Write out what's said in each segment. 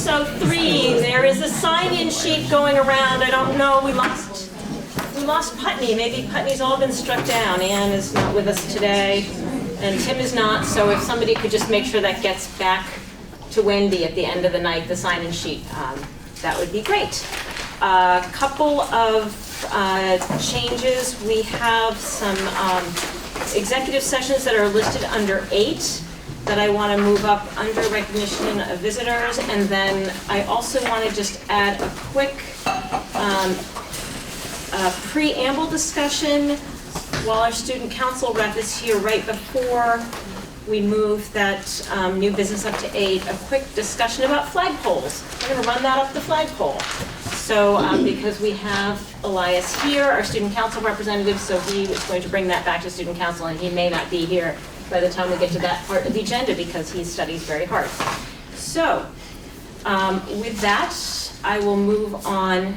So 3, there is a sign-in sheet going around. I don't know, we lost Putney. Maybe Putney's all been struck down. Ann is not with us today, and Tim is not. So if somebody could just make sure that gets back to Wendy at the end of the night, the sign-in sheet, that would be great. A couple of changes. We have some executive sessions that are listed under 8 that I want to move up under recognition of visitors. And then I also want to just add a quick preamble discussion while our student council rep is here right before we move that new business up to 8, a quick discussion about flagpoles. We're going to run that up the flagpole. So because we have Elias here, our student council representative, so he is going to bring that back to student council, and he may not be here by the time we get to that part of the agenda because he studies very hard. So with that, I will move on.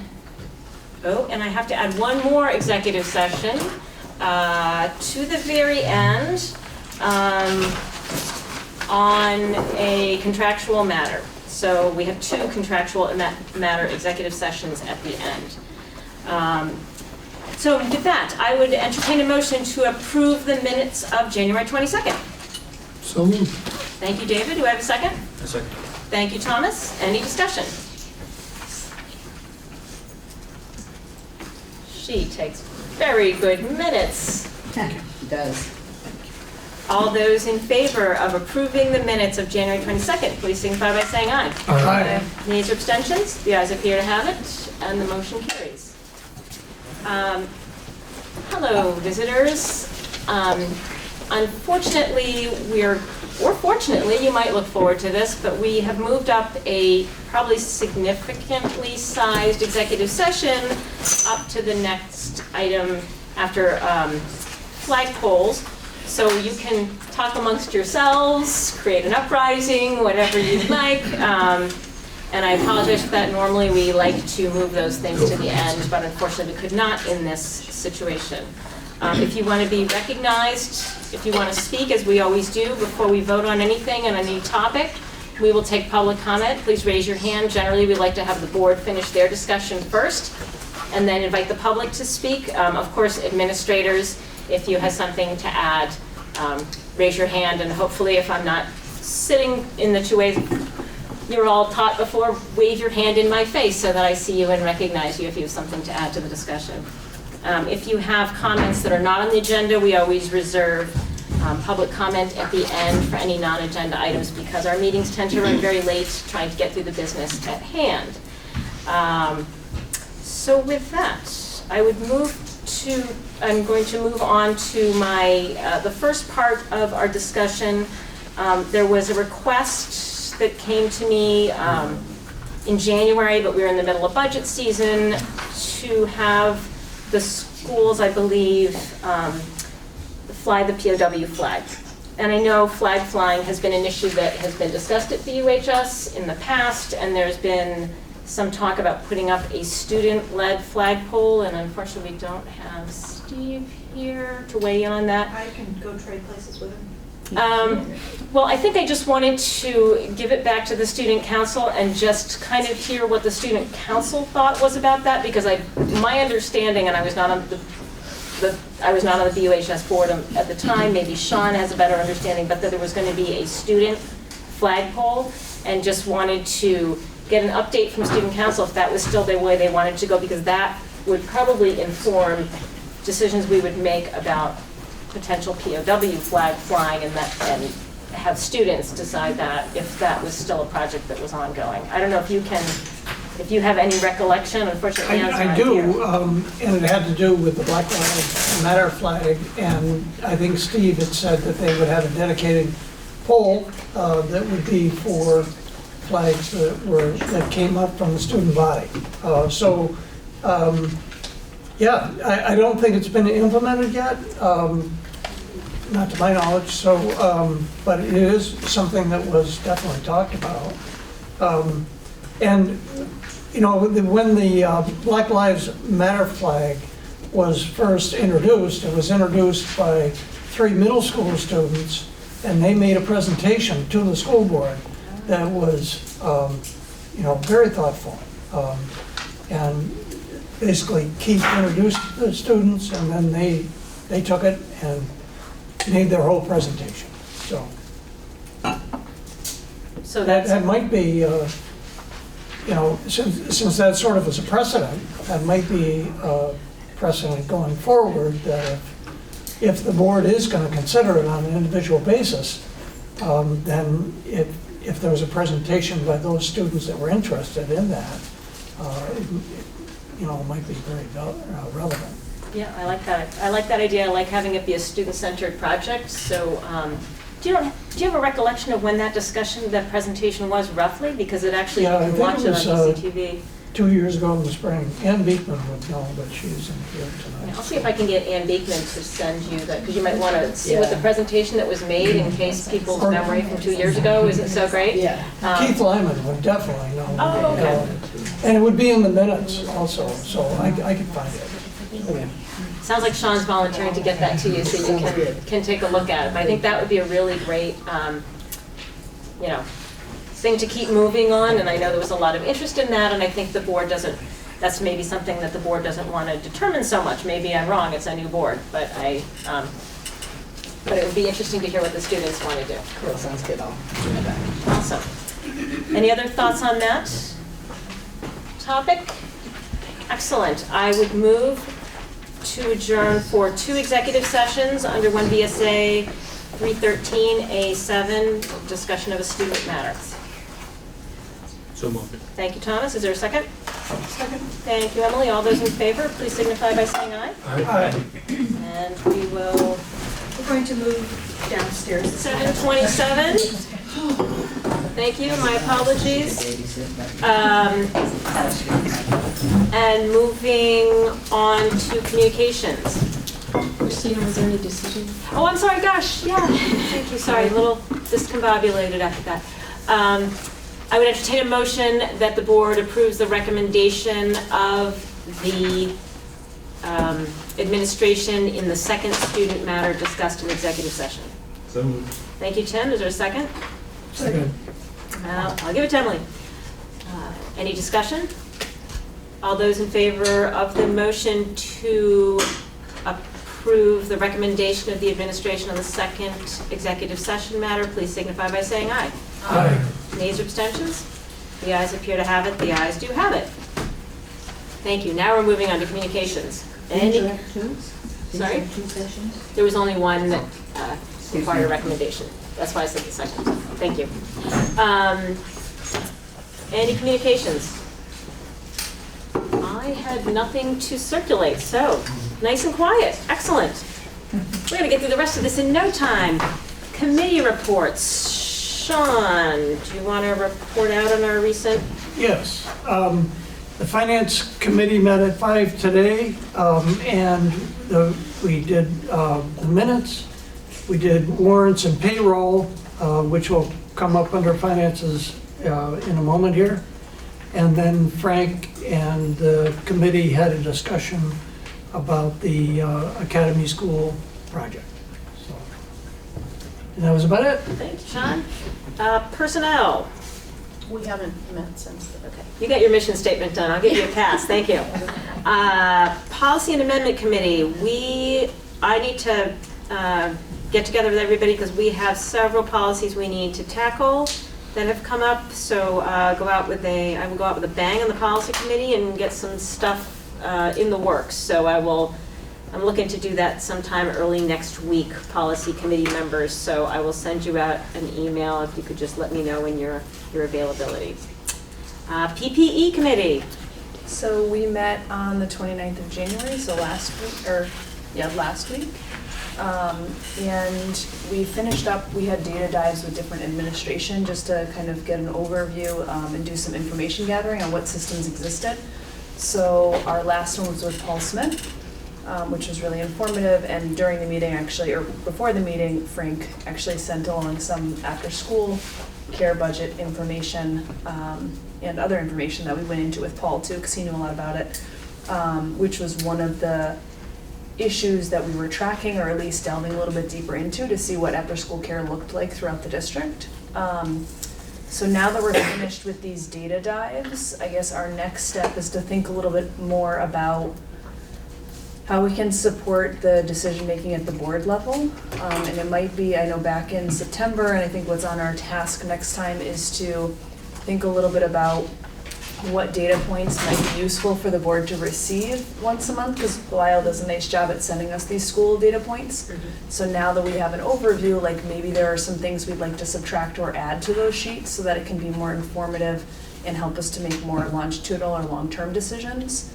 Oh, and I have to add one more executive session to the very end on a contractual matter. So we have 2 contractual matter executive sessions at the end. So with that, I would entertain a motion to approve the minutes of January 22nd. So moved. Thank you, David. Do I have a second? A second. Thank you, Thomas. Any discussion? She takes very good minutes. He does. All those in favor of approving the minutes of January 22nd, please signify by saying aye. Aye. Nays or abstentions? The ayes appear to have it, and the motion carries. Hello, visitors. Unfortunately, or fortunately, you might look forward to this, but we have moved up a probably significantly sized executive session up to the next item after flagpoles. So you can talk amongst yourselves, create an uprising, whatever you'd like. And I apologize for that. Normally we like to move those things to the end, but unfortunately we could not in this situation. If you want to be recognized, if you want to speak, as we always do, before we vote on anything and any topic, we will take public comment. Please raise your hand. Generally, we like to have the board finish their discussion first and then invite the public to speak. Of course, administrators, if you have something to add, raise your hand, and hopefully if I'm not sitting in the 2 ways you're all taught before, wave your hand in my face so that I see you and recognize you if you have something to add to the discussion. If you have comments that are not on the agenda, we always reserve public comment at the end for any non-agenda items because our meetings tend to run very late trying to get through the business at hand. So with that, I'm going to move on to the first part of our discussion. There was a request that came to me in January, but we were in the middle of budget season, to have the schools, I believe, fly the POW flag. And I know flag flying has been an issue that has been discussed at BUHS in the past, and there's been some talk about putting up a student-led flagpole, and unfortunately we don't have Steve here to weigh in on that. I can go trade places with him. Well, I think I just wanted to give it back to the student council and just kind of hear what the student council thought was about that, because my understanding, and I was not on the BUHS board at the time, maybe Sean has a better understanding, but that there was going to be a student flagpole, and just wanted to get an update from student council if that was still the way they wanted to go, because that would probably inform decisions we would make about potential POW flag flying, and have students decide that if that was still a project that was ongoing. I don't know if you have any recollection. Unfortunately, I do, and it had to do with the Black Lives Matter flag, and I think Steve had said that they would have a dedicated pole that would be for flags that came up from the student body. Yeah, I don't think it's been implemented yet, not to my knowledge, but it is something that was definitely talked about. And, you know, when the Black Lives Matter flag was first introduced, it was introduced by 3 middle school students, and they made a presentation to the school board that was, very thoughtful. And basically Keith introduced the students, and then they took it and made their whole presentation. So that might be, since that sort of is a precedent, that might be a precedent going forward, that if the board is going to consider it on an individual basis, then if there was a presentation by those students that were interested in that, it might be very relevant. Yeah, I like that. I like that idea. I like having it be a student-centered project. So do you have a recollection of when that discussion, that presentation was roughly? Because it actually, you can watch it on CCTV. 2 years ago in the spring. Ann Beekman would know, but she's in here tonight. Yeah, I'll see if I can get Ann Beekman to send you that, because you might want to see what the presentation that was made in case people's memory from 2 years ago isn't so great. Yeah. Keith Lyman would definitely know. Oh, okay. And it would be in the minutes also, so I could find it. Okay. Sounds like Sean's volunteering to get that to you so you can take a look at it. But I think that would be a really great, thing to keep moving on. And I know there was a lot of interest in that, and I think the board that's maybe something that the board doesn't want to determine so much. Maybe I'm wrong, it's a new board, but it would be interesting to hear what the students want to do. Cool, sounds good. I'll bring it back. Awesome. Any other thoughts on that topic? Excellent. I would move to adjourn for 2 executive sessions under 1 VSA 313A7, discussion of a student matter. So moved. Thank you, Thomas. Is there a second? Second. Thank you, Emily. All those in favor, please signify by saying aye. Aye. And we will, We're going to move downstairs. 7:27. Thank you, my apologies. And moving on to communications. Kristina, was there any decision? Oh, I'm sorry, gosh, yeah, thank you, sorry, a little discombobulated after that. I would entertain a motion that the board approves the recommendation of the administration in the second student matter discussed in executive session. So moved. Thank you, Tim. Is there a second? Second. I'll give it to Emily. Any discussion? All those in favor of the motion to approve the recommendation of the administration on the second executive session matter, please signify by saying aye. Aye. Nays or abstentions? The ayes appear to have it. The ayes do have it. Thank you. Now we're moving on to communications. Any? Sorry? 2 sessions? There was only one that required a recommendation. That's why I said the second. Thank you. Any communications? I had nothing to circulate, so nice and quiet. Excellent. We're going to get through the rest of this in no time. Committee reports. Sean, do you want to report out on our recent? Yes. The Finance Committee met at 5 today, and we did the minutes. We did warrants and payroll, which will come up under finances in a moment here. And then Frank and the committee had a discussion about the Academy School project. So, and that was about it. Thank you, Sean. Personnel. We haven't met since. Okay, you got your mission statement done. I'll give you a pass. Thank you. Policy and Amendment Committee. I need to get together with everybody because we have several policies we need to tackle that have come up. So I will go out with a bang on the policy committee and get some stuff in the works. So I'm looking to do that sometime early next week, policy committee members. So I will send you out an email if you could just let me know when your availability. PPE committee. So we met on the 29th of January, so last week. And we finished up, we had data dives with different administration just to kind of get an overview and do some information gathering on what systems existed. So our last one was with Paul Smith, which was really informative. And during the meeting, actually, or before the meeting, Frank actually sent along some after-school care budget information and other information that we went into with Paul too, because he knew a lot about it, which was one of the issues that we were tracking, or at least delving a little bit deeper into to see what after-school care looked like throughout the district. So now that we're finished with these data dives, I guess our next step is to think a little bit more about how we can support the decision-making at the board level. And it might be, I know back in September, and I think what's on our task next time is to think a little bit about what data points might be useful for the board to receive once a month, because Lyle does a nice job at sending us these school data points. So now that we have an overview, like maybe there are some things we'd like to subtract or add to those sheets so that it can be more informative and help us to make more longitudinal or long-term decisions.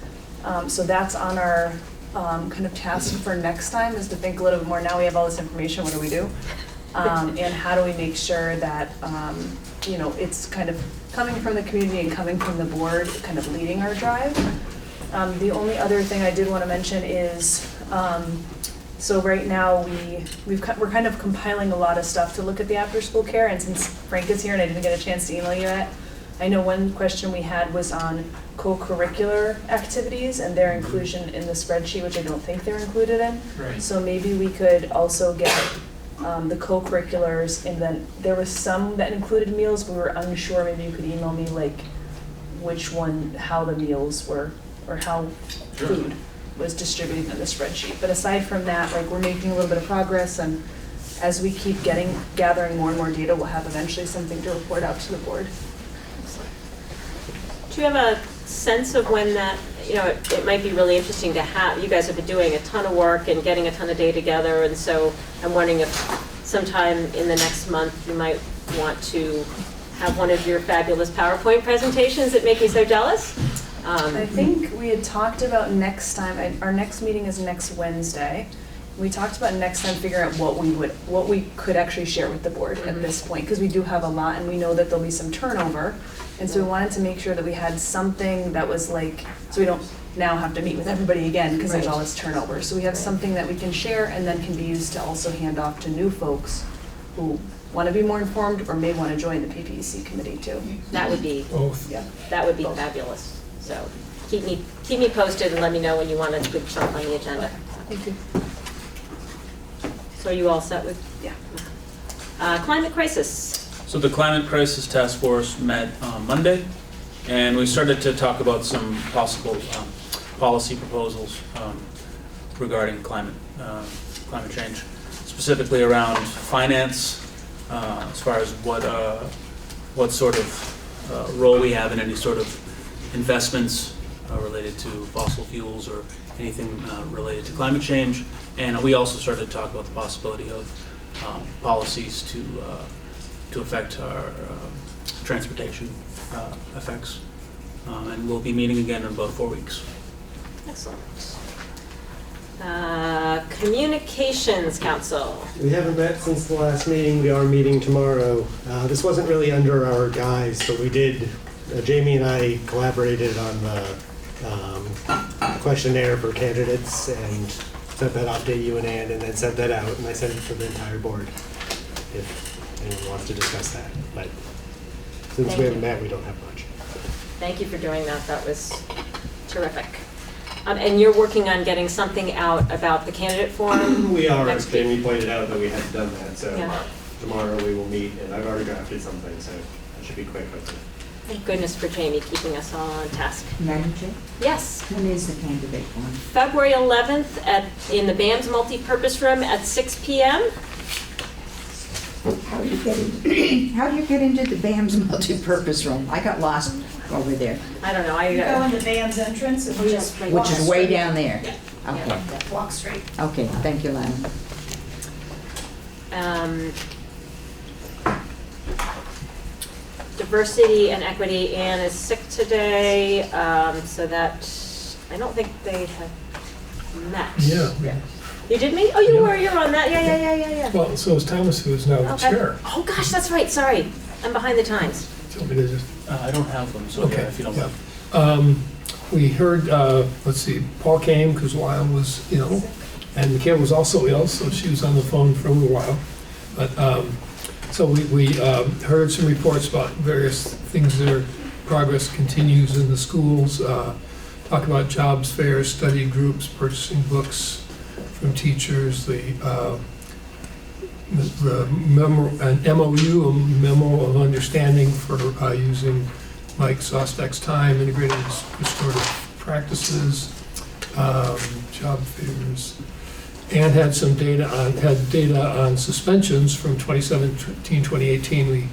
So that's on our kind of task for next time, is to think a little bit more, now we have all this information, what do we do? And how do we make sure that, you know, it's kind of coming from the community and coming from the board, kind of leading our drive. The only other thing I did want to mention is, so right now we're kind of compiling a lot of stuff to look at the after-school care, and since Frank is here and I didn't get a chance to email you that, I know one question we had was on co-curricular activities and their inclusion in the spreadsheet, which I don't think they're included in. Right. So maybe we could also get the co-curriculars, and then there was some that included meals, we were unsure, maybe you could email me like which one, how the meals were, or how Sure. food was distributed in the spreadsheet. But aside from that, like, we're making a little bit of progress, and as we keep gathering more and more data, we'll have eventually something to report out to the board. Do you have a sense of when that, you know, it might be really interesting to have, you guys have been doing a ton of work and getting a ton of data together, and so I'm wondering if sometime in the next month you might want to have one of your fabulous PowerPoint presentations that make me so jealous. I think we had talked about next time, our next meeting is next Wednesday. We talked about next time figuring out what we could actually share with the board at this point, because we do have a lot and we know that there'll be some turnover. And so we wanted to make sure that we had something that was like, so we don't now have to meet with everybody again because there's all this turnover. So we have something that we can share and then can be used to also hand off to new folks who want to be more informed or may want to join the PPEC committee too. That would be, Both. Yeah. that would be fabulous. So keep me posted and let me know when you want to put something on the agenda. Thank you. So are you all set with? Yeah. Climate crisis. So the Climate Crisis Task Force met on Monday, and we started to talk about some possible policy proposals regarding climate change, specifically around finance, as far as what sort of role we have in any sort of investments related to fossil fuels or anything related to climate change. And we also started to talk about the possibility of policies to affect our transportation effects. And we'll be meeting again in about 4 weeks. Excellent. Communications Council. We haven't met since the last meeting. We are meeting tomorrow. This wasn't really under our guise, but we did, Jamie and I collaborated on the questionnaire for candidates and sent that off to you and Ann, and then sent that out, and I sent it to the entire board if anyone wants to discuss that. But since Thank we haven't you. met, we don't have much. Thank you for doing that. That was terrific. And you're working on getting something out about the candidate forum? We are, next as week? Jamie pointed out, that we hadn't done that, so Yeah. tomorrow we will meet, and I've already drafted something, so that should be quick, hopefully. Thank goodness for Jamie keeping us all on task. Madam Chair, Yes, when is the candidate one? February 11th in the BAM's multipurpose room at 6 p.m. How do you get into the BAM's multi-purpose room? I got lost over there, I don't know. You go in the band's entrance and just Which which walk is way straight. down there. Yeah. Okay, Walk straight. okay, thank you, Lana. Diversity and equity. Ann is sick today, so that I don't think they have met. Yeah. You did meet? Oh, you were. You're on that. Yeah. Well, so is Thomas, who is now the Okay. chair. Oh gosh, that's right. Sorry, I'm behind the times. Do you want me to just, I don't have them, so okay. yeah, if you don't yeah. mind. We heard, let's see, Paul came because Lyle was ill, and Mikhail was also ill, so she was on the phone for a little while. But, so we heard some reports about various things that are, progress continues in the schools, talk about jobs fairs, study groups, purchasing books from teachers, the an MOU, a memo of understanding for using Mike Sostek's time, integrated restorative practices, job fairs, and had some data on suspensions from 2017, 2018.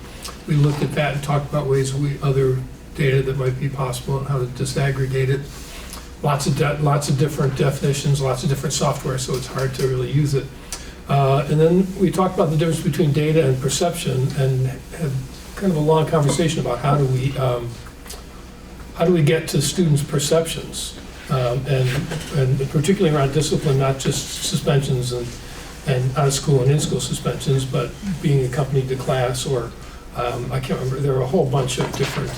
We looked at that and talked about other data that might be possible and how to disaggregate it. Lots of different definitions, lots of different software, so it's hard to really use it. And then we talked about the difference between data and perception, and had kind of a long conversation about how do we get to students' perceptions, and particularly around discipline, not just suspensions and out of school and in-school suspensions, but being accompanied to class, or I can't remember. There were a whole bunch of different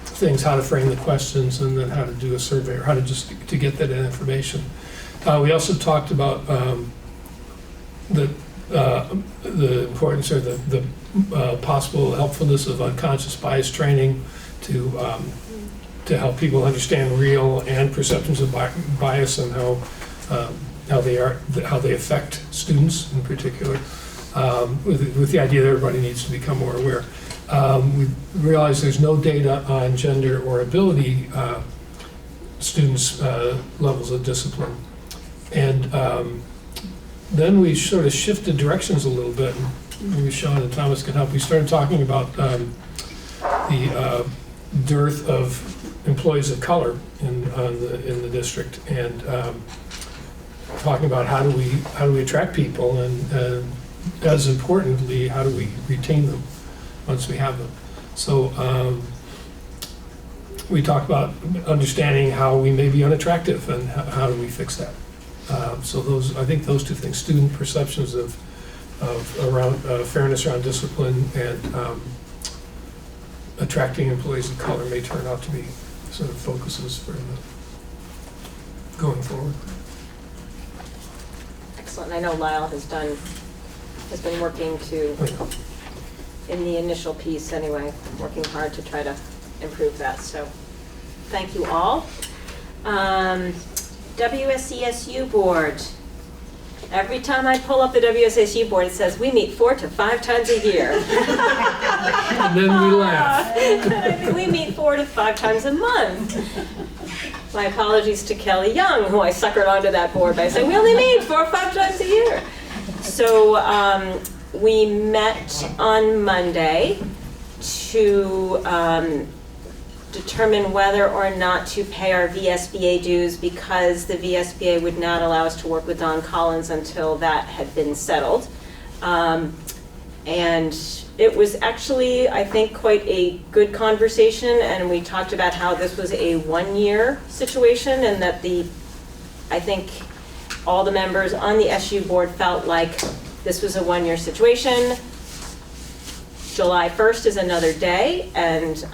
things, how to frame the questions, and then how to do a survey, or how to to get that information. We also talked about the importance, or the possible helpfulness of unconscious bias training to help people understand real and perceptions of bias, and how they affect students in particular, with the idea that everybody needs to become more aware. We realize there's no data on gender or ability students' levels of discipline. And then we sort of shifted directions a little bit, and maybe Sean and Thomas can help. We started talking about the dearth of employees of color in the district, and talking about how do we attract people, and as importantly, how do we retain them once we have them. So we talked about understanding how we may be unattractive, and how do we fix that. So I think those two things, student perceptions of around fairness around discipline, and attracting employees of color, may turn out to be sort of focuses for going forward. Excellent. I know Lyle has been working to, in the initial piece anyway, working hard to try to improve that. So thank you all. WSESU Board. Every time I pull up the WSESU Board, it says we meet 4 to 5 times a year. And then we laugh. And I think we meet 4 to 5 times a month. My apologies to Kelly Young, who I suckered onto that board by saying we only meet 4 or 5 times a year. So we met on Monday to determine whether or not to pay our VSBA dues, because the VSBA would not allow us to work with Don Collins until that had been settled. And it was actually, I think, quite a good conversation, and we talked about how this was a 1-year situation, and that I think all the members on the SU board felt like this was a 1-year situation. July 1st is another day, and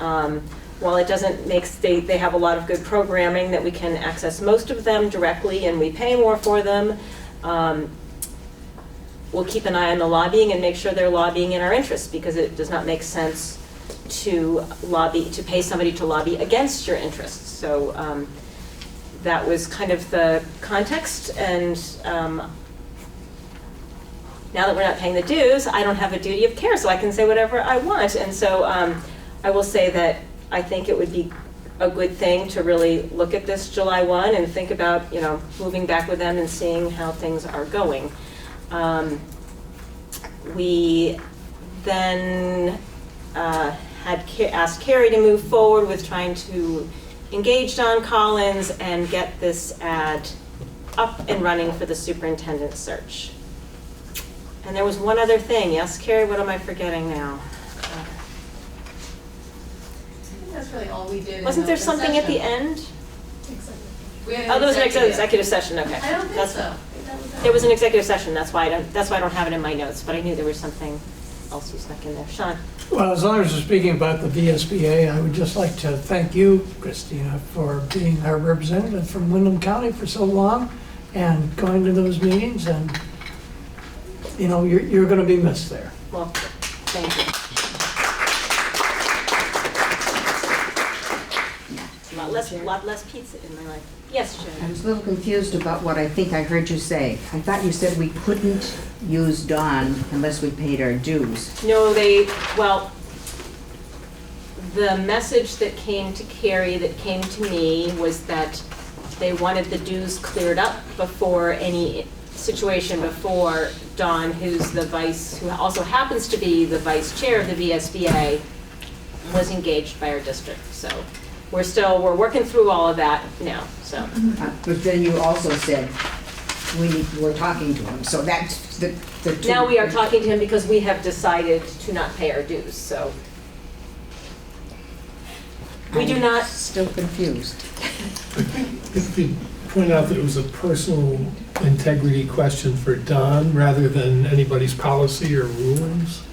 while it doesn't make, they have a lot of good programming that we can access most of them directly, and we pay more for them. We'll keep an eye on the lobbying and make sure they're lobbying in our interests, because it does not make sense to pay somebody to lobby against your interests. So that was kind of the context, and now that we're not paying the dues, I don't have a duty of care, so I can say whatever I want. And so I will say that I think it would be a good thing to really look at this July 1 and think about, moving back with them and seeing how things are going. We then had asked Carrie to move forward with trying to engage Don Collins and get this ad up and running for the superintendent search. And there was one other thing. Yes, Carrie, what am I forgetting now? That's really all we did. Wasn't there something at the end? Oh, there was an executive session, okay. I don't think so. There was an executive session, that's why I don't have it in my notes, but I knew there was something else you snuck in there. Sean? Well, as long as we're speaking about the VSBA, I would just like to thank you, Kristina, for being our representative from Windham County for so long and going to those meetings, and you're going to be missed there. Well, thank you. A lot less pizza in my life. Yes, I Jen? was a little confused about what I think I heard you say. I thought you said we couldn't use Dawn unless we paid our dues. No, well, the message that came to Carrie, that came to me, was that they wanted the dues cleared up before any situation, before Dawn, who also happens to be the vice chair of the VSBA, was engaged by our district. So we're working through all of that now, so. But then you also said we're talking to him, so that's the two. Now we are talking to him because we have decided to not pay our dues, so. We do not. Still confused. If you point out that it was a personal integrity question for Don rather than anybody's policy or rules?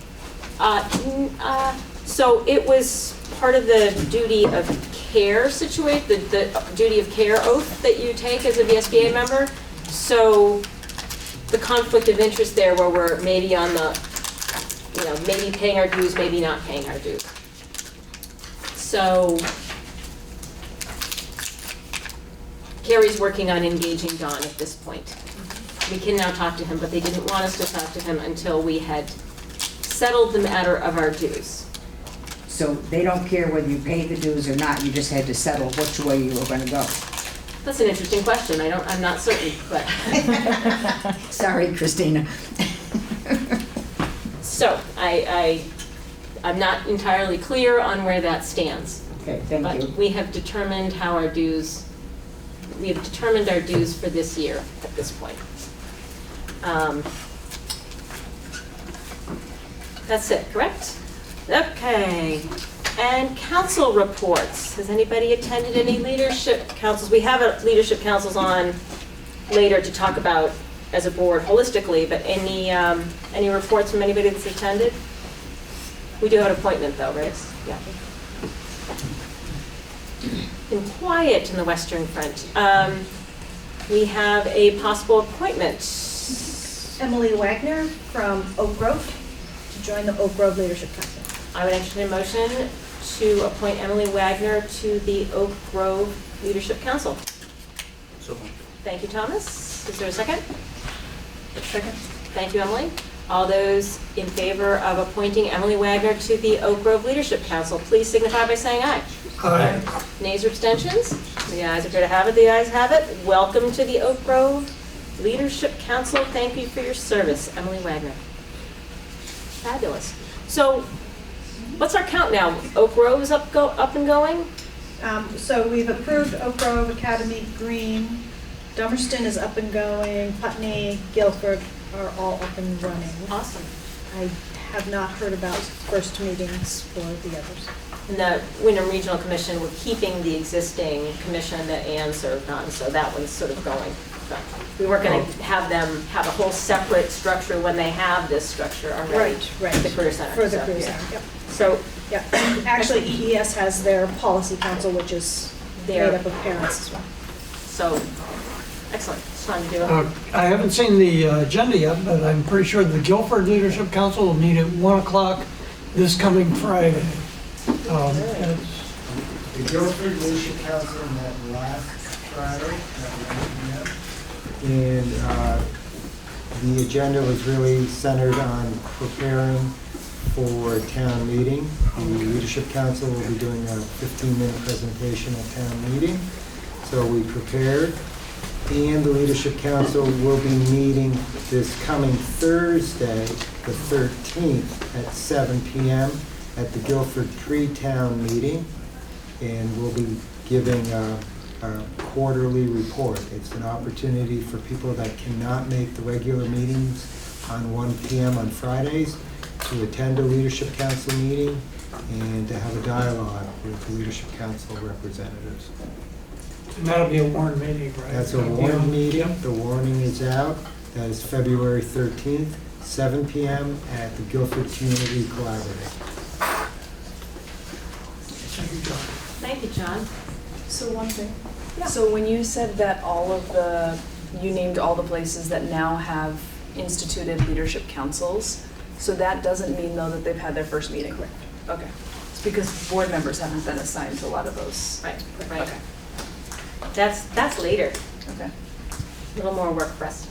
So it was part of the duty of care the duty of care oath that you take as a VSBA member. So the conflict of interest there where we're maybe on the, maybe paying our dues, maybe not paying our dues. So Carrie's working on engaging Don at this point. We can now talk to him, but they didn't want us to talk to him until we had settled the matter of our dues. So they don't care whether you pay the dues or not, you just had to settle which way you were gonna go. That's an interesting question. I'm not certain, but. Sorry, Kristina. So I'm not entirely clear on where that stands. Okay, thank But you. we have determined our dues for this year at this point. That's it, correct? Okay. And council reports. Has anybody attended any leadership councils? We have leadership councils on later to talk about as a board holistically, but any reports from anybody that's attended? We do have an appointment though, right? Yeah. Been quiet in the Western Front. We have a possible appointment. Emily Wagner from Oak Grove to join the Oak Grove Leadership Council. I would entertain a motion to appoint Emily Wagner to the Oak Grove Leadership Council. So, Thank you, Thomas. Is there a second? Second. Thank you, Emily. All those in favor of appointing Emily Wagner to the Oak Grove Leadership Council, please signify by saying aye. Aye. Nays or abstentions? The ayes appear to have it. The ayes have it. Welcome to the Oak Grove Leadership Council. Thank you for your service, Emily Wagner. Fabulous. So, what's our count now? Oak Grove is up and going? So we've approved Oak Grove, Academy Green, Dummerston is up and going, Putney, Guilford are all up and running. Awesome. I have not heard about first meetings for the others. In the Wyndham Regional Commission, we're keeping the existing commission that Ann served on, so that one's sort of going. But we weren't going to have them have a whole separate structure when they have this structure already. Right. The Career Center. For the So, Career yeah. Center, yep. So Yeah, actually EES has their policy council, which is made There. up of parents as well. So, excellent. It's time to do it. I haven't seen the agenda yet, but I'm pretty sure the Guilford Leadership Council will meet at 1 o'clock this coming Friday. It's- The Guilford Leadership Council met last Friday at 1 p.m. And the agenda was really centered on preparing for town meeting. The Leadership Council will be doing a 15-minute presentation at town meeting. So we prepared. And the Leadership Council will be meeting this coming Thursday, the 13th, at 7 p.m. at the Guilford pre-town meeting. And we'll be giving a quarterly report. It's an opportunity for people that cannot make the regular meetings on 1 p.m. on Fridays to attend a Leadership Council meeting and to have a dialogue with the Leadership Council representatives. And that'll be a warned meeting, right? That's a warning meeting. The warning is out. That is February 13th, 7 p.m. at the Guilford Community Collaborative. Thank you, John. Thank you, John. So one thing. Yeah. So when you said that you named all the places that now have instituted leadership councils, so that doesn't mean though that they've had their first meeting? Correct. Okay. It's because board members haven't been assigned to a lot of those. Right. Okay. That's later, Okay. a little more work for us.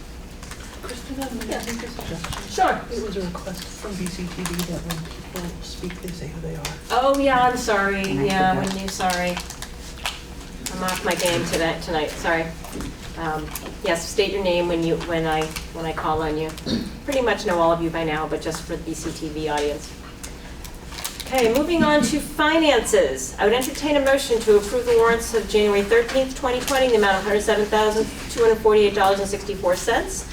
Kristina, may I make a suggestion? Sure. It was a request from BCTV that when people speak, they say who they are. Oh, yeah, I'm sorry, And I yeah, forgot. when you, sorry. I'm off my game tonight, sorry. Yes, state your name when I call on you. Pretty much know all of you by now, but just for the BCTV audience. Okay, moving on to finances. I would entertain a motion to approve the warrants of January 13th, 2020, in the amount of $107,248.64.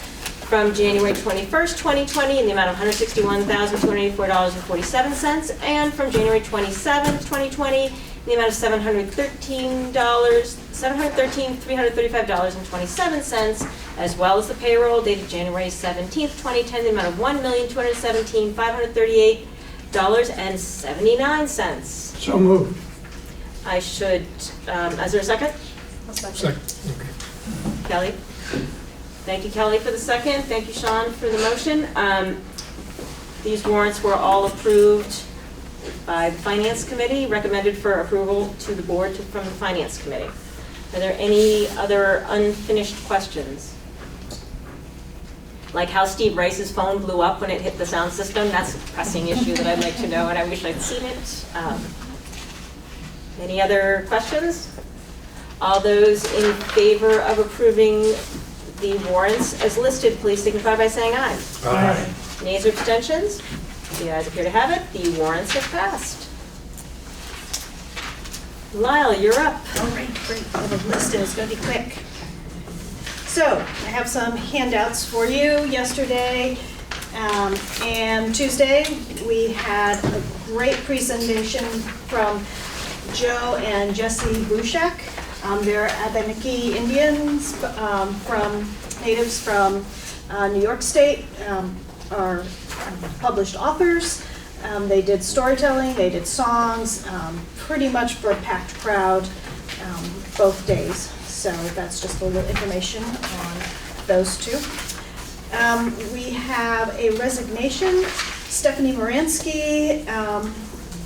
From January 21st, 2020, in the amount of $161,284.47. And from January 27th, 2020, in the amount of $713,335.27, as well as the payroll dated January 17th, 2010, in the amount of $1,217,538.79. So moved. I should, is there a second? Second, okay. Kelly? Thank you, Kelly, for the second. Thank you, Sean, for the motion. These warrants were all approved by the Finance Committee, recommended for approval to the board from the Finance Committee. Are there any other unfinished questions? Like how Steve Rice's phone blew up when it hit the sound system? That's a pressing issue that I'd like to know, and I wish I'd seen it. Any other questions? All those in favor of approving the warrants as listed, please signify by saying aye. Aye. Nays or abstentions? The ayes appear to have it. The warrants have passed. Lyle, you're up. All right, great. Well, the list is going to be quick. So I have some handouts for you yesterday and Tuesday. We had a great presentation from Joe and Jesse Bushak. They're Abenaki Indians natives from New York State, are published authors. They did storytelling, they did songs, pretty much for a packed crowd both days. So that's just a little information on those two. We have a resignation. Stephanie Moransky,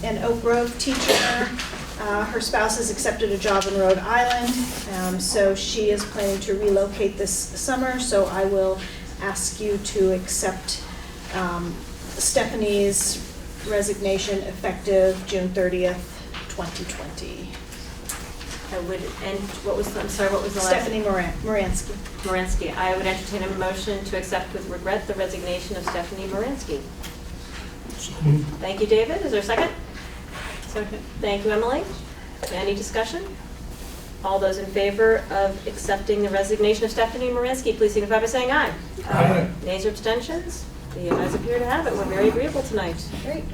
an Oak Grove teacher. Her spouse has accepted a job in Rhode Island, so she is planning to relocate this summer. So I will ask you to accept Stephanie's resignation effective June 30th, 2020. What was the last? Stephanie Moransky. Moransky. I would entertain a motion to accept with regret the resignation of Stephanie Moransky. Thank you, David. Is there a second? Second. Thank you, Emily. Any discussion? All those in favor of accepting the resignation of Stephanie Moransky, please signify by saying aye. Aye. Nays or abstentions? The ayes appear to have it. We're very agreeable tonight. Great.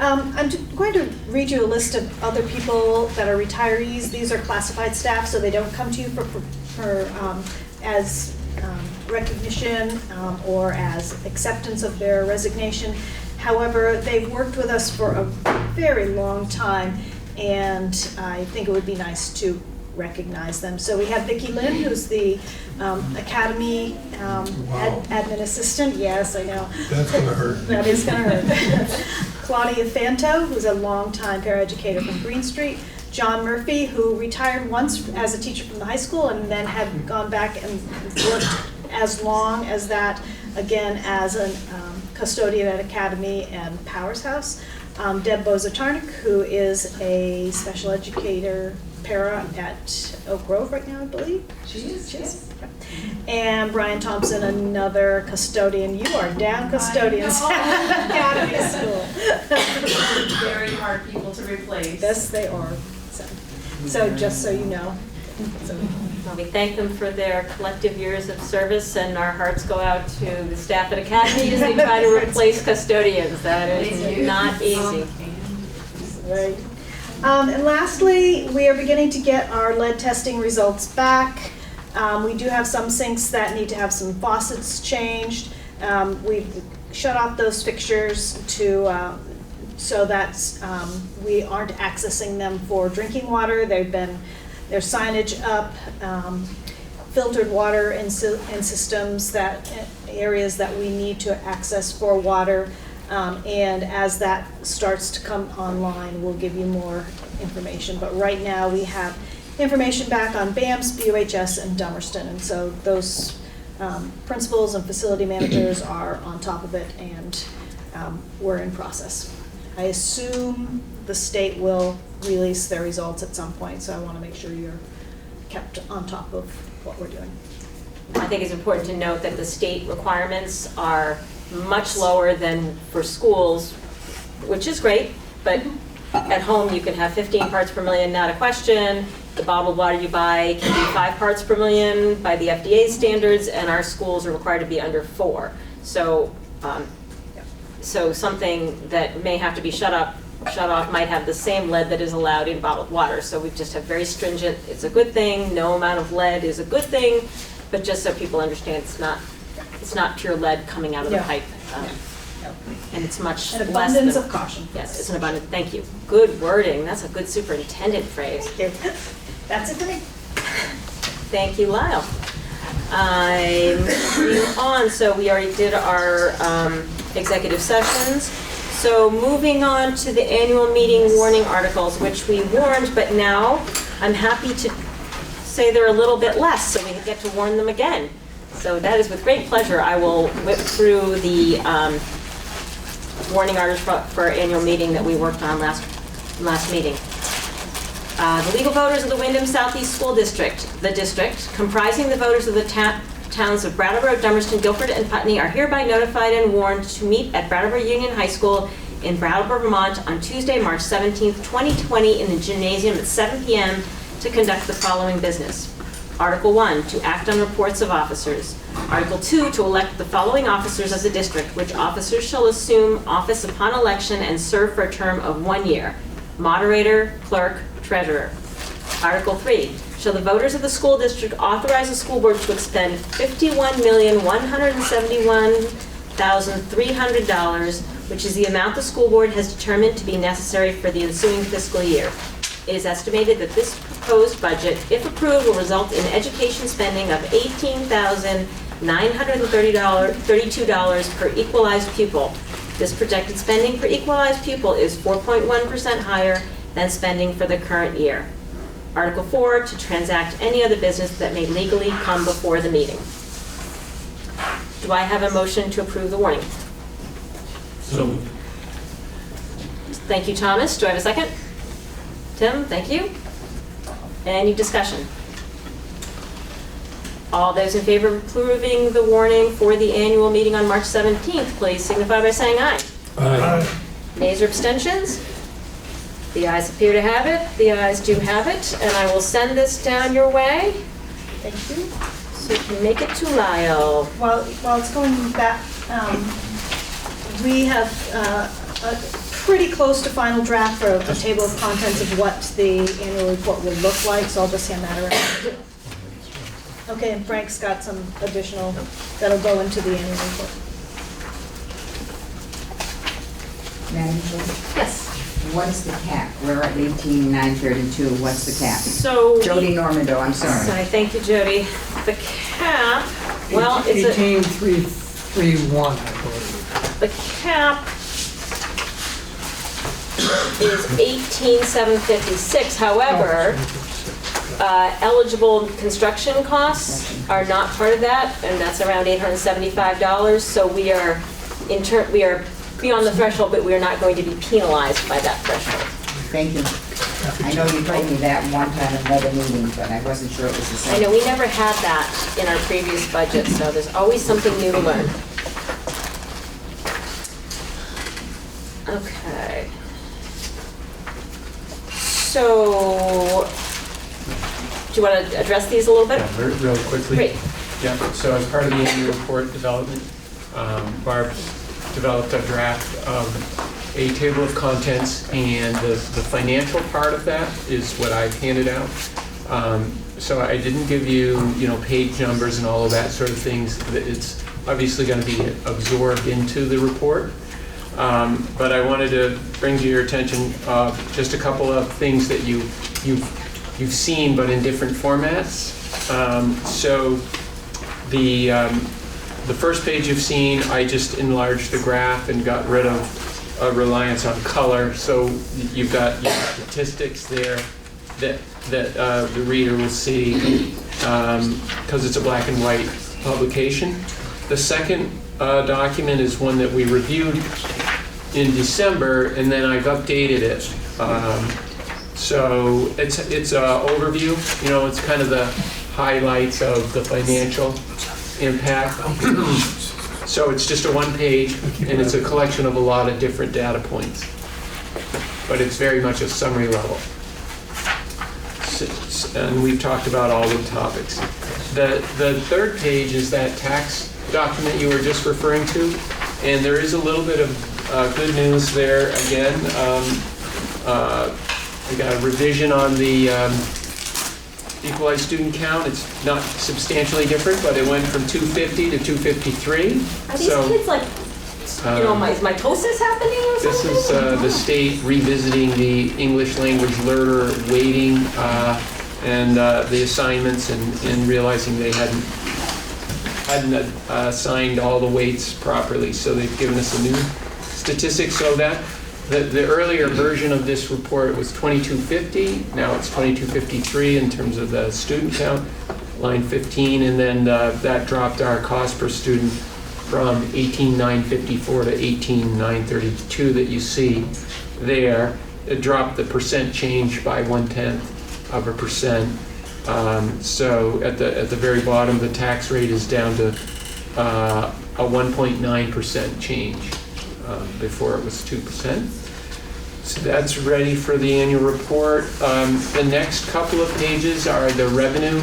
I'm going to read you a list of other people that are retirees. These are classified staff, so they don't come to you as recognition or as acceptance of their resignation. However, they've worked with us for a very long time, and I think it would be nice to recognize them. So we have Vicki Lynn, who's the Academy admin assistant. Yes, I know. That's gonna hurt. That is going to hurt. Claudia Fanto, who's a longtime paraeducator from Green Street. John Murphy, who retired once as a teacher from the high school and then had gone back and worked as long as that, again, as a custodian at Academy and Powers House. Deb Bozatarnik, who is a special educator para at Oak Grove right now, I believe. She is. And Brian Thompson, another custodian. You are down custodians at Academy School. Very hard people to replace. Yes, they are. So just so you know. Well, we thank them for their collective years of service, and our hearts go out to the staff at Academy as they try to replace custodians. That is not easy. Right. And lastly, we are beginning to get our lead testing results back. We do have some sinks that need to have some faucets changed. We've shut off those fixtures to so that we aren't accessing them for drinking water. There's signage up, filtered water in systems areas that we need to access for water. And as that starts to come online, we'll give you more information. But right now we have information back on BAMS, BUHS, and Dummerston. And so those principals and facility managers are on top of it, and we're in process. I assume the state will release their results at some point, so I want to make sure you're kept on top of what we're doing. I think it's important to note that the state requirements are much lower than for schools, which is great, but at home you can have 15 parts per million, not a question. The bottled water you buy can be 5 parts per million by the FDA standards, and our schools are required to be under 4. So, so something that may have to be shut off might have the same lead that is allowed in bottled water. So we just have very stringent, it's a good thing, no amount of lead is a good thing, but just so people understand, it's not pure lead coming out of the pipe. And it's much An less abundance than, of caution. yes, it's an abundance, thank you. Good wording, that's a good superintendent phrase. That's it for me. Thank you, Lyle. I'm moving on, so we already did our executive sessions. So moving on to the annual meeting warning articles, which we warned, but now I'm happy to say they're a little bit less, so we get to warn them again. So that is with great pleasure. I will whip through the warning articles for our annual meeting that we worked on last meeting. The legal voters of the Wyndham Southeast School District, the district, comprising the voters of the towns of Brattleboro, Dummerston, Guilford, and Putney, are hereby notified and warned to meet at Brattleboro Union High School in Brattleboro, Vermont on Tuesday, March 17th, 2020 in the gymnasium at 7 p.m. to conduct the following business. Article 1, to act on reports of officers. Article 2, to elect the following officers of the district, which officers shall assume office upon election and serve for a term of 1 year. Moderator, clerk, treasurer. Article 3, shall the voters of the school district authorize the school board to expend $51,171,300, which is the amount the school board has determined to be necessary for the ensuing fiscal year. It is estimated that this proposed budget, if approved, will result in education spending of $18,932 per equalized pupil. This projected spending per equalized pupil is 4.1% higher than spending for the current year. Article 4, to transact any other business that may legally come before the meeting. Do I have a motion to approve the warning? So, Thank you, Thomas. Do I have a second? Tim, thank you. Any discussion? All those in favor of approving the warning for the annual meeting on March 17th, please signify by saying aye. Aye. Nays or abstentions? The ayes appear to have it. The ayes do have it, and I will send this down your way. Thank you. So you can make it to Lyle. While it's going back, we have a pretty close to final draft for a table of contents of what the annual report will look like, so I'll just hand that around. Okay, and Frank's got some additional that'll go into the annual report. Madam Chair, Yes. what is the cap? We're at 18,932, what's the cap? So Jody Normando, I'm sorry. Sorry, thank you, Jody. The cap, well, it's a, 18,331, I believe. the cap is 18,756. However, eligible construction costs are not part of that, and that's around $875. So we are beyond the threshold, but we are not going to be penalized by that threshold. Thank you. I know you told me that one time in another meeting, but I wasn't sure it was the I same. know we never had that in our previous budget, so there's always something new to learn. Okay. So, do you want to address these a little bit? Yeah, really quickly. Great. Yeah, so as part of the annual report development, Barb developed a draft of a table of contents, and the financial part of that is what I've handed out. So I didn't give you, page numbers and all of that sort of things. It's obviously going to be absorbed into the report. But I wanted to bring to your attention just a couple of things that you've seen, but in different formats. So the first page you've seen, I just enlarged the graph and got rid of a reliance on color. So you've got statistics there that the reader will see, because it's a black and white publication. The second document is one that we reviewed in December, and then I've updated it. So it's an overview, it's kind of the highlights of the financial impact. So it's just a one page, and it's a collection of a lot of different data points. But it's very much a summary level. And we've talked about all the topics. The third page is that tax document you were just referring to, and there is a little bit of good news there again. We got a revision on the equalized student count. It's not substantially different, but it went from 250 to 253. Are these kids like, is mitosis happening or something? This is the state revisiting the English language learner weighting and the assignments and realizing they hadn't assigned all the weights properly. So they've given us a new statistic. So that the earlier version of this report was 2250. Now it's 2253 in terms of the student count, line 15, and then that dropped our cost per student from 18,954 to 18,932 that you see there. It dropped the percent change by 0.1%. So at the very bottom, the tax rate is down to a 1.9% change. Before it was 2%. So that's ready for the annual report. The next couple of pages are the revenue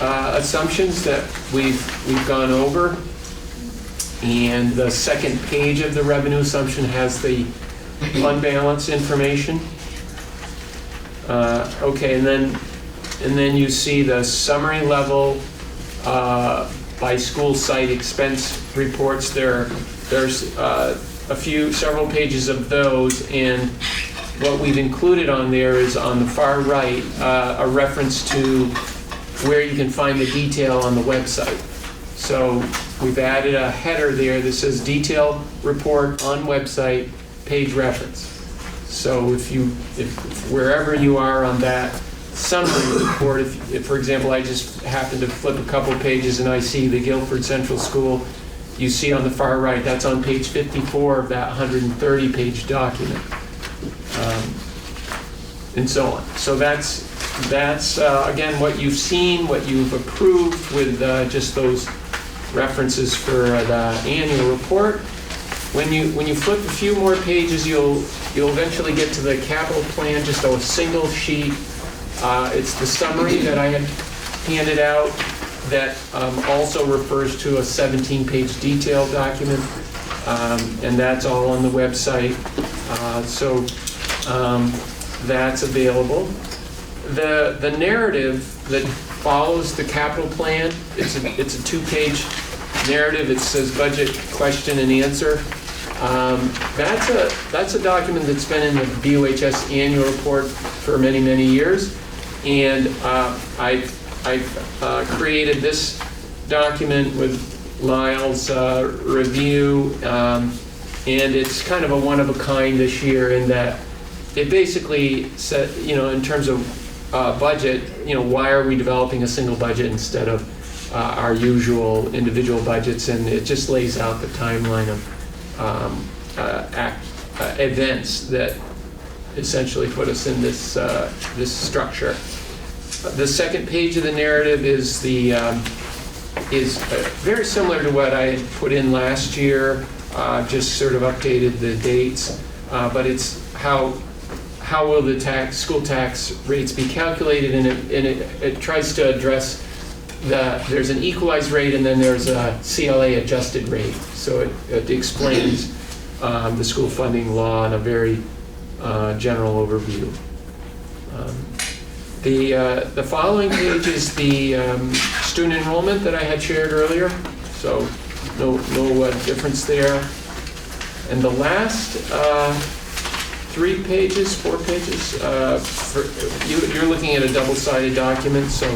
assumptions that we've gone over. And the second page of the revenue assumption has the fund balance information. Okay, and then you see the summary level by school site expense reports. There's several pages of those, and what we've included on there is on the far right a reference to where you can find the detail on the website. So we've added a header there that says detail report on website page reference. So if wherever you are on that summary report, if for example I just happen to flip a couple pages and I see the Guilford Central School, you see on the far right, that's on page 54 of that 130-page document, and so on. So that's again what you've seen, what you've approved with just those references for the annual report. When you flip a few more pages, you'll eventually get to the capital plan, just a single sheet. It's the summary that I had handed out. That also refers to a 17-page detailed document, and that's all on the website. So that's available. The narrative that follows the capital plan, it's a two-page narrative. It says budget question and answer. That's a document that's been in the BOHS annual report for many, many years, and I've created this document with Lyle's review, and it's kind of a one-of-a-kind this year in that it basically said, in terms of budget, why are we developing a single budget instead of our usual individual budgets, and it just lays out the timeline of events that essentially put us in this structure. The second page of the narrative is very similar to what I had put in last year, just sort of updated the dates, but it's how will the school tax rates be calculated, and it tries to address there's an equalized rate and then there's a CLA adjusted rate. So it explains the school funding law in a very general overview. The following page is the student enrollment that I had shared earlier, so no difference there. And the last 4 pages, you're looking at a double-sided document, so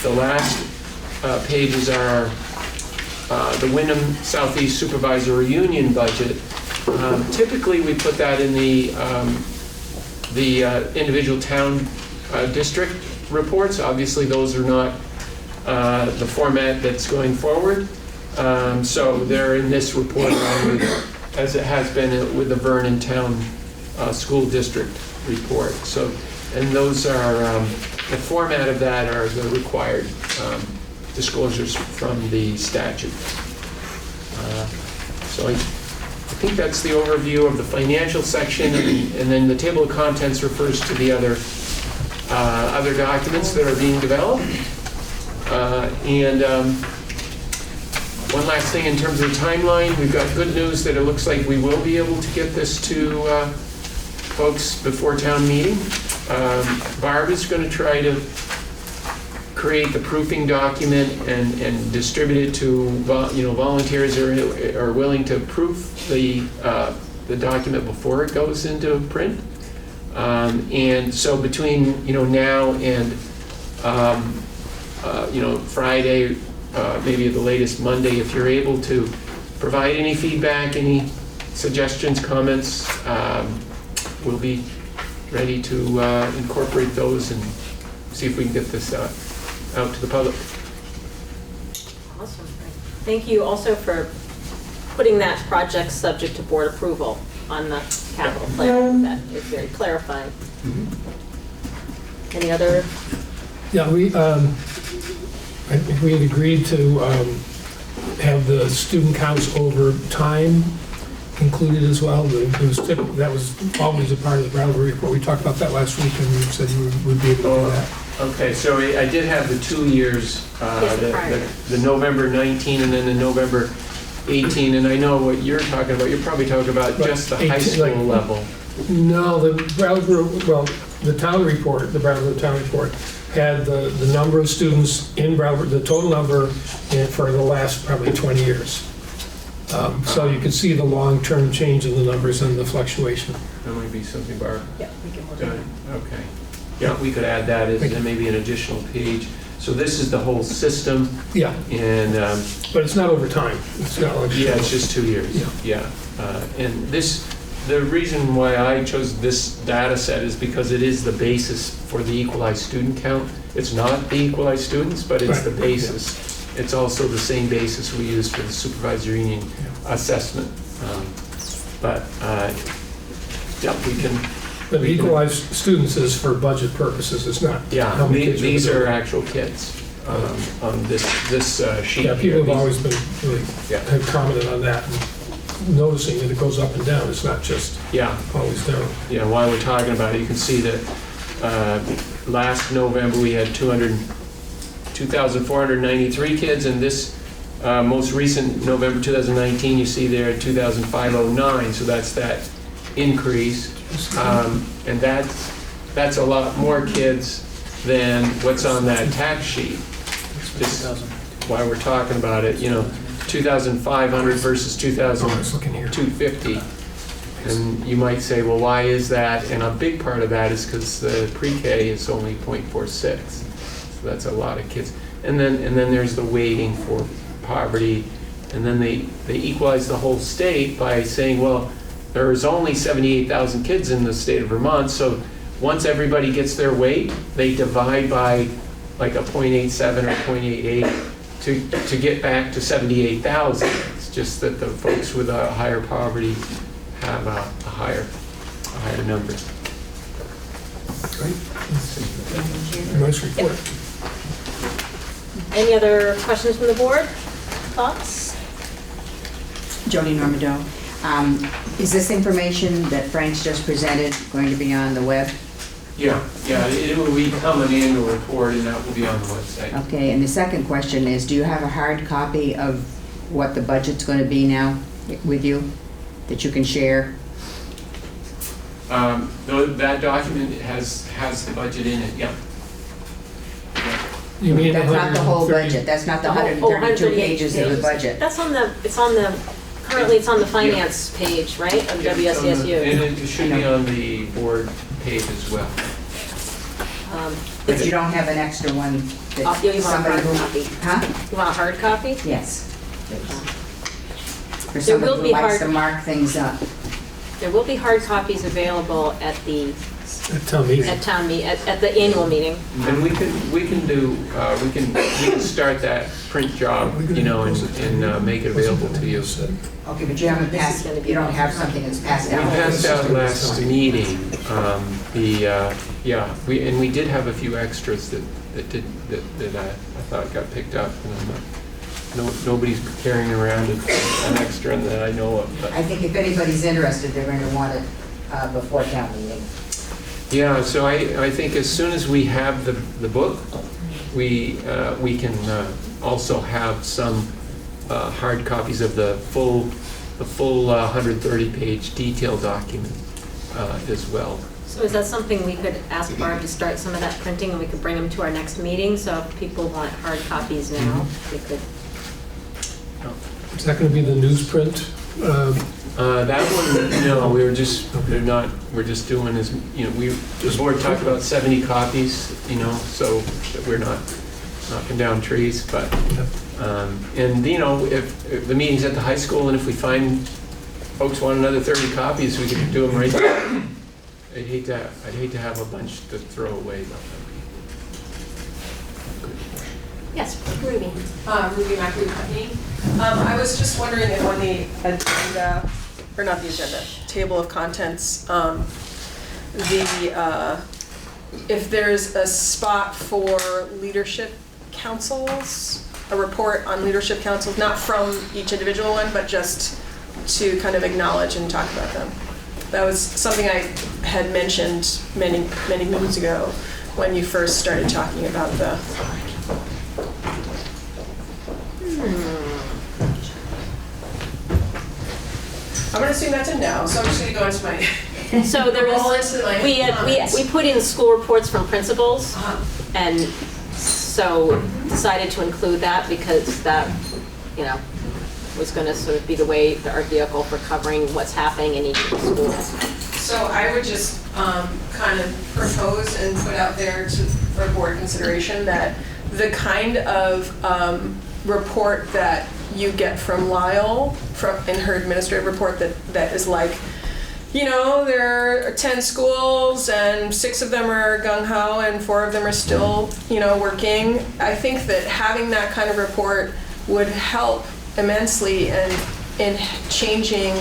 the last pages are the Wyndham Southeast Supervisor Reunion budget. Typically we put that in the the individual town district reports. Obviously, those are not the format that's going forward. So they're in this report along with, as it has been with the Vernon Town School District report. So, and those are, the format of that are the required disclosures from the statute. So I think that's the overview of the financial section, and then the table of contents refers to the other documents that are being developed. One last thing in terms of the timeline, we've got good news that it looks like we will be able to get this to folks before town meeting. Barb is going to try to create the proofing document and distribute it to volunteers who are willing to proof the document before it goes into print. And so between now and Friday, maybe at the latest Monday, if you're able to provide any feedback, any suggestions, comments, we'll be ready to incorporate those and see if we can get this out to the public. Awesome. Thank you also for putting that project subject to board approval on the capital plan. That is very clarifying. Any other? Yeah, I think we had agreed to have the student counts over time included as well. That was always a part of the Brattleboro report. We talked about that last week, and you said you would be able to do that. Okay, so I did have the 2 years, the November 19 and then the November 18, and I know what you're talking about. You're probably talking about just the high school level. No, the Brattleboro, the town report, the Brattleboro town report, had the number of students in Brattleboro, the total number for the last probably 20 years. So you can see the long-term change in the numbers and the fluctuation. That might be something, Barb. Yeah, we can look at it. Okay. Yeah, we could add that as maybe an additional page. So this is the whole system. Yeah. And but it's not over time. It's not like it's just 2 years. Yeah. And the reason why I chose this data set is because it is the basis for the equalized student count. It's not the equalized students, but it's the basis. Yeah. It's also the same basis we use for the supervisory union assessment. We can. But the equalized students is for budget purposes. It's not. Yeah, how many kids these are actual kids on this sheet. Yeah, people have always been really have commented on that. And noticing that it goes up and down. It's not just always down. Yeah, while we're talking about it, you can see that last November we had 2,493 kids, and this most recent November 2019, you see there 2,509. So that's that increase, and that's a lot more kids than what's on that tax sheet. Just while we're talking about it, 2,500 versus 2,250. And you might say, well, why is that? And a big part of that is because the pre-K is only 0.46. So that's a lot of kids. And then there's the weighting for poverty. And then they equalize the whole state by saying, well, there's only 78,000 kids in the state of Vermont. So once everybody gets their weight, they divide by like a 0.87 or 0.88 to get back to 78,000. It's just that the folks with a higher poverty have a higher number. Great. Nice report. Any other questions from the board? Thoughts? Jody Normando. Is this information that Frank's just presented going to be on the web? Yeah, it will become an annual report, and that will be on the website. Okay, and the second question is, do you have a hard copy of what the budget's going to be now with you that you can share? That document has the budget in it, yeah. You mean that's not the whole budget. That's not the 132 pages of the budget. Currently it's on the finance page, right, of WSESU. And it should be on the board page as well. But you don't have an extra one that you want a hard copy? Huh? You want a hard copy? Yes. For somebody who likes to mark things up. There will be hard copies available at the town meeting. at the annual meeting. And we can start that print job, you know, and make it available to you. Okay, but you haven't passed, you don't have something that's passed We out? passed out last meeting, we did have a few extras that I thought got picked up, and nobody's carrying around an extra that I know of. But. I think if anybody's interested, they're going to want it before town meeting. Yeah, so I think as soon as we have the book, we can also have some hard copies of the full 130-page detail document as well. So is that something we could ask Barb to start some of that printing, and we could bring them to our next meeting? So if people want hard copies now, we could. Is that going to be the newsprint? That one, no, we're just doing as, you know, the board talked about 70 copies, you know, so that we're not knocking down trees, but, and, you know, if the meeting's at the high school and if we find folks want another 30 copies, we could do them right there. I'd hate to have a bunch to throw away, though. Yes, Ruby. Ruby McAfee. I was just wondering if on the agenda, or not the agenda, table of contents, if there's a spot for leadership councils, a report on leadership councils, not from each individual one, but just to kind of acknowledge and talk about them. That was something I had mentioned many moons ago when you first started talking about the. I'm gonna assume that's a no, so I'm just gonna go into my. So there was, we put in school reports from principals, and so decided to include that because that, you know, was going to sort of be the way, our vehicle for covering what's happening in each of the schools. So I would just kind of propose and put out there for board consideration that the kind of report that you get from Lyle in her administrative report that is like, you know, there are 10 schools and 6 of them are gung-ho and 4 of them are still, you know, working. I think that having that kind of report would help immensely in changing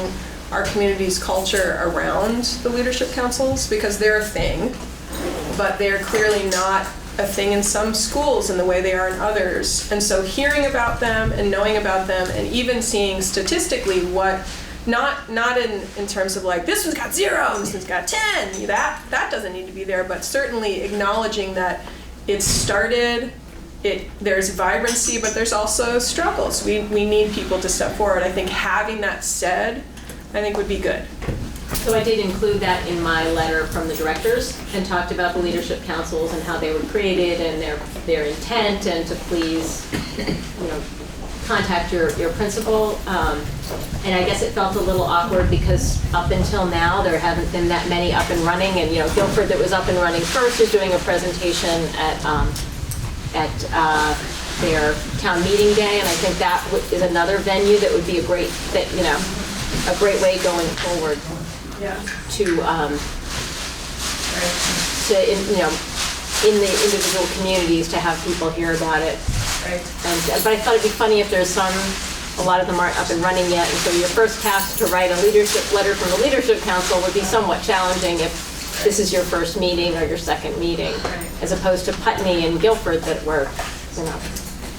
our community's culture around the leadership councils, because they're a thing, but they're clearly not a thing in some schools in the way they are in others. And so hearing about them and knowing about them and even seeing statistically what, not in terms of like, this one's got 0, this one's got 10, that doesn't need to be there, but certainly acknowledging that it started, there's vibrancy, but there's also struggles. We need people to step forward. I think having that said, I think would be good. So I did include that in my letter from the directors and talked about the leadership councils and how they were created and their intent, and to please, you know, contact your principal. And I guess it felt a little awkward because up until now there haven't been that many up and running, and you know, Guilford, that was up and running first, is doing a presentation at their town meeting day, and I think that is another venue that would be a great way going forward. Yeah. To you know, in the individual communities, to have people hear about it. Right. But I thought it'd be funny if there's a lot of them aren't up and running yet, and so your first task to write a leadership letter from the leadership council would be somewhat challenging if this is your first meeting or your second meeting, as opposed to Putney and Guilford that were, you know,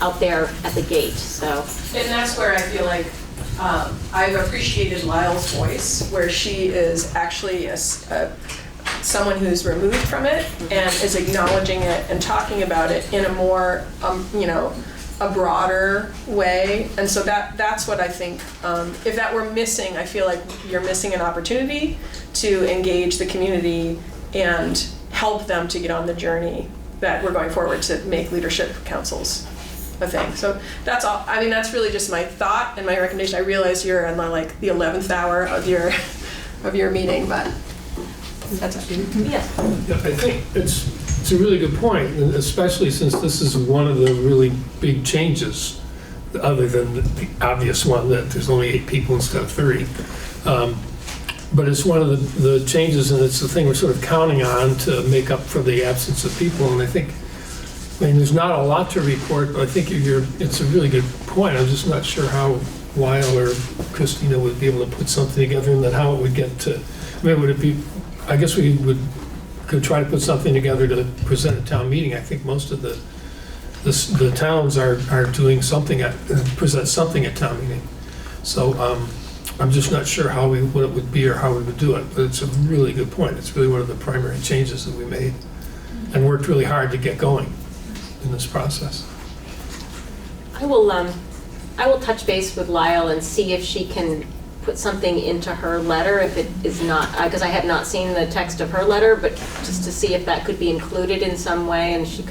out there at the gate. So. And that's where I feel like I've appreciated Lyle's voice, where she is actually someone who's removed from it and is acknowledging it and talking about it in a more, you know, a broader way. And so that's what I think, if that were missing, I feel like you're missing an opportunity to engage the community and help them to get on the journey that we're going forward to make leadership councils a thing. So that's all. I mean, that's really just my thought and my recommendation. I realize you're on like the 11th hour of your meeting, but that's it. Yes. Yeah, I think it's a really good point, and especially since this is one of the really big changes, other than the obvious one that there's only 8 people instead of 30. but it's one of the changes, and it's the thing we're sort of counting on to make up for the absence of people. And I think, I mean, there's not a lot to report, but I think it's a really good point. I'm just not sure how Lyle or Kristina would be able to put something together, and then how it would get to, I mean, would it be, I guess we could try to put something together to present at town meeting. I think most of the towns are doing something present something at town meeting. So I'm just not sure what it would be or how we would do it, but it's a really good point. It's really one of the primary changes that we made and worked really hard to get going in this process. I will touch base with Lyle and see if she can put something into her letter, if it is not, because I have not seen the text of her letter, but just to see if that could be included in some way, and she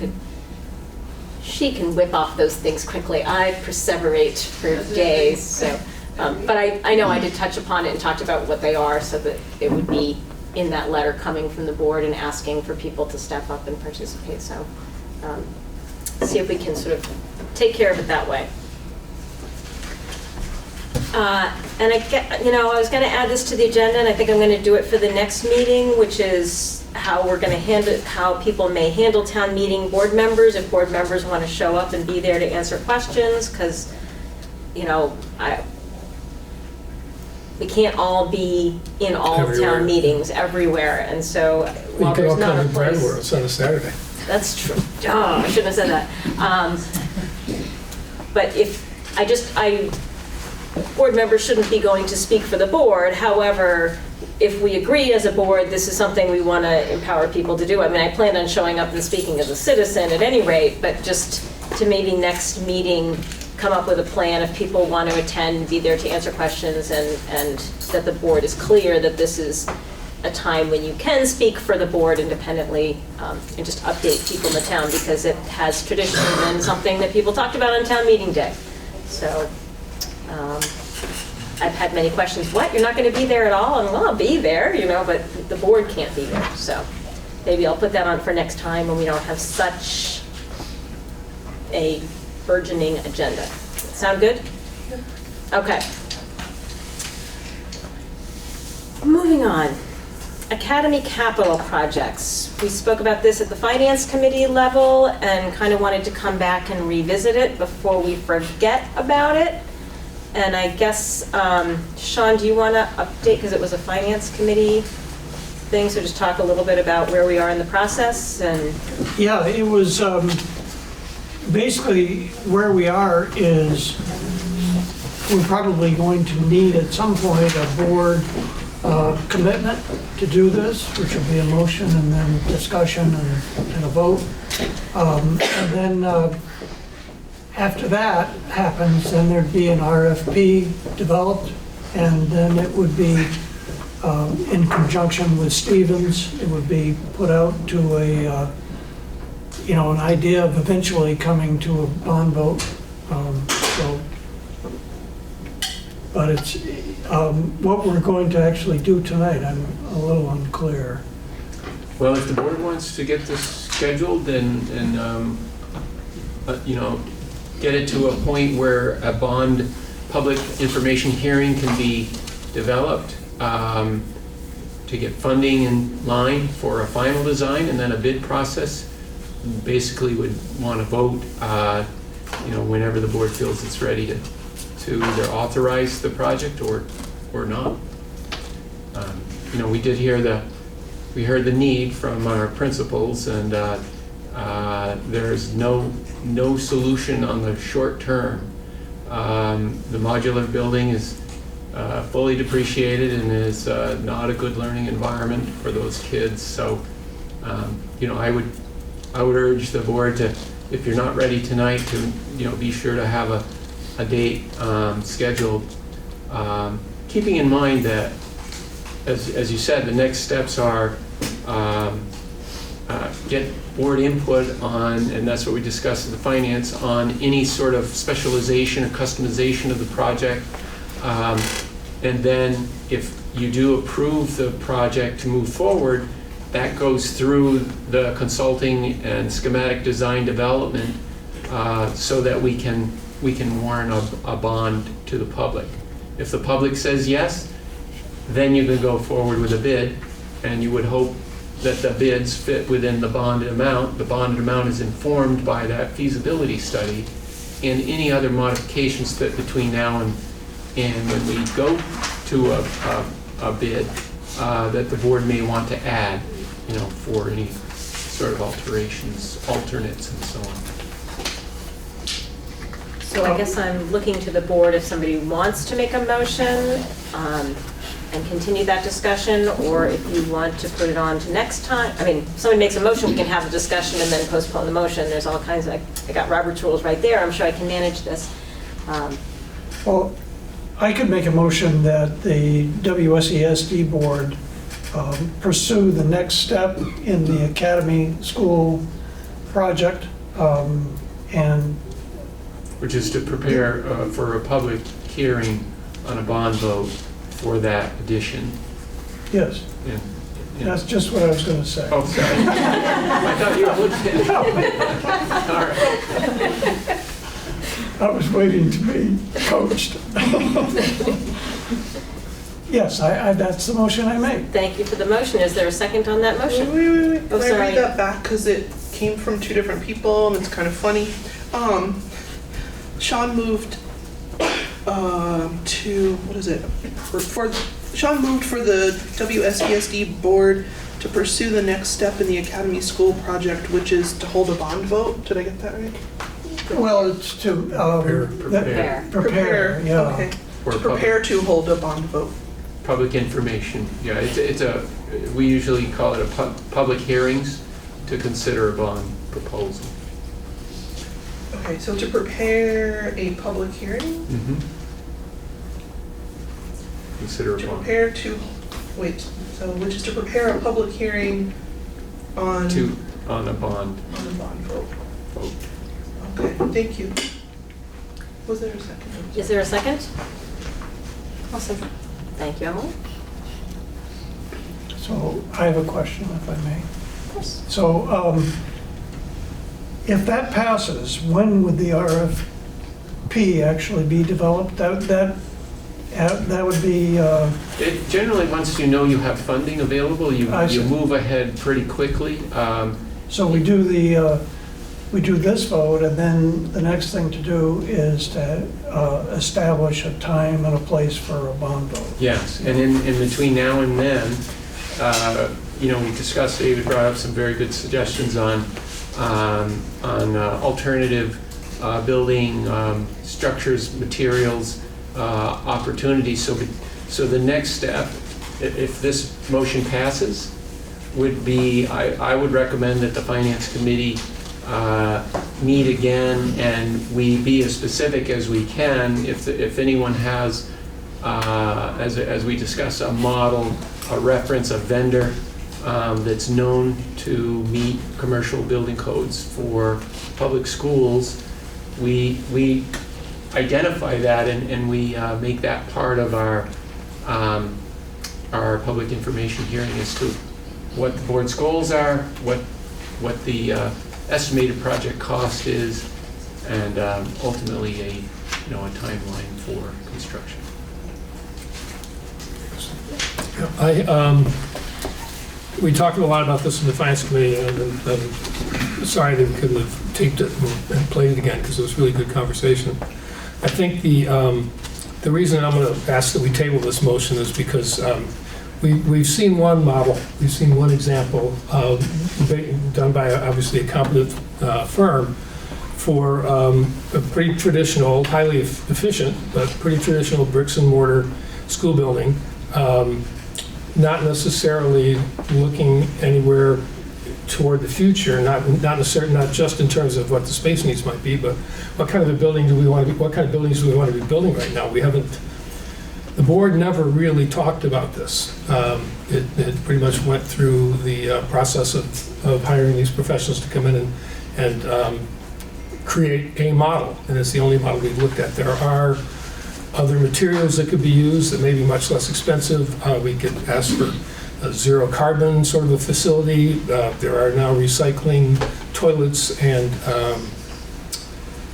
can whip off those things quickly. I perseverate for days, so. But I know I did touch upon it and talked about what they are, so that it would be in that letter coming from the board and asking for people to step up and participate. So see if we can sort of take care of it that way. And I was going to add this to the agenda, and I think I'm going to do it for the next meeting, which is how we're going to handle, how people may handle town meeting board members, if board members want to show up and be there to answer questions, because, we can't all be in all Everywhere. town meetings everywhere, and so You while can all there's not come a to place. Brattleboro, it's on a Saturday. That's true. Oh, I shouldn't have said that. But board members shouldn't be going to speak for the board. However, if we agree as a board, this is something we want to empower people to do. I mean, I planned on showing up and speaking as a citizen at any rate, but just to maybe next meeting, come up with a plan if people want to attend, be there to answer questions, and that the board is clear that this is a time when you can speak for the board independently, and just update people in the town, because it has traditionally been something that people talked about on town meeting day. So I've had many questions. What, you're not going to be there at all? And well, I'll be there, but the board can't be there. So maybe I'll put that on for next time when we don't have such a burgeoning agenda. Sound good? Okay. Moving on. Academy capital projects. We spoke about this at the Finance Committee level and kind of wanted to come back and revisit it before we forget about it. And I guess, Sean, do you want to update, because it was a Finance Committee thing, so just talk a little bit about where we are in the process and... Yeah, it was, basically where we are is we're probably going to need at some point a board commitment to do this, which will be a motion and then discussion and a vote. And then after that happens, then there'd be an RFP developed, and then it would be in conjunction with Stevens, it would be put out to an idea of eventually coming to a bond vote. But it's, what we're going to actually do tonight, I'm a little unclear. Well, if the board wants to get this scheduled and get it to a point where a bond public information hearing can be developed, to get funding in line for a final design and then a bid process, basically would want to vote, whenever the board feels it's ready to either authorize the project or not. We heard the need from our principals, and there's no solution on the short term. The modular building is fully depreciated and is not a good learning environment for those kids. So, I would urge the board to, if you're not ready tonight, to be sure to have a date scheduled, keeping in mind that, as you said, the next steps are get board input on, and that's what we discussed in the finance, on any sort of specialization or customization of the project. And then if you do approve the project to move forward, that goes through the consulting and schematic design development, so that we can warn a bond to the public. If the public says yes, Then you can go forward with a bid, and you would hope that the bids fit within the bonded amount. The bonded amount is informed by that feasibility study and any other modifications that between now and when we go to a bid that the board may want to add, for any sort of alterations, alternates, and so on. So I guess I'm looking to the board if somebody wants to make a motion and continue that discussion, or if you want to put it on to next time. I mean, if somebody makes a motion, we can have the discussion and then postpone the motion. There's all kinds of, I got Robert's rules right there. I'm sure I can manage this. Well, I could make a motion that the WSESD Board pursue the next step in the Academy School project, and Which is to prepare for a public hearing on a bond vote for that addition. yes, And- that's just what I was going to say. Oh, sorry. I thought you were looking All right. I was waiting to be coached. Yes, that's the motion I made. Thank you for the motion. Is there a second on that motion? Wait. Oh, Can I sorry. read that back? Because it came from two different people and it's kind of funny. Sean moved to, what is it? Sean moved for the WSESD Board to pursue the next step in the Academy School project, which is to hold a bond vote. Did I get that right? Well, it's to prepare, yeah. Okay. For To public- prepare to hold a bond vote. Public information, yeah, we usually call it a public hearings to consider a bond proposal. Okay, so to prepare a public hearing? Consider a To bond. prepare to, wait, so which is to prepare a public hearing on On a bond on the bond vote. vote. Okay, thank you. Was there a second? Is there a second? Awesome. Thank you, Emily. So I have a question, if I may. Of course. So if that passes, when would the RFP actually be developed? That would be, It generally, once you know you have funding available, you I see. move ahead pretty quickly. so we do this vote, and then the next thing to do is to establish a time and a place for a bond vote. Yes, and in between now and then, we discussed, David brought up some very good suggestions on alternative building structures, materials, opportunities. So the next step, if this motion passes, would be, I would recommend that the Finance Committee meet again and we be as specific as we can. If anyone has, as we discuss, a model, a reference, a vendor that's known to meet commercial building codes for public schools, we identify that and we make that part of our public information hearing as to what the board's goals are, what the estimated project cost is, and ultimately a timeline for construction. We talked a lot about this in the Finance Committee, and I'm sorry that we couldn't have taped it and played it again, because it was a really good conversation. I think the reason I'm going to ask that we table this motion is because we've seen one model, we've seen one example done by obviously a competent firm for a pretty traditional, highly efficient, but pretty traditional bricks and mortar school building. Not necessarily looking anywhere toward the future, not necessarily, not just in terms of what the space needs might be, but what kind of a building do we want to be, what kind of buildings do we want to be building right now? We haven't, the board never really talked about this. It pretty much went through the process of hiring these professionals to come in and create a model, and it's the only model we've looked at. There are other materials that could be used that may be much less expensive. We could ask for a zero carbon sort of a facility. There are now recycling toilets and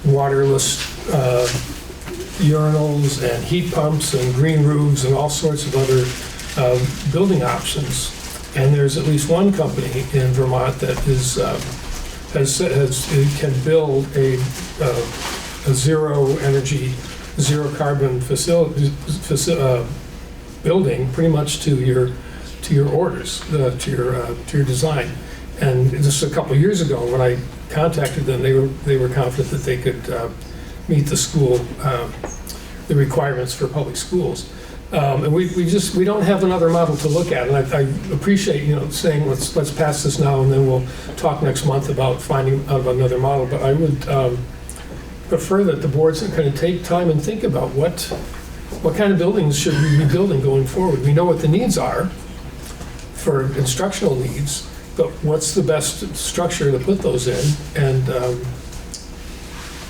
waterless urinals and heat pumps and green roofs and all sorts of other building options. And there's at least one company in Vermont that can build a zero energy, zero carbon building pretty much to your orders, to your design. And just a couple of years ago, when I contacted them, they were confident that they could meet the requirements for public schools. And we don't have another model to look at. And I appreciate, saying let's pass this now and then we'll talk next month about finding out another model. But I would prefer that the boards kind of take time and think about what kind of buildings should we be building going forward. We know what the needs are for instructional needs, but what's the best structure to put those in?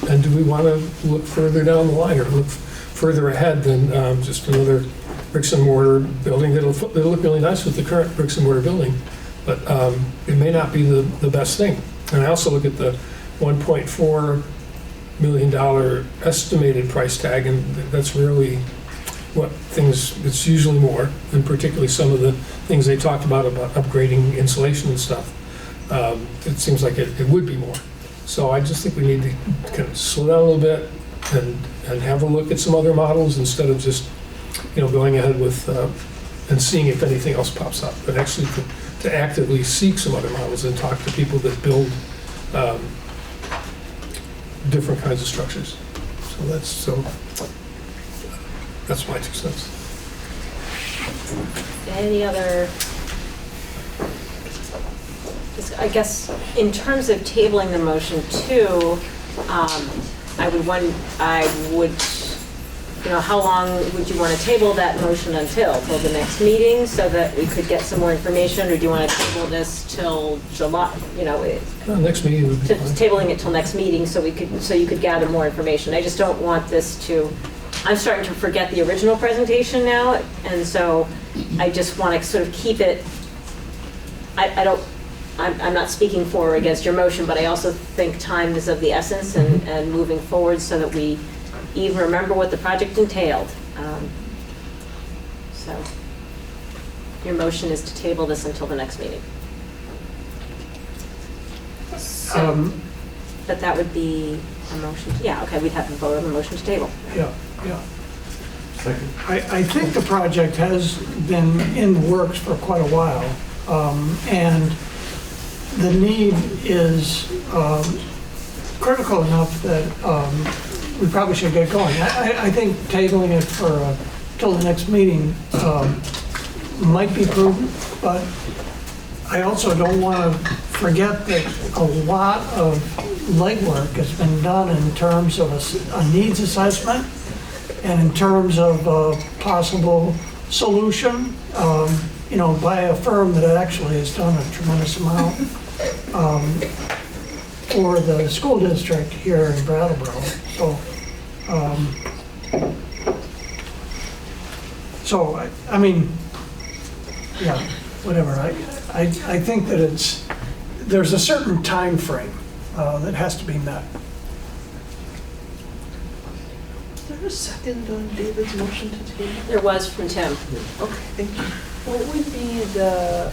And do we want to look further down the line or look further ahead than just another bricks and mortar building? It'll look really nice with the current bricks and mortar building, but it may not be the best thing. And I also look at the $1.4 million estimated price tag, and that's really what things, it's usually more, and particularly some of the things they talked about upgrading insulation and stuff. It seems like it would be more. So I just think we need to kind of slow down a little bit and have a look at some other models instead of just, going ahead with and seeing if anything else pops up, but actually to actively seek some other models and talk to people that build different kinds of structures. That's my 2 cents. Any other, I guess, in terms of tabling the motion too, how long would you want to table that motion until the next meeting so that we could get some more information, or do you want to table this till July, Next meeting would be fine. tabling it till next meeting so you could gather more information. I just don't want this to, I'm starting to forget the original presentation now, and so I just want to sort of keep it, I'm not speaking for or against your motion, but I also think time is of the essence and moving forward so that we even remember what the project entailed. So your motion is to table this until the next meeting. But that would be a motion, we'd have to vote on the motion to table. Yeah. I think the project has been in the works for quite a while, and the need is critical enough that we probably should get going. I think tabling it for till the next meeting might be prudent, but I also don't want to forget that a lot of legwork has been done in terms of a needs assessment and in terms of a possible solution, by a firm that actually has done a tremendous amount for the school district here in Brattleboro. Whatever. I think that there's a certain time frame that has to be met. Is there a second on David's motion to table? There was from Tim. Okay, thank you. What would be the,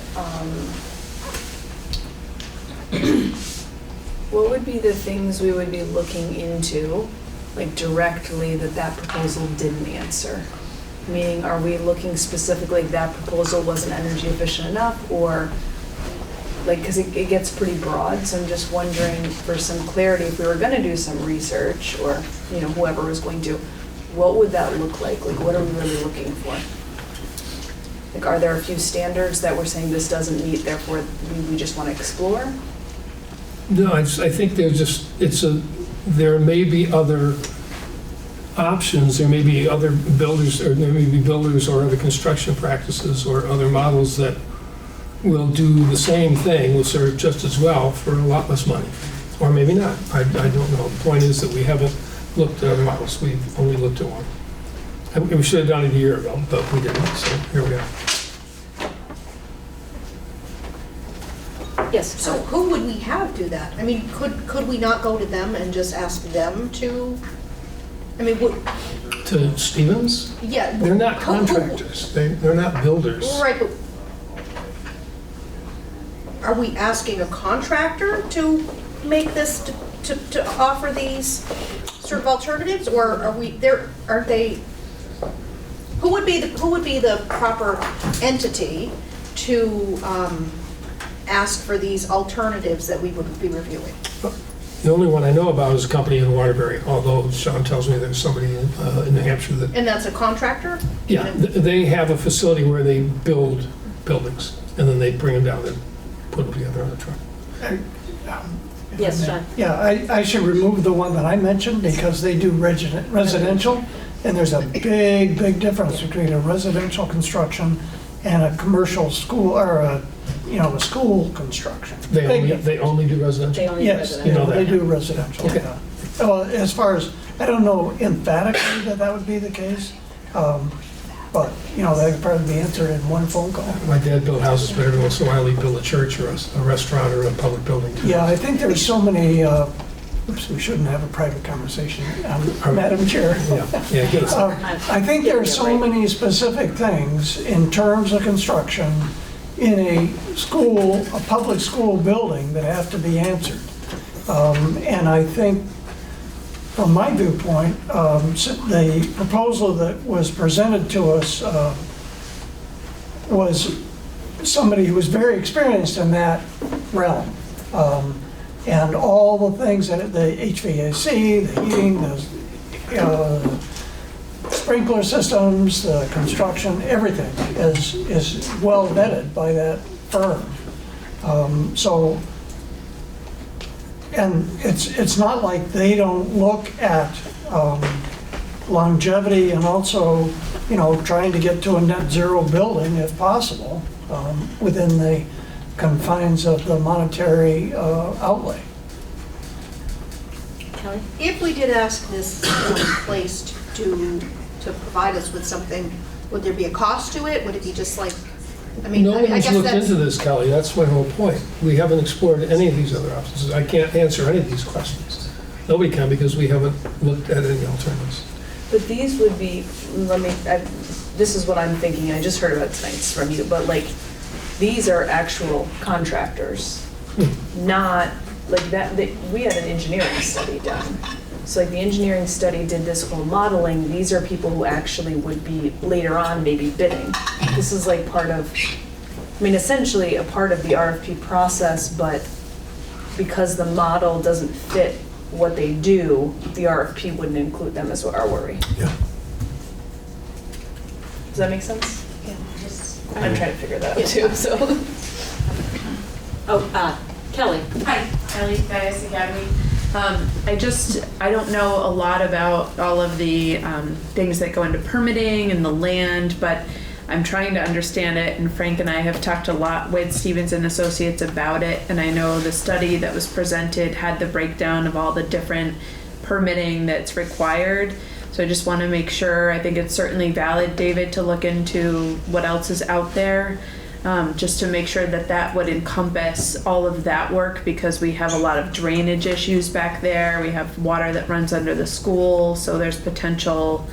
what would be the things we would be looking into, like directly that proposal didn't answer? Meaning, are we looking specifically that proposal wasn't energy efficient enough, or because it gets pretty broad, so I'm just wondering for some clarity, if we were gonna do some research, or whoever was going to, what would that look like? Like, what are we really looking for? Like, are there a few standards that we're saying this doesn't meet, therefore we just want to explore? No, I think there may be other options, there may be other builders, or there may be builders or other construction practices or other models that will do the same thing, will serve just as well for a lot less money. Or maybe not, I don't know. The point is that we haven't looked at other models, we've only looked at one. We should have done it a year ago, but we didn't, so here we are. Yes. So who would we have do that? I mean, could we not go to them and just ask them to? I mean, To To Stevens? Yeah. They're not who- contractors, they're not builders. Right, but are we asking a contractor to make this, to offer these sort of alternatives? Or are we, aren't they, who would be the proper entity to ask for these alternatives that we would be reviewing? The only one I know about is a company in Waterbury, although Sean tells me there's somebody in New Hampshire that, And that's a contractor? yeah, they have a facility where they build buildings, and then they bring them down and put them together on a truck. Yes, John? Yeah, I should remove the one that I mentioned because they do residential, and there's a big, big difference between a residential construction and a commercial school, or a school construction. They only do residential? They only do Yes, residential. You know that. they do residential, Okay. yeah. Well, as far as, I don't know emphatically that would be the case, but, that could probably be answered in one phone call. My dad built houses, but every once in a while he'd build a church or a restaurant or a public building too. Yeah, I think there's so many, oops, we shouldn't have a private conversation, Madam Chair. Yeah, get us. I think there are so many specific things in terms of construction in a school, a public school building that have to be answered. And I think, from my viewpoint, the proposal that was presented to us was somebody who was very experienced in that realm. And all the things that the HVAC, the heating, the sprinkler systems, the construction, everything is well vetted by that firm. And it's not like they don't look at longevity and also, trying to get to a net zero building if possible, within the confines of the monetary outlay. Kelly? If we did ask this place to provide us with something, would there be a cost to it? Would it be just like, I No guess one's looked that's... into this, Kelly, that's my whole point. We haven't explored any of these other options. I can't answer any of these questions. Nobody can because we haven't looked at any alternatives. But these would be, this is what I'm thinking, I just heard about it tonight from you, but like, these are actual contractors, not like that, we had an engineering study done. So like the engineering study did this whole modeling, these are people who actually would be later on maybe bidding. This is like part of, essentially a part of the RFP process, but because the model doesn't fit what they do, the RFP wouldn't include them is our worry. Yeah. Does that make sense? Yeah. I'm trying to figure that out too, so. Kelly? Hi, Kelly, Dias Academy. I don't know a lot about all of the things that go into permitting and the land, but I'm trying to understand it, and Frank and I have talked a lot with Stevens and Associates about it, and I know the study that was presented had the breakdown of all the different permitting that's required. So I just want to make sure, I think it's certainly valid, David, to look into what else is out there, just to make sure that that would encompass all of that work, because we have a lot of drainage issues back there. We have water that runs under the school, so there's potential,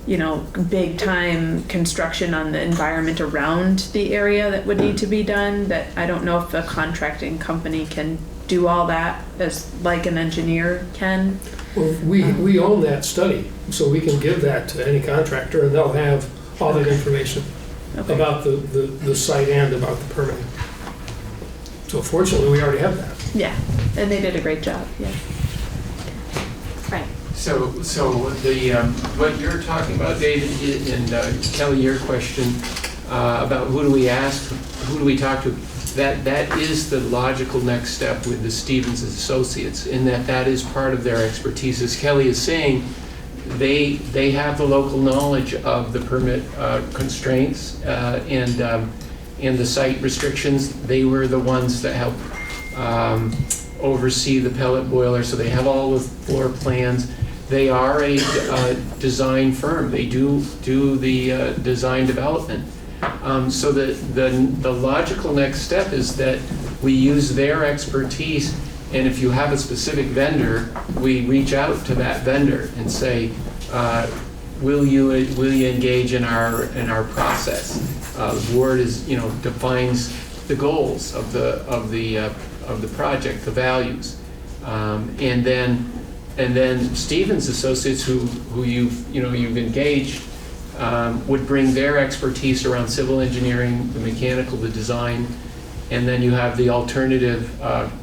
big time construction on the environment around the area that would need to be done, that I don't know if a contracting company can do all that as like an engineer can. Well, we own that study, so we can give that to any contractor, and they'll have all that information about the site and about the permitting. So fortunately, we already have that. Yeah, and they did a great job, yeah. Right. So the, what you're talking about, David, and Kelly, your question about who do we ask, who do we talk to, that is the logical next step with the Stevens Associates, in that is part of their expertise. As Kelly is saying, they have the local knowledge of the permit constraints and the site restrictions. They were the ones that helped oversee the pellet boiler, so they have all the floor plans. They are a design firm. They do the design development. So the logical next step is that we use their expertise, and if you have a specific vendor, we reach out to that vendor and say, will you engage in our process? The board defines the goals of the project, the values, and then Stevens Associates, who you've engaged, would bring their expertise around civil engineering, the mechanical, the design, and then you have the alternative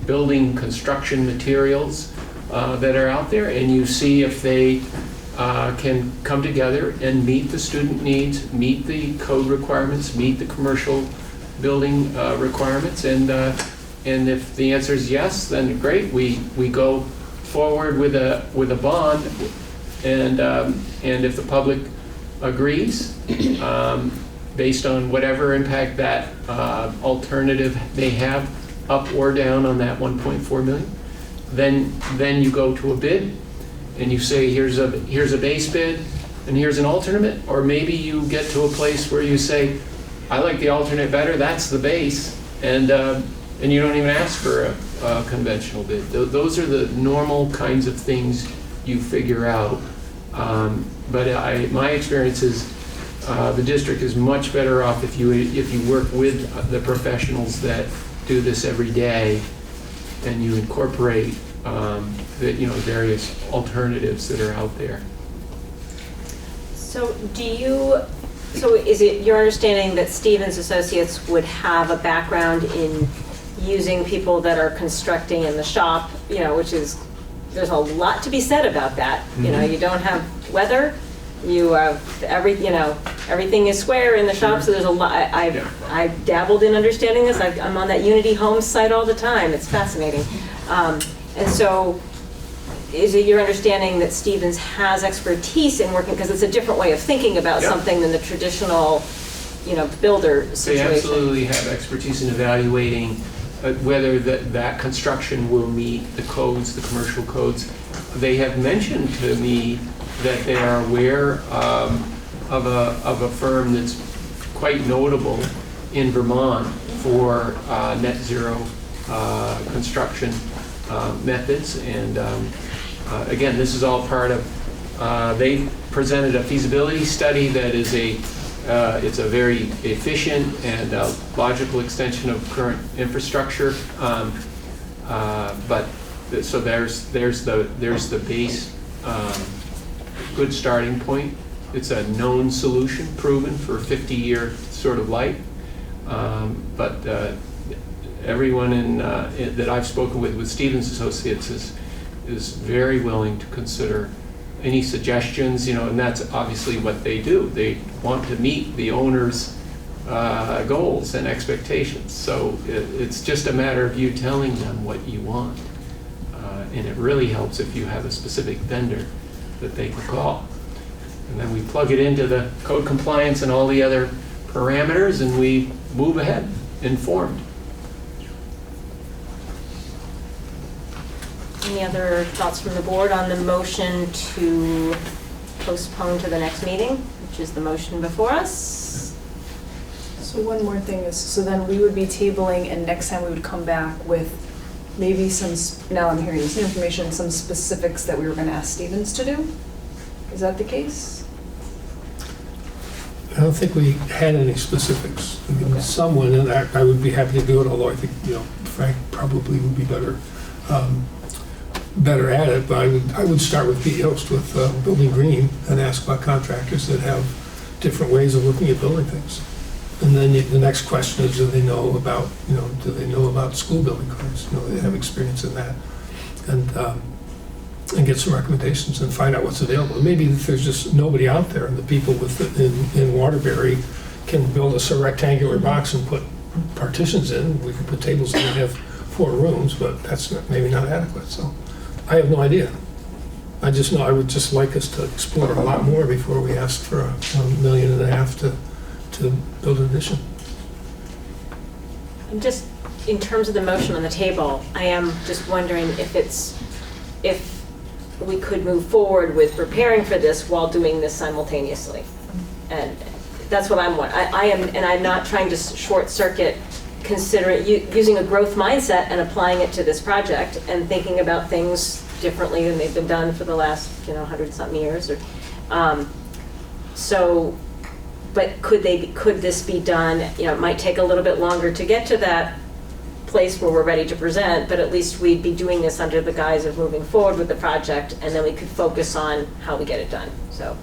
building construction materials that are out there, and you see if they can come together and meet the student needs, meet the code requirements, meet the commercial building requirements, and if the answer is yes, then great, we go forward with a bond, and if the public agrees, based on whatever impact that alternative may have, up or down on that 1.4 million, then you go to a bid, and you say, here's a base bid, and here's an alternate, or maybe you get to a place where you say, I like the alternate better, that's the base, and you don't even ask for a conventional bid. Those are the normal kinds of things you figure out. But my experience is the district is much better off if you work with the professionals that do this every day, and you incorporate the various alternatives that are out there. So is it your understanding that Stevens Associates would have a background in using people that are constructing in the shop, which is, there's a lot to be said about that. Mm-hmm. You don't have weather, you have everything is square in the shop, so there's a lot. I've dabbled in understanding this. I'm on that Unity Homes site all the time. It's fascinating. And so is it your understanding that Stevens has expertise in working, because it's a different way of thinking about something than the traditional, builder situation? They absolutely have expertise in evaluating whether that construction will meet the codes, the commercial codes. They have mentioned to me that they are aware of a firm that's quite notable in Vermont for net zero construction methods, and again, this is all part of, they presented a feasibility study that is it's a very efficient and logical extension of current infrastructure, but so there's the base good starting point. It's a known solution, proven for 50-year sort of life, but everyone that I've spoken with Stevens Associates is very willing to consider any suggestions, and that's obviously what they do. They want to meet the owner's goals and expectations. So it's just a matter of you telling them what you want. And it really helps if you have a specific vendor that they can call. And then we plug it into the code compliance and all the other parameters, and we move ahead, informed. Any other thoughts from the board on the motion to postpone to the next meeting, which is the motion before us? So one more thing is, so then we would be tabling, and next time we would come back with maybe now I'm hearing this new information, some specifics that we were going to ask Stevens to do? Is that the case? I don't think we had any specifics. I mean, someone, and I would be happy to do it, although I think, Frank probably would be better at it, but I would start with Pete Yost with Building Green and ask about contractors that have different ways of looking at building things. And then the next question is, do they know about school building codes? They have experience in that, and get some recommendations and find out what's available. Maybe if there's just nobody out there, and the people in Waterbury can build us a rectangular box and put partitions in. We can put tables in and have 4 rooms, but that's maybe not adequate. So I have no idea. I just know I would just like us to explore a lot more before we ask for $1.5 million to build an addition. And just in terms of the motion on the table, I am just wondering if we could move forward with preparing for this while doing this simultaneously. And that's what I'm wondering. I'm not trying to short circuit using a growth mindset and applying it to this project and thinking about things differently than they've been done for the last 100-something years. So, but could this be done, it might take a little bit longer to get to that place where we're ready to present, but at least we'd be doing this under the guise of moving forward with the project, and then we could focus on how we get it done. So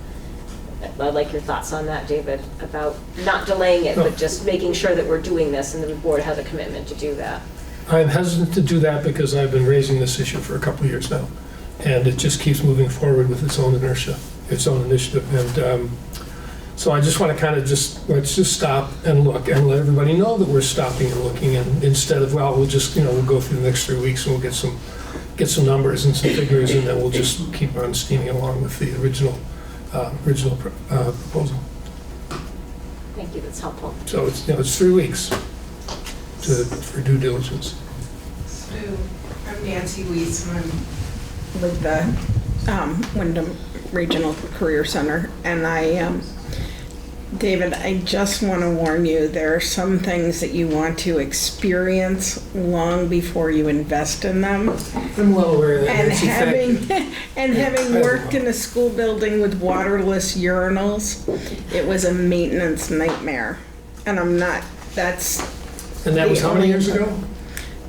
I'd like your thoughts on that, David, about not delaying it, but just making sure that we're doing this and the board has a commitment to do that. I'm hesitant to do that because I've been raising this issue for a couple of years now, and it just keeps moving forward with its own inertia, its own initiative. And so I just want to kind of let's just stop and look and let everybody know that we're stopping and looking, and instead of, well, we'll just, we'll go through the next 3 weeks and we'll get some numbers and some figures, and then we'll just keep on steaming along with the original proposal. Thank you, that's helpful. So it's 3 weeks for due diligence. So I'm Nancy Weiss, and I'm with the Wyndham Regional Career Center, and David, I just want to warn you, there are some things that you want to experience long before you invest in them. I'm well aware of that, And Nancy, thank you. having worked in a school building with waterless urinals, it was a maintenance nightmare. And I'm not, that's... And that was how many years ago?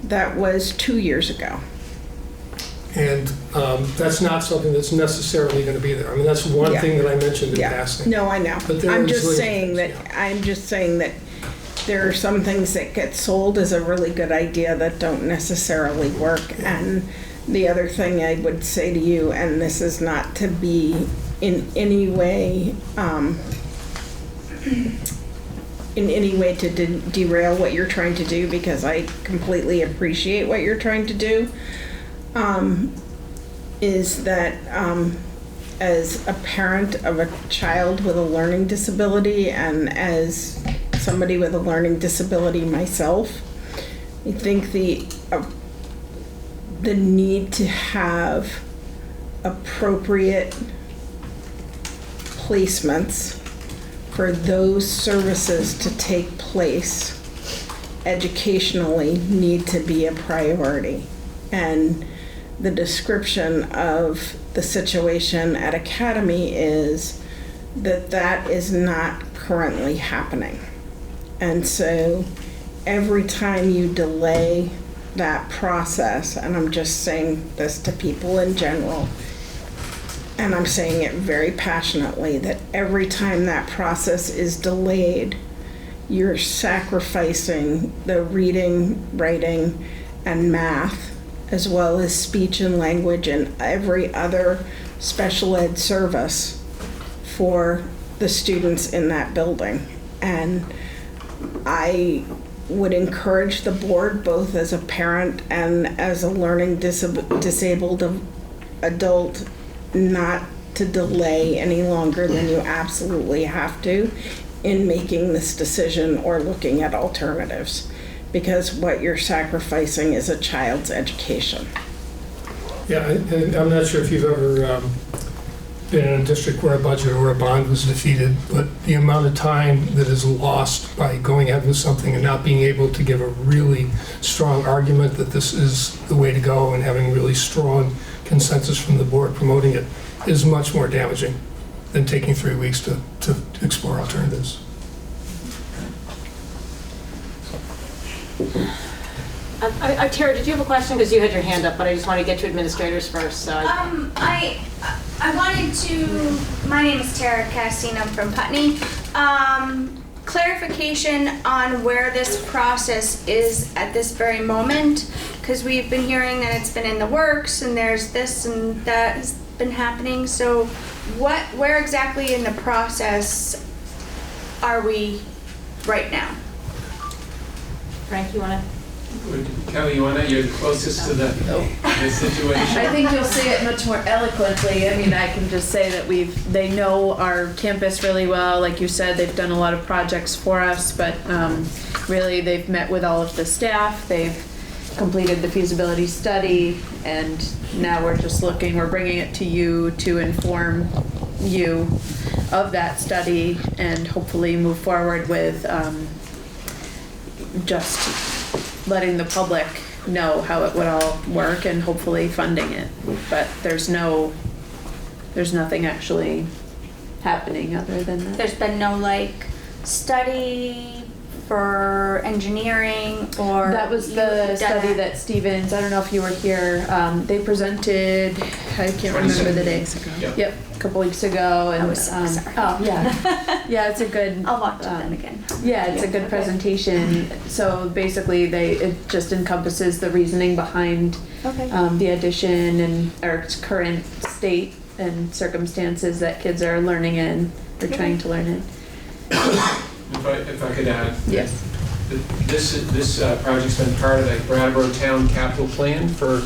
That was 2 years ago. And that's not something that's necessarily going to be there. I mean, that's one thing that I mentioned in passing. No, I know. But I'm just saying that there are some things that get sold as a really good idea that don't necessarily work. And the other thing I would say to you, and this is not to be in any way to derail what you're trying to do, because I completely appreciate what you're trying to do, is that as a parent of a child with a learning disability, and as somebody with a learning disability myself, I think the need to have appropriate placements for those services to take place educationally need to be a priority. And the description of the situation at Academy is that is not currently happening. And so every time you delay that process, and I'm just saying this to people in general, and I'm saying it very passionately, that every time that process is delayed, you're sacrificing the reading, writing, and math, as well as speech and language and every other special ed service for the students in that building. And I would encourage the board, both as a parent and as a learning disabled adult, not to delay any longer than you absolutely have to in making this decision or looking at alternatives, because what you're sacrificing is a child's education. Yeah, I'm not sure if you've ever been in a district where a budget or a bond was defeated, but the amount of time that is lost by going ahead with something and not being able to give a really strong argument that this is the way to go and having really strong consensus from the board promoting it is much more damaging than taking 3 weeks to explore alternatives. Tara, did you have a question? Because you had your hand up, but I just want to get to administrators first. So I wanted to, my name is Tara Kristina, I'm from Putney. Clarification on where this process is at this very moment, because we've been hearing that it's been in the works and there's this and that has been happening. So where exactly in the process are we right now? Frank, you want to? Kelly, you're closest to the situation. I think you'll say it much more eloquently. I mean, I can just say that they know our campus really well. Like you said, they've done a lot of projects for us, but really they've met with all of the staff. They've completed the feasibility study, and now we're bringing it to you to inform you of that study and hopefully move forward with just letting the public know how it would all work and hopefully funding it. But there's nothing actually happening other than that. There's been no like study for engineering or. That was the study that Stevens, I don't know if you were here, they presented, I can't remember the day. Yep, a couple weeks ago. And, I was so sorry. Oh, yeah. Yeah, it's a good. I'll watch it then again. Yeah, it's a good presentation. So basically, it just encompasses the reasoning behind Okay. the addition and our current state and circumstances that kids are learning in or trying to learn in. If I could add. Yes. This project's been part of the Brattleboro Town Capital Plan for,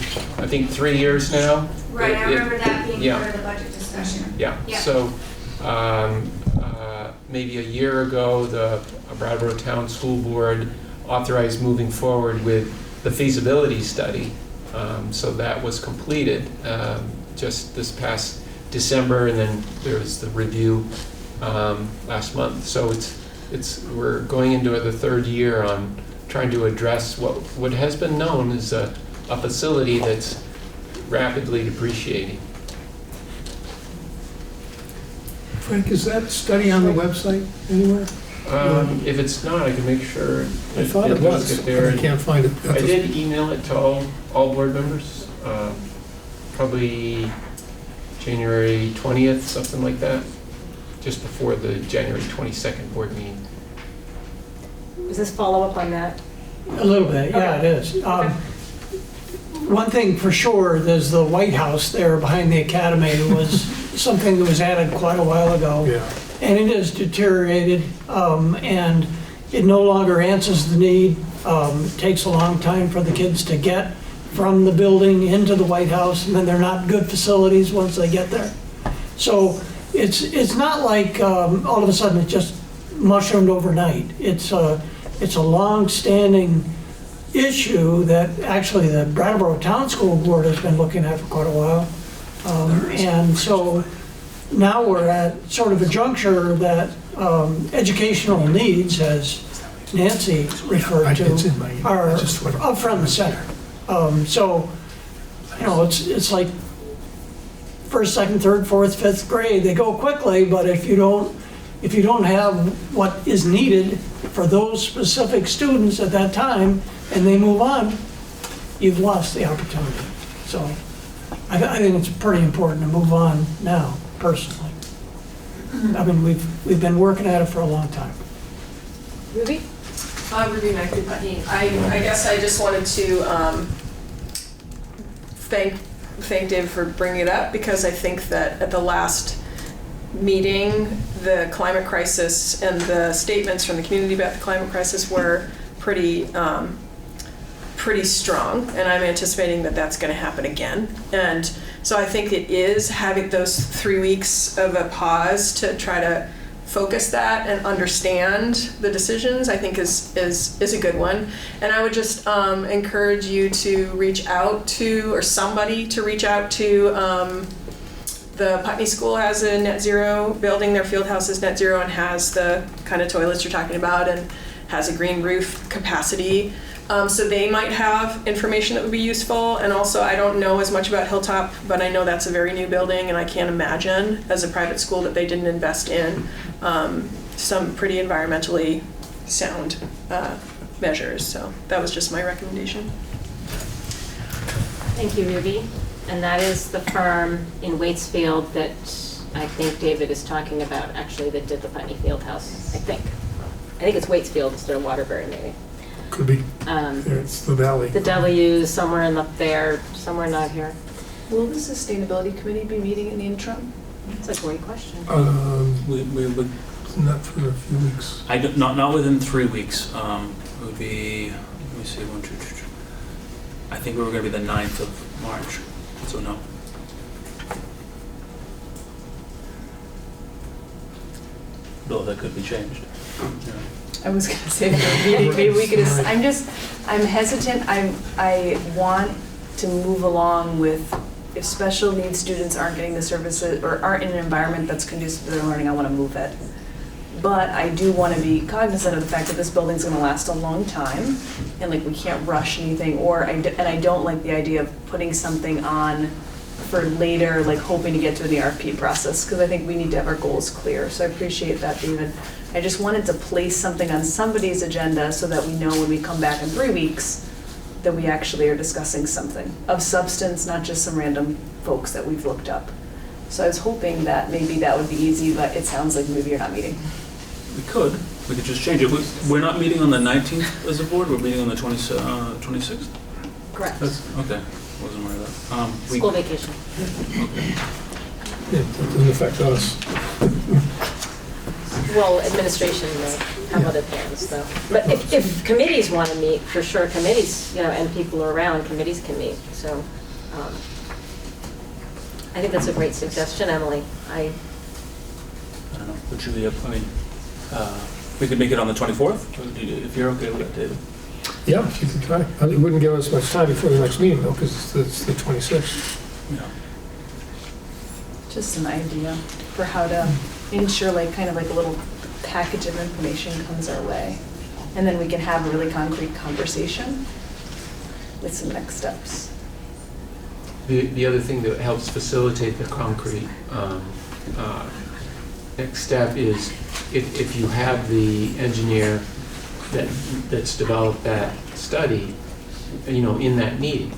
I think, 3 years now. Right, I remember that being yeah. part of the budget discussion. Yeah, Yeah. so maybe a year ago, the Brattleboro Town School Board authorized moving forward with the feasibility study. So that was completed just this past December, and then there was the review last month. So we're going into the third year on trying to address what has been known as a facility that's rapidly depreciating. Frank, is that study on the website anywhere? If it's not, I can make sure. I thought it was, get there. but I can't find it. I did email it to all board members, probably January 20th, something like that, just before the January 22nd board meeting. Is this follow-up on that? A little bit, yeah, Okay. it is. One thing for sure, there's the White House there behind the academy. It was something that was added quite a while ago. Yeah. And it is deteriorated, and it no longer answers the need. It takes a long time for the kids to get from the building into the White House, and then they're not good facilities once they get there. So it's not like all of a sudden it just mushroomed overnight. It's a long-standing issue that actually the Brattleboro Town School Board has been looking at for quite a while. And so now we're at sort of a juncture that educational needs, as Nancy referred to, are up front and center. So, you know, it's like first, second, third, fourth, fifth grade, they go quickly, but if you don't have what is needed for those specific students at that time, and they move on, you've lost the opportunity. So I think it's pretty important to move on now, personally. I mean, we've been working at it for a long time. Ruby? Ruby McPutney. I guess I just wanted to thank Dave for bringing it up, because I think that at the last meeting, the climate crisis and the statements from the community about the climate crisis were pretty strong, and I'm anticipating that that's going to happen again. And so I think it is having those 3 weeks of a pause to try to focus that and understand the decisions, I think is a good one. And I would just encourage you to reach out to, or somebody to reach out to, the Putney School has a net zero building. Their field house is net zero and has the kind of toilets you're talking about and has a green roof capacity. So they might have information that would be useful. And also, I don't know as much about Hilltop, but I know that's a very new building, and I can't imagine as a private school that they didn't invest in some pretty environmentally sound measures. So that was just my recommendation. Thank you, Ruby. And that is the firm in Waitsfield that I think David is talking about, actually, that did the Putney Fieldhouse, I think. I think it's Waitsfield instead of Waterbury, maybe. Could be. It's the valley. The W somewhere up there, somewhere not here. Will the Sustainability Committee be meeting in the interim? That's a great question. We would. Not for a few weeks. Not within 3 weeks. It would be, let me see, 1, 2, 3. I think we were going to be the 9th of March, so no. Though that could be changed. Yeah. I was gonna say maybe we could. I'm hesitant. I want to move along with, if special needs students aren't getting the services or aren't in an environment that's conducive to their learning, I want to move it. But I do want to be cognizant of the fact that this building's going to last a long time, and like we can't rush anything. And I don't like the idea of putting something on for later, like hoping to get to an ERP process, because I think we need to have our goals clear. So I appreciate that, David. I just wanted to place something on somebody's agenda so that we know when we come back in 3 weeks that we actually are discussing something of substance, not just some random folks that we've looked up. So I was hoping that maybe that would be easy, but it sounds like maybe you're not meeting. We could just change it. We're not meeting on the 19th as a board, we're meeting on the 26th? Correct. Okay, wasn't aware of that. School vacation. It doesn't affect us. Well, administration may have other plans, though. But if committees want to meet, for sure, committees, and people are around, committees can meet. So I think that's a great suggestion, Emily. I don't know, would you be up, we could make it on the 24th, if you're okay with that, David. Yeah, you can try. It wouldn't give us much time before the next meeting, though, because it's the 26th. Yeah. Just an idea for how to ensure kind of a little package of information comes our way. And then we can have a really concrete conversation with some next steps. The other thing that helps facilitate the concrete next step is if you have the engineer that's developed that study, in that meeting,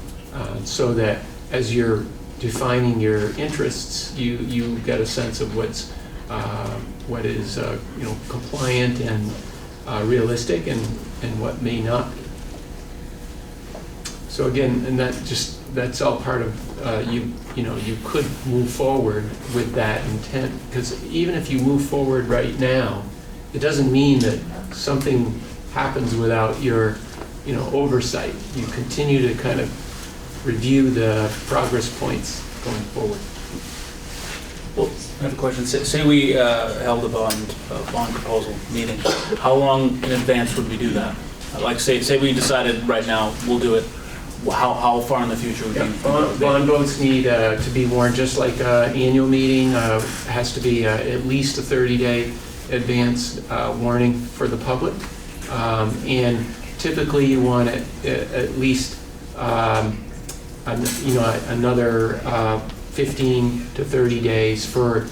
so that as you're defining your interests, you get a sense of what is compliant and realistic and what may not be. So again, and that's all part of you could move forward with that intent, because even if you move forward right now, it doesn't mean that something happens without your oversight. You continue to kind of review the progress points going forward. Well, I have a question. Say we held a bond proposal meeting. How long in advance would we do that? Like say we decided right now we'll do it. How far in the future would you? Bond votes need to be warned, just like an annual meeting. Has to be at least a 30-day advance warning for the public. And typically you want it at least another 15 to 30 days for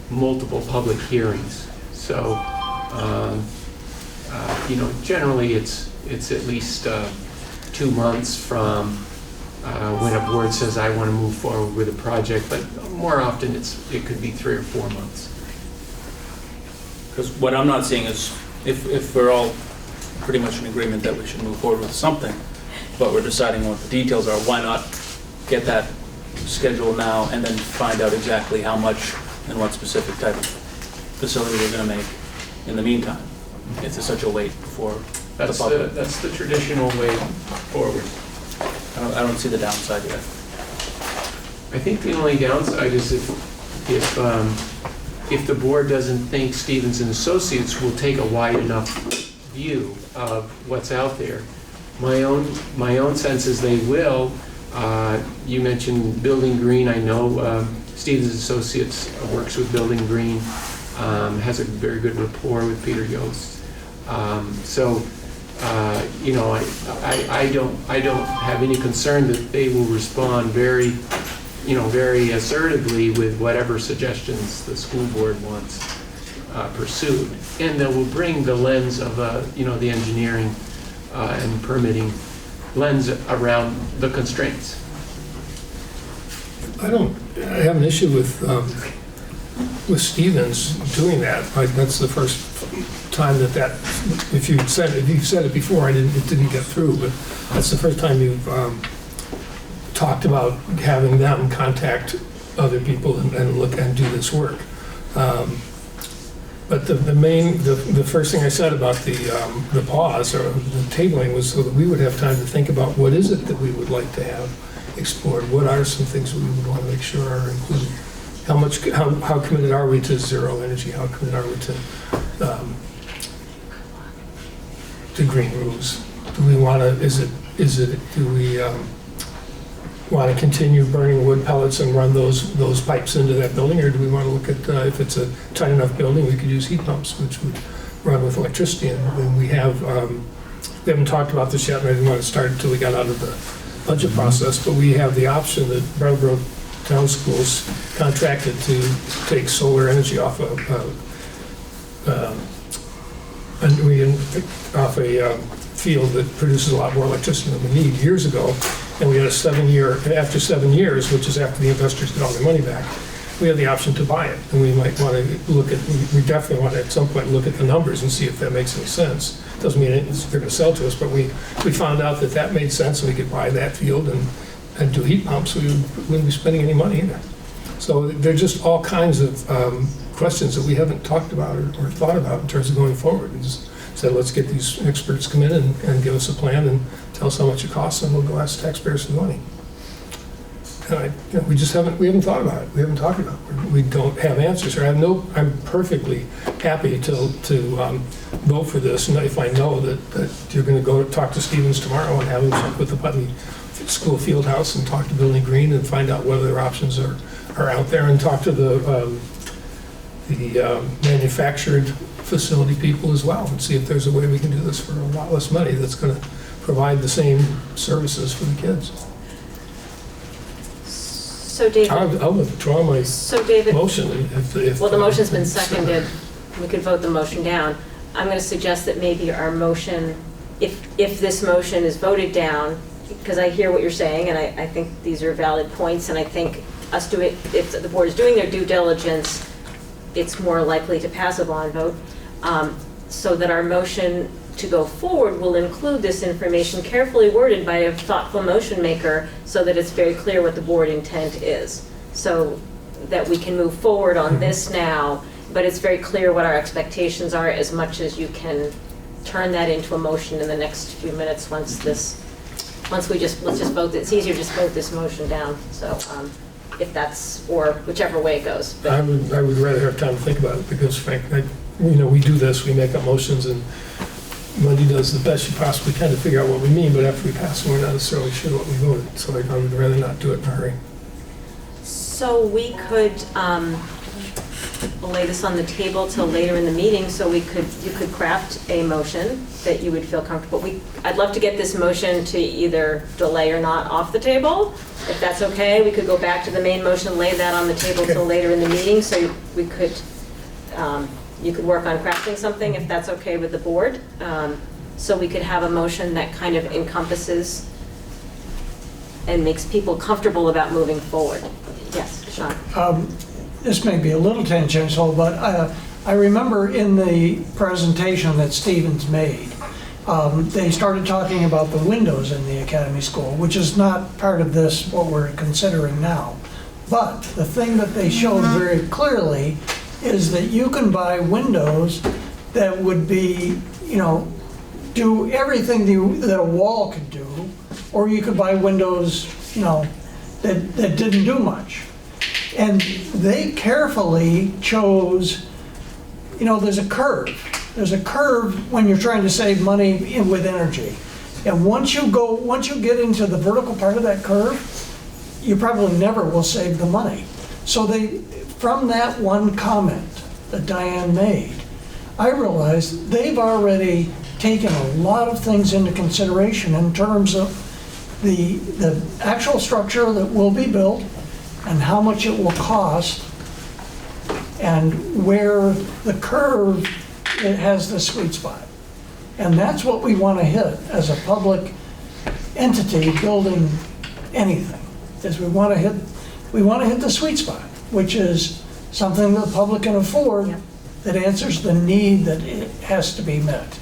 multiple public hearings. So generally it's at least 2 months from when a board says I want to move forward with a project, but more often it could be 3 or 4 months. Because what I'm not seeing is if we're all pretty much in agreement that we should move forward with something, but we're deciding what the details are, why not get that scheduled now and then find out exactly how much and what specific type of facility we're going to make in the meantime, if there's such a wait before the public. That's the traditional way forward. I don't see the downside yet. I think the only downside is if the board doesn't think Stevens and Associates will take a wide enough view of what's out there. My own sense is they will. You mentioned Building Green. I know Stevens Associates works with Building Green, has a very good rapport with Peter Yost. I don't have any concern that they will respond very assertively with whatever suggestions the school board wants pursued, and that will bring the lens of the engineering and permitting lens around the constraints. I have an issue with Stevens doing that. That's the first time that if you've said it before, it didn't get through, but that's the first time you've talked about having them contact other people and look and do this work. But the first thing I said about the pause or the tabling was so that we would have time to think about what is it that we would like to have explored. What are some things we would want to make sure are included? How committed are we to zero energy? How committed are we to green roofs? Do we want to? Do we want to continue burning wood pellets and run those pipes into that building, or do we want to look at if it's a tight enough building, we could use heat pumps, which would run with electricity? And we haven't talked about this yet, and I didn't want to start until we got out of the budget process, but we have the option that Brattleboro town schools contracted to take solar energy off off a field that produces a lot more electricity than we need years ago. And we had after 7 years, which is after the investors get all their money back, we have the option to buy it. And we might want to we definitely want to at some point look at the numbers and see if that makes any sense. Doesn't mean they're going to sell to us, but we found out that made sense, and we could buy that field and do heat pumps. We wouldn't be spending any money either. So there are just all kinds of questions that we haven't talked about or thought about in terms of going forward. We just said, let's get these experts come in and give us a plan and tell us how much it costs, and we'll go ask taxpayers for the money. And we haven't thought about it. We haven't talked about it. We don't have answers. I'm perfectly happy to vote for this, and if I know that you're going to go talk to Stevens tomorrow and have him check with the Putney School Field House and talk to Billy Green and find out whether their options are out there, and talk to the manufactured facility people as well, and see if there's a way we can do this for a lot less money that's going to provide the same services for the kids. So David. I'll withdraw my motion if. Well, the motion's been seconded. We could vote the motion down. I'm going to suggest that maybe our motion, if this motion is voted down, because I hear what you're saying, and I think these are valid points, and I think if the board is doing their due diligence, it's more likely to pass a bond vote, so that our motion to go forward will include this information carefully worded by a thoughtful motion maker so that it's very clear what the board intent is, so that we can move forward on this now, but it's very clear what our expectations are, as much as you can turn that into a motion in the next few minutes let's just vote. It's easier to just vote this motion down, so if that's, or whichever way it goes. But I would rather have time to think about it, because frankly, we do this, we make up motions, and Wendy does the best she possibly can to figure out what we mean, but after we pass them, we're not necessarily sure what we voted, so I would rather not do it in a hurry. so we could lay this on the table till later in the meeting, so you could craft a motion that you would feel comfortable. I'd love to get this motion to either delay or not off the table. If that's okay, we could go back to the main motion, lay that on the table till later in the meeting, so we could, you could work on crafting something if that's okay with the board. So we could have a motion that kind of encompasses and makes people comfortable about moving forward. Yes, Sean. This may be a little tangential, but I remember in the presentation that Stevens made, they started talking about the windows in the academy school, which is not part of this, what we're considering now. But the thing that they showed very clearly is that you can buy windows that would be, do everything that a wall could do, or you could buy windows, that didn't do much. And they carefully chose, there's a curve. There's a curve when you're trying to save money with energy. And once you get into the vertical part of that curve, you probably never will save the money. So from that one comment that Diane made, I realized they've already taken a lot of things into consideration in terms of the actual structure that will be built and how much it will cost, and where the curve it has the sweet spot. And that's what we want to hit as a public entity building anything, is we want to hit the sweet spot, which is something the public can afford, that answers the need that it has to be met.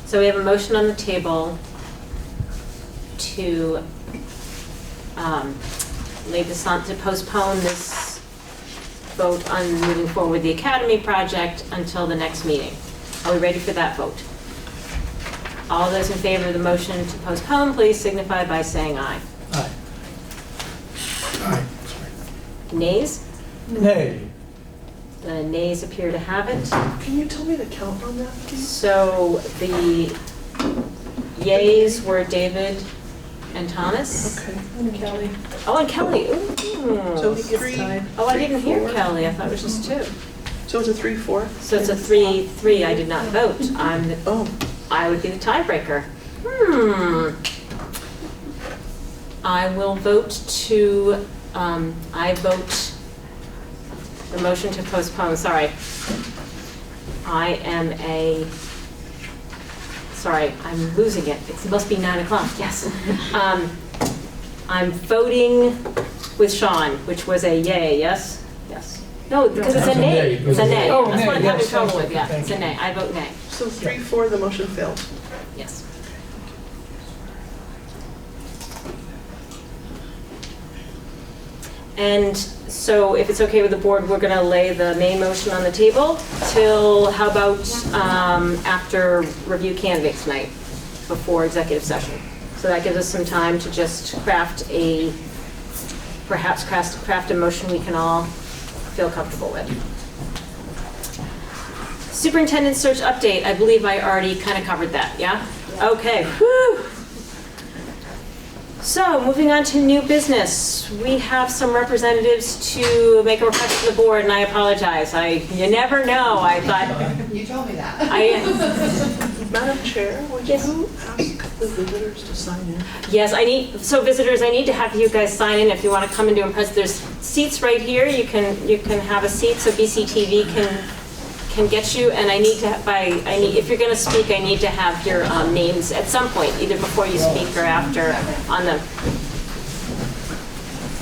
So we have a motion on the table to lay this on, to postpone this vote on moving forward with the academy project until the next meeting. Are we ready for that vote? All those in favor of the motion to postpone, please signify by saying aye. Aye. Aye. Nays? Nay. The nays appear to have it. Can you tell me the count on that, please? So the yays were David and Thomas. Okay, and Kelly. Oh, and Kelly. So Ooh. three. Oh, I didn't hear Kelly. I thought it was just two. So it's a 3-4. So it's a 3-3. I did not vote. I would be the tiebreaker. I will vote to, I vote the motion to postpone, sorry. Sorry, I'm losing it. It must be 9 o'clock, yes. I'm voting with Sean, which was a yay, yes? Yes. No, because it's a nay. It's a nay. Oh, That's nay, what I'm having yes, trouble thank with, you, yeah. thank It's a nay. I vote nay. So 3-4, the motion failed. Yes. And so if it's okay with the board, we're going to lay the main motion on the table till, how about after review candidates night, before executive session? So that gives us some time to just craft a motion we can all feel comfortable with. Superintendent search update, I believe I already kind of covered that, yeah? Okay, whew. So, moving on to new business. We have some representatives to make a request to the board, and I apologize. You never know, I thought. You told me that. Madam Chair, would you ask the visitors to sign in? Yes, visitors, I need to have you guys sign in if you want to come and do a present. There's seats right here. You can have a seat so BCTV can get you, and if you're going to speak, I need to have your names at some point, either before you speak or after on them.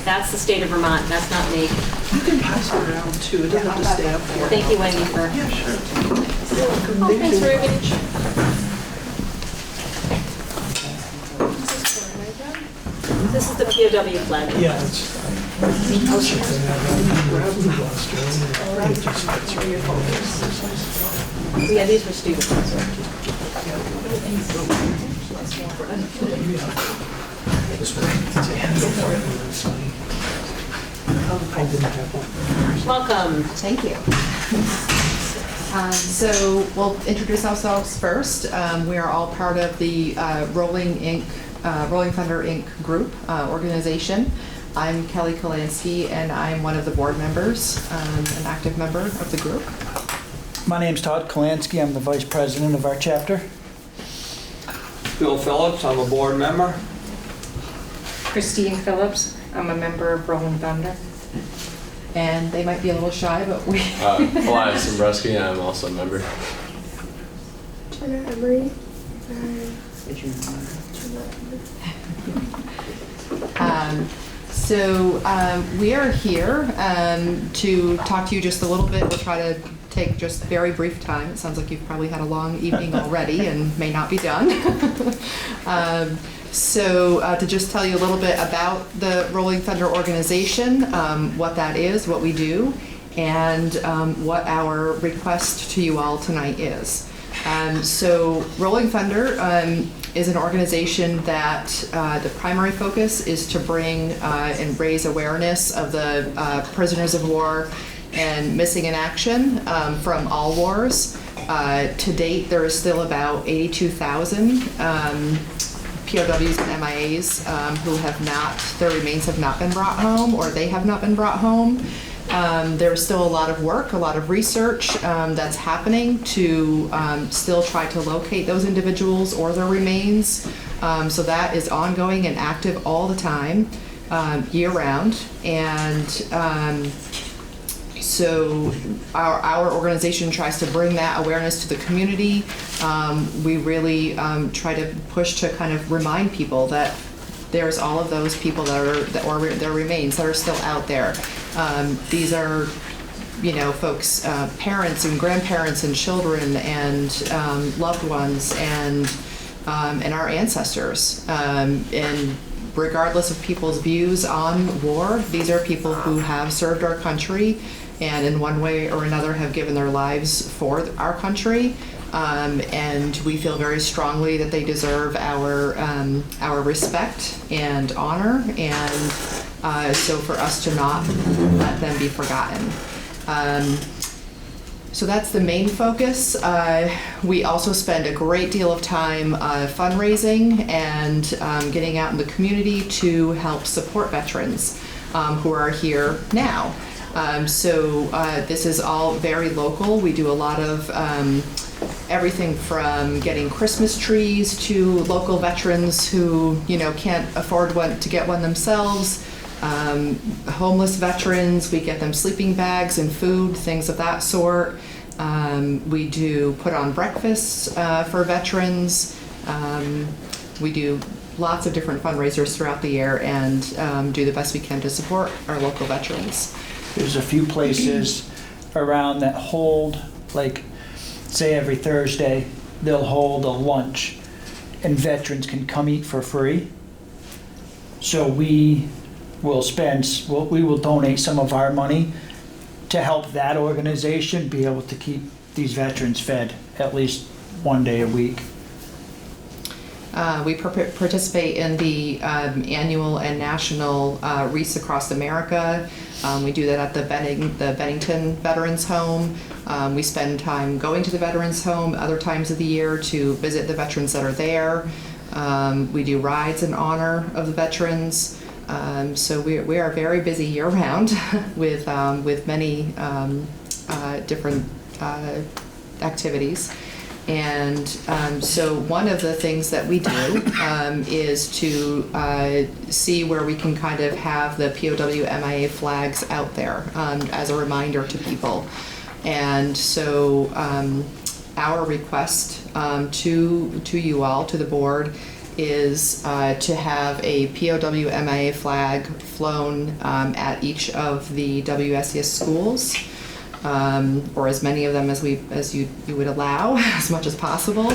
That's the state of Vermont. That's not me. You can pass it around too. It doesn't have to stay up here. Thank you, Wendy, for. Yeah, sure. Oh, thanks, Ruben. This is the POW flag. Yeah, Yeah, these were students. Welcome. Thank you. So we'll introduce ourselves first. We are all part of the Rolling Thunder Inc. group organization. I'm Kelly Kolansky, and I'm one of the board members, an active member of the group. My name's Todd Kolansky. I'm the vice president of our chapter. Bill Phillips, I'm a board member. Christine Phillips, I'm a member of Rolling Thunder. And they might be a little shy, but we... Elias Dombrowski, I'm also a member. Jenna Emery. We are here to talk to you just a little bit. We'll try to take just very brief time. It sounds like you've probably had a long evening already and may not be done. To just tell you a little bit about the Rolling Thunder organization, what that is, what we do, and what our request to you all tonight is. Rolling Thunder is an organization that the primary focus is to bring and raise awareness of the prisoners of war and missing in action from all wars. To date, there is still about 82,000 POWs and MIAs who their remains have not been brought home, or they have not been brought home. There's still a lot of work, a lot of research that's happening to still try to locate those individuals or their remains. So that is ongoing and active all the time, year round. And so our organization tries to bring that awareness to the community. We really try to push to kind of remind people that there's all of those people or their remains that are still out there. These are, folks, parents and grandparents and children and loved ones and our ancestors. And regardless of people's views on war, these are people who have served our country and in one way or another have given their lives for our country. And we feel very strongly that they deserve our respect and honor, and so for us to not let them be forgotten. So that's the main focus. We also spend a great deal of time fundraising and getting out in the community to help support veterans who are here now. This is all very local. We do a lot of everything from getting Christmas trees to local veterans who, can't afford to get one themselves. Homeless veterans, we get them sleeping bags and food, things of that sort. We do put on breakfasts for veterans. We do lots of different fundraisers throughout the year and do the best we can to support our local veterans. There's a few places around that hold, like, say every Thursday, they'll hold a lunch and veterans can come eat for free. So we will donate some of our money to help that organization be able to keep these veterans fed at least one day a week. We participate in the annual and national Wreaths Across America. We do that at the Bennington Veterans Home. We spend time going to the Veterans Home other times of the year to visit the veterans that are there. We do rides in honor of the veterans. So we are very busy year-round with many different activities. And so one of the things that we do is to see where we can kind of have the POW MIA flags out there as a reminder to people. And so our request to you all, to the board, is to have a POW MIA flag flown at each of the WSES schools. Or as many of them as you would allow, as much as possible.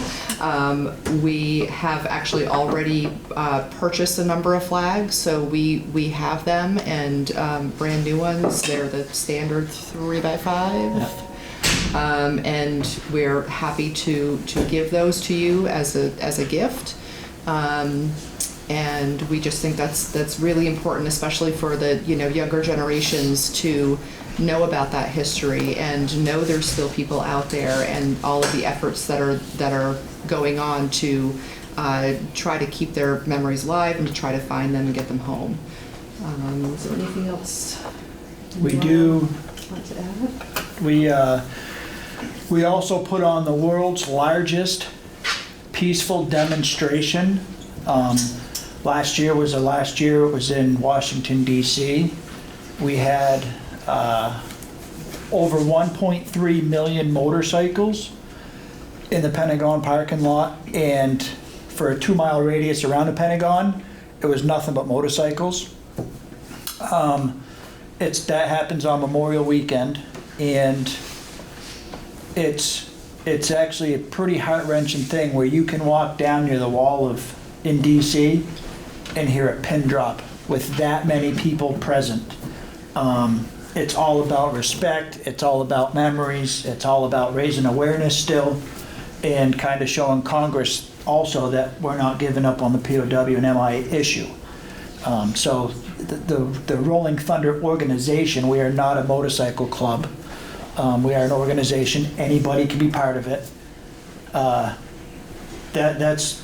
We have actually already purchased a number of flags, so we have them, and brand new ones. They're the standard 3x5, and we're happy to give those to you as a gift. And we just think that's really important, especially for the younger generations to know about that history and know there's still people out there, and all of the efforts that are going on to try to keep their memories alive and to try to find them and get them home. Is there anything else We do. want to add? We also put on the world's largest peaceful demonstration. Last year was the last year. It was in Washington, D.C. We had over 1.3 million motorcycles in the Pentagon parking lot, and for a 2-mile radius around the Pentagon, it was nothing but motorcycles. That happens on Memorial Weekend, and it's actually a pretty heart-wrenching thing where you can walk down near the wall in DC and hear a pin drop with that many people present. It's all about respect, it's all about memories, it's all about raising awareness still, and kind of showing Congress also that we're not giving up on the POW and MIA issue. So the Rolling Thunder organization, we are not a motorcycle club. We are an organization, anybody can be part of it. That's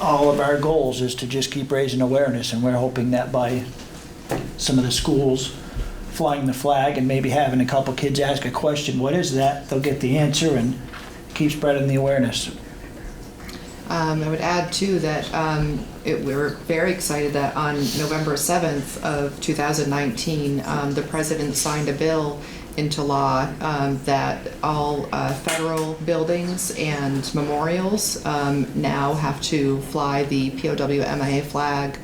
all of our goals, is to just keep raising awareness, and we're hoping that by some of the schools flying the flag and maybe having a couple kids ask a question, what is that? They'll get the answer and keep spreading the awareness. I would add too that we're very excited that on November 7th of 2019, the President signed a bill into law that all federal buildings and memorials now have to fly the POW MIA flag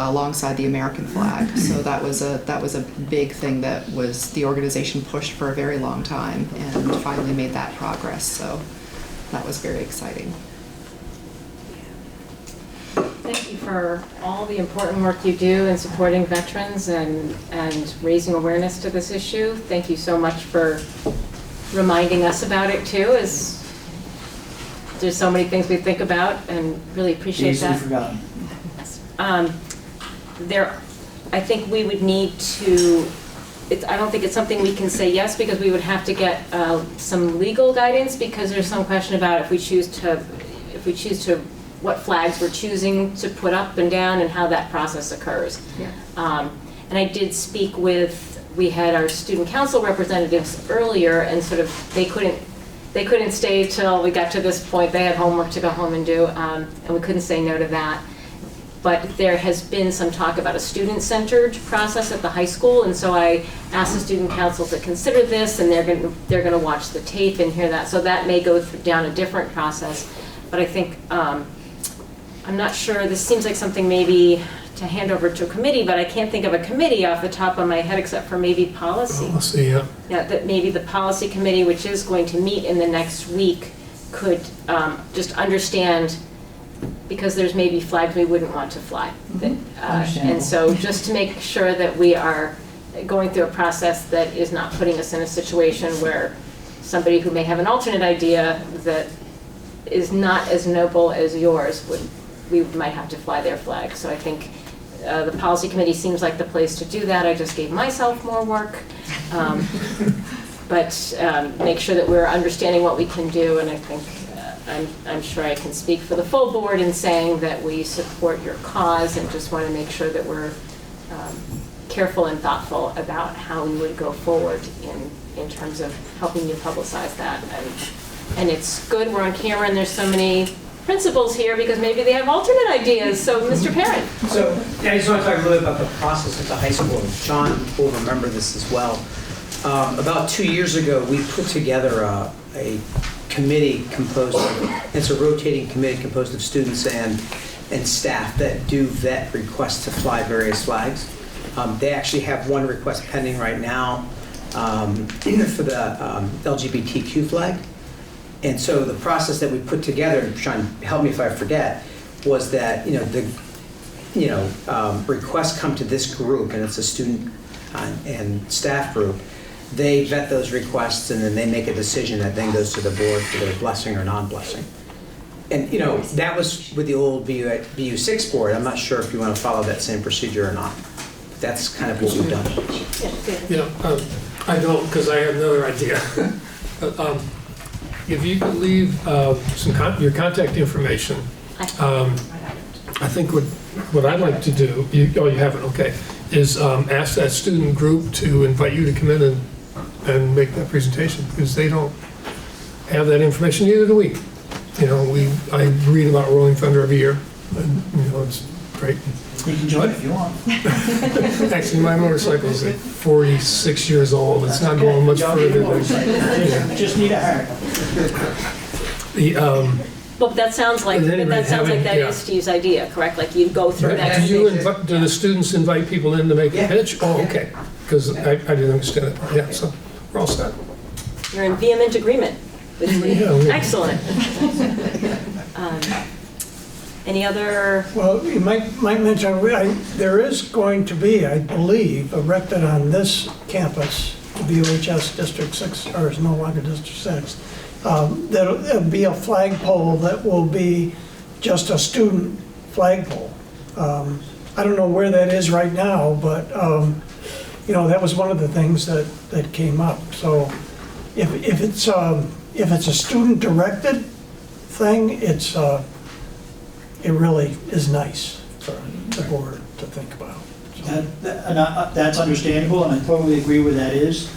alongside the American flag. So that was a big thing that the organization pushed for a very long time, and finally made that progress. So that was very exciting. Thank you for all the important work you do in supporting veterans and raising awareness to this issue. Thank you so much for reminding us about it too, as there's so many things we think about, and really appreciate Easily that. forgotten. I think we would need to, I don't think it's something we can say yes, because we would have to get some legal guidance, because there's some question about if we choose to, what flags we're choosing to put up and down and how that process occurs. Yeah. And I did speak with, we had our student council representatives earlier, and sort of they they couldn't stay till we got to this point. They had homework to go home and do, and we couldn't say no to that. But there has been some talk about a student-centered process at the high school, and so I asked the student council to consider this, and they're going to watch the tape and hear that. So that may go down a different process. But I think, I'm not sure, this seems like something maybe to hand over to a committee, but I can't think of a committee off the top of my head except for maybe policy. Policy, yeah. Yeah, that maybe the policy committee, which is going to meet in the next week, could just understand, because there's maybe flags we wouldn't want to fly. And so just to make sure that we are going through a process that is not putting us in a situation where somebody who may have an alternate idea that is not as noble as yours we might have to fly their flag. So I think the policy committee seems like the place to do that. I just gave myself more work. But make sure that we're understanding what we can do, and I think I'm sure I can speak for the full board in saying that we support your cause and just want to make sure that we're careful and thoughtful about how we would go forward in terms of helping you publicize that. And it's good we're on camera and there's so many principals here because maybe they have alternate ideas. So Mr. Parent. So yeah, I just want to talk a little bit about the process at the high school. John will remember this as well. About 2 years ago, we put together a committee composed of, it's a rotating committee composed of students and staff that do vet requests to fly various flags. They actually have one request pending right now for the LGBTQ flag. And so the process that we put together, and Sean, help me if I forget, was that requests come to this group, and it's a student and staff group. They vet those requests, and then they make a decision that then goes to the board for their blessing or non-blessing. And that was with the old BU6 board. I'm not sure if you want to follow that same procedure or not. But that's kind of what we've done. I don't, because I have another idea. But, if you could leave your contact information, I think what I'd like to do, you haven't, okay, is ask that student group to invite you to come in and make that presentation, because they don't have that information, neither do we. I read about Rolling Thunder every year, and it's great. You can join if you want. Actually, my motorcycle is like 46 years old. It's not going much further than. Just need a heart. Well, that sounds like that is Steve's idea, correct? Like you go through that. Do the students invite people in to make a pitch? Oh, okay. Because I didn't understand it. Yeah, so we're all set. You're in vehement agreement with me. Yeah. Excellent. Any other? Well, you might mention, there is going to be, I believe, erected on this campus, WHS District 6, or is no longer District 6, there'll be a flagpole that will be just a student flagpole. I don't know where that is right now, but that was one of the things that came up. So if it's a student-directed thing, it really is nice for the board to think about. So. That's understandable, and I totally agree with that is.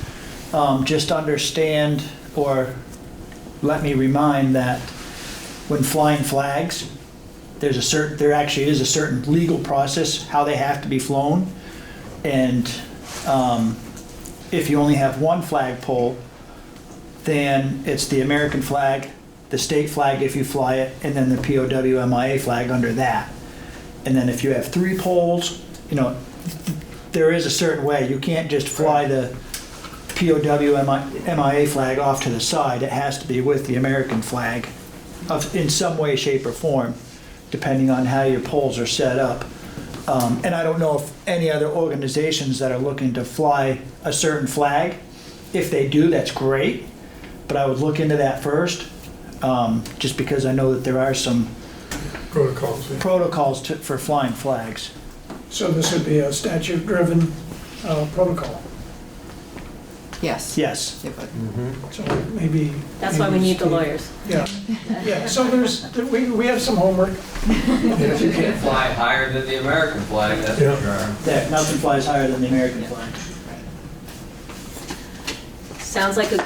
Just understand, or let me remind that when flying flags, there actually is a certain legal process how they have to be flown, and if you only have one flagpole, then it's the American flag, the state flag if you fly it, and then the POW MIA flag under that. And then if you have 3 poles, there is a certain way. You can't just fly the POW MIA flag off to the side. It has to be with the American flag in some way, shape, or form, depending on how your poles are set up. And I don't know if any other organizations that are looking to fly a certain flag, if they do, that's great, but I would look into that first. Just because I know that there are some protocols for flying flags. So this would be a statute-driven protocol. Yes. Yes. So maybe. That's why we need the lawyers. Yeah. So we have some homework. But you can't fly higher than the American flag. That's for sure. Nothing flies higher than the American flag. sounds like a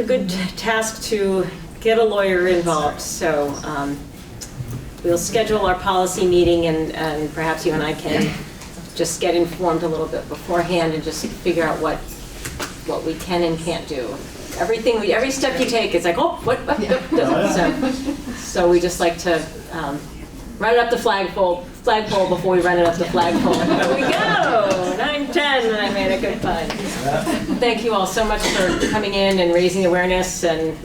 good task to get a lawyer involved. So we'll schedule our policy meeting, and perhaps you and I can just get informed a little bit beforehand and just figure out what we can and can't do. Every step you take is like, oh, what? So we just like to run it up the flagpole before we run it up the flagpole. There we go, 9:10, and I made a good find. Thank you all so much for coming in and raising awareness, and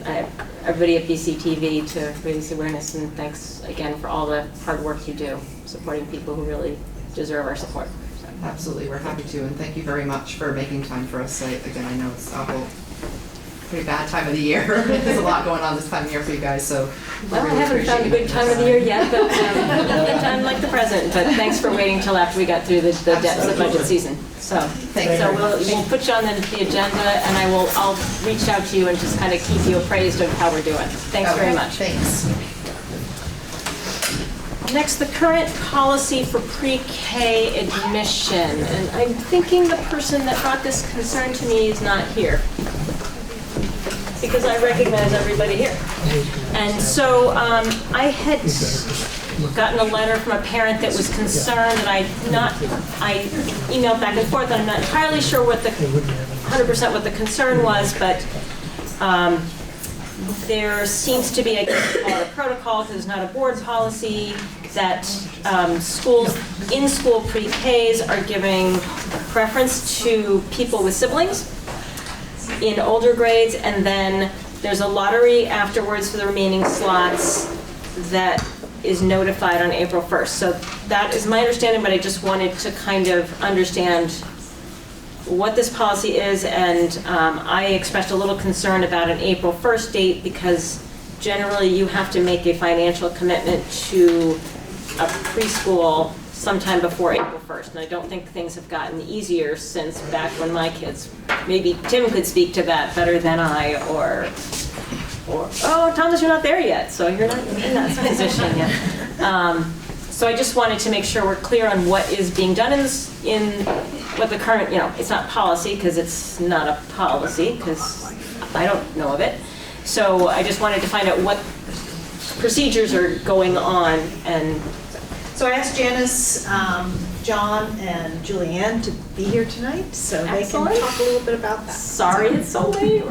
everybody at BCTV to raise awareness, and thanks again for all the hard work you do, supporting people who really deserve our support. Absolutely, we're happy to, and thank you very much for making time for us. Again, I know it's a whole pretty bad time of the year. There's a lot going on this time of year for you guys, so. Well, I haven't found a good time of the year yet, but a time like the present. But thanks for waiting till after we got through the depths of budget season. So we'll put you on the agenda, and I'll reach out to you and just kind of keep you appraised of how we're doing. Thanks very much. Thanks. Next, the current policy for pre-K admission. And I'm thinking the person that brought this concern to me is not here, because I recognize everybody here. And so I had gotten a letter from a parent that was concerned, and I emailed back and forth, and I'm not entirely sure what 100% what the concern was, but there seems to be a protocol, because it's not a board policy, that schools, in-school pre-Ks are giving preference to people with siblings in older grades, and then there's a lottery afterwards for the remaining slots that is notified on April 1st. So that is my understanding, but I just wanted to kind of understand what this policy is, and I expressed a little concern about an April 1st date, because generally you have to make a financial commitment to a preschool sometime before April 1st, and I don't think things have gotten easier since back when my kids, maybe Tim could speak to that better than I, or oh, Thomas, you're not there yet, so you're not in that position yet. So I just wanted to make sure we're clear on what is being done in what the current, it's not policy, because it's not a policy, because I don't know of it. So I just wanted to find out what procedures are going on. And so I asked Janice, John, and Julianne to be here tonight, so they can talk a little bit about that. Sorry it's so late.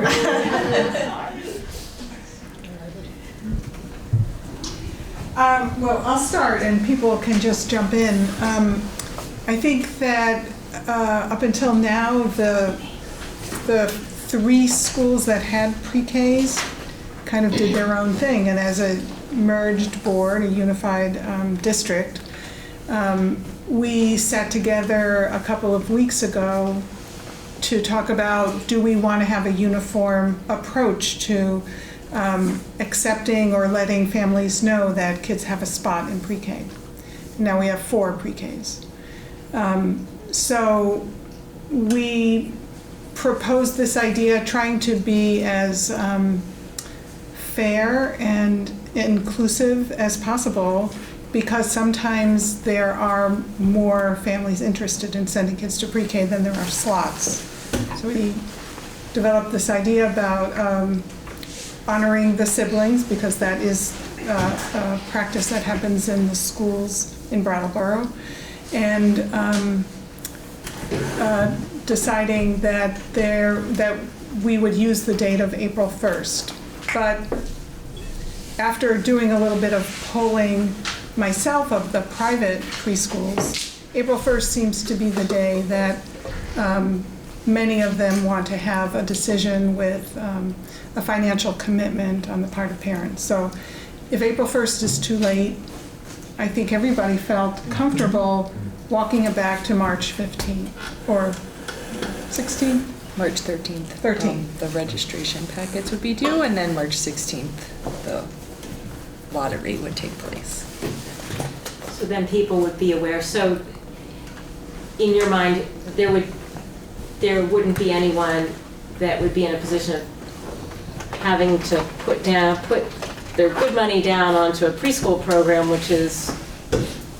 Well, I'll start and people can just jump in. I think that up until now, the 3 schools that had pre-Ks kind of did their own thing, and as a merged board, a unified district, we sat together a couple of weeks ago to talk about, do we want to have a uniform approach to accepting or letting families know that kids have a spot in pre-K. Now we have 4 pre-Ks. So we proposed this idea, trying to be as fair and inclusive as possible, because sometimes there are more families interested in sending kids to pre-K than there are slots. So we developed this idea about honoring the siblings, because that is a practice that happens in the schools in Brattleboro, and deciding that we would use the date of April 1st. But after doing a little bit of polling myself of the private preschools, April 1st seems to be the day that many of them want to have a decision with a financial commitment on the part of parents. So if April 1st is too late, I think everybody felt comfortable walking it back to March 15th or 16th? March 13th. 13th. The registration packets would be due, and then March 16th, the lottery would take place. So then people would be aware. So in your mind, there wouldn't be anyone that would be in a position of having to put their good money down onto a preschool program, which is,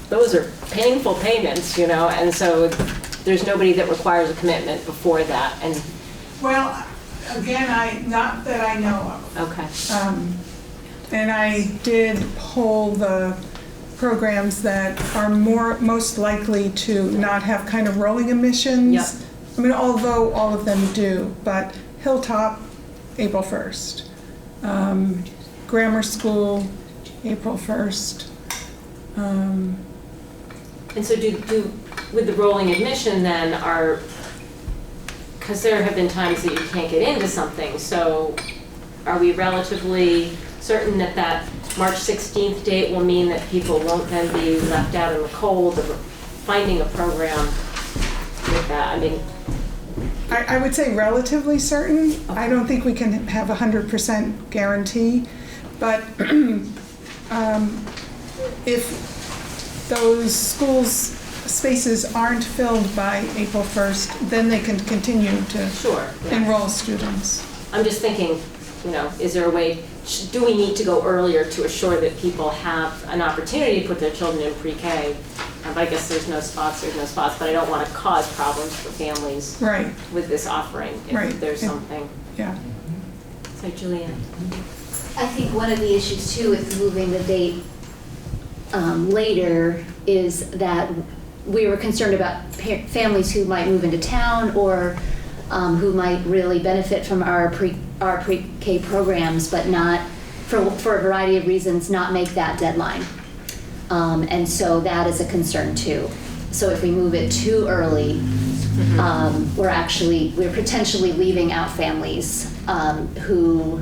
those are painful payments, and so there's nobody that requires a commitment before that. And well, Again, not that I know of. Okay. And I did poll the programs that are most likely to not have kind of rolling admissions. Yep. I mean, although all of them do, but Hilltop, April 1st. Grammar School, April 1st. And so do with the rolling admission then because there have been times that you can't get into something, so are we relatively certain that that March 16th date will mean that people won't then be left out in the cold of finding a program with that? I mean, I would say relatively certain. I don't think we can have 100% guarantee, but if those schools' spaces aren't filled by April 1st, then they can continue to enroll students. I'm just thinking, is there a way, do we need to go earlier to assure that people have an opportunity to put their children in pre-K? I guess there's no spots, but I don't want to cause problems for families with this offering if there's something. Yeah. So Julianne. I think one of the issues too with moving the date later is that we were concerned about families who might move into town or who might really benefit from our pre-K programs, but not, for a variety of reasons, not make that deadline. And so that is a concern too. So if we move it too early, we're potentially leaving out families who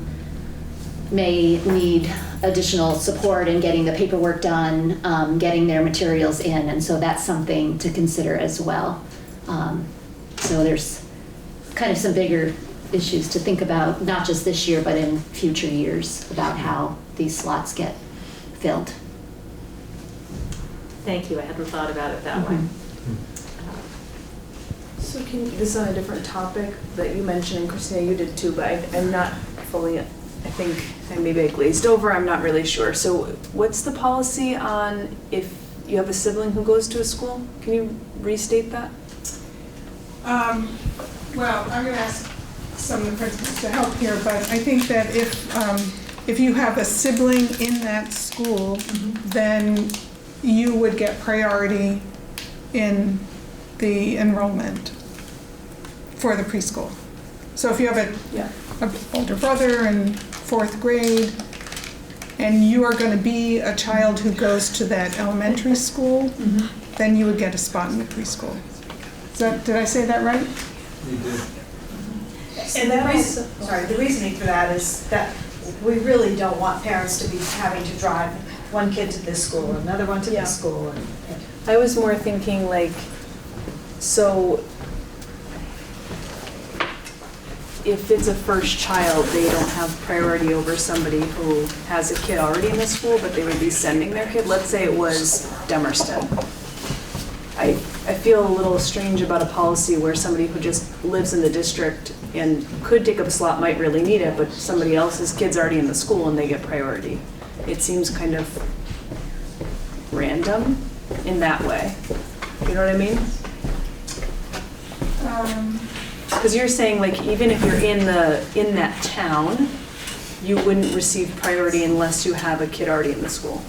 may need additional support in getting the paperwork done, getting their materials in, and so that's something to consider as well. So there's kind of some bigger issues to think about, not just this year, but in future years, about how these slots get filled. Thank you, I hadn't thought about it that way. So this is on a different topic that you mentioned, and Kristina, you did too, but I'm not fully, I think maybe I glazed over, I'm not really sure. So what's the policy on if you have a sibling who goes to a school? Can you restate that? Well, I'm going to ask some of the principals to help here, but I think that if you have a sibling in that school, then you would get priority in the enrollment for the preschool. So if you have an older brother in 4th grade and you are going to be a child who goes to that elementary school, then you would get a spot in the preschool. Did I say that right? You did. And the reasoning for that is that we really don't want parents to be having to drive one kid to this school, another one to this school. I was more thinking so if it's a first child, they don't have priority over somebody who has a kid already in the school, but they would be sending their kid. Let's say it was Demerston. I feel a little strange about a policy where somebody who just lives in the district and could take up a slot might really need it, but somebody else's kid's already in the school and they get priority. It seems kind of random in that way. You know what I mean? Because you're saying even if you're in that town, you wouldn't receive priority unless you have a kid already in the school.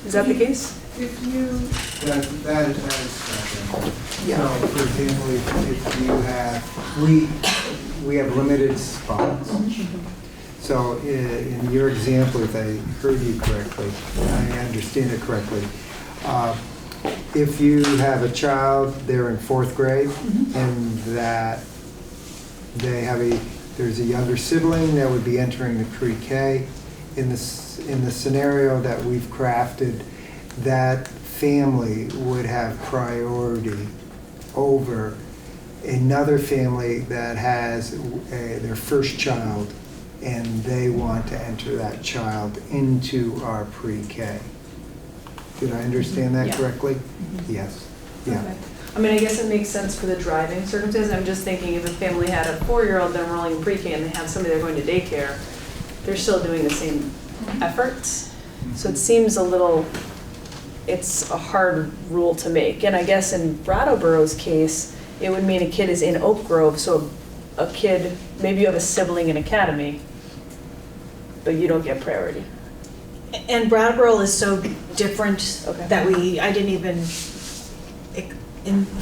Is that the case? If you... That is correct. So, for example, if you have, we have limited spots. So in your example, if I heard you correctly, I understand it correctly, if you have a child, they're in 4th grade, and that they have there's a younger sibling that would be entering the pre-K, in the scenario that we've crafted, that family would have priority over another family that has their first child and they want to enter that child into our pre-K. Did I understand that correctly? Yes. Yeah. Okay. I mean, I guess it makes sense for the driving circumstances. I'm just thinking if a family had a 4-year-old they're enrolling in pre-K and they have somebody they're going to daycare, they're still doing the same efforts. So it seems it's a hard rule to make. And I guess in Brattleboro's case, it would mean a kid is in Oak Grove, so a kid, maybe you have a sibling in Academy, but you don't get priority. And Brattleboro is so different Okay. that I didn't even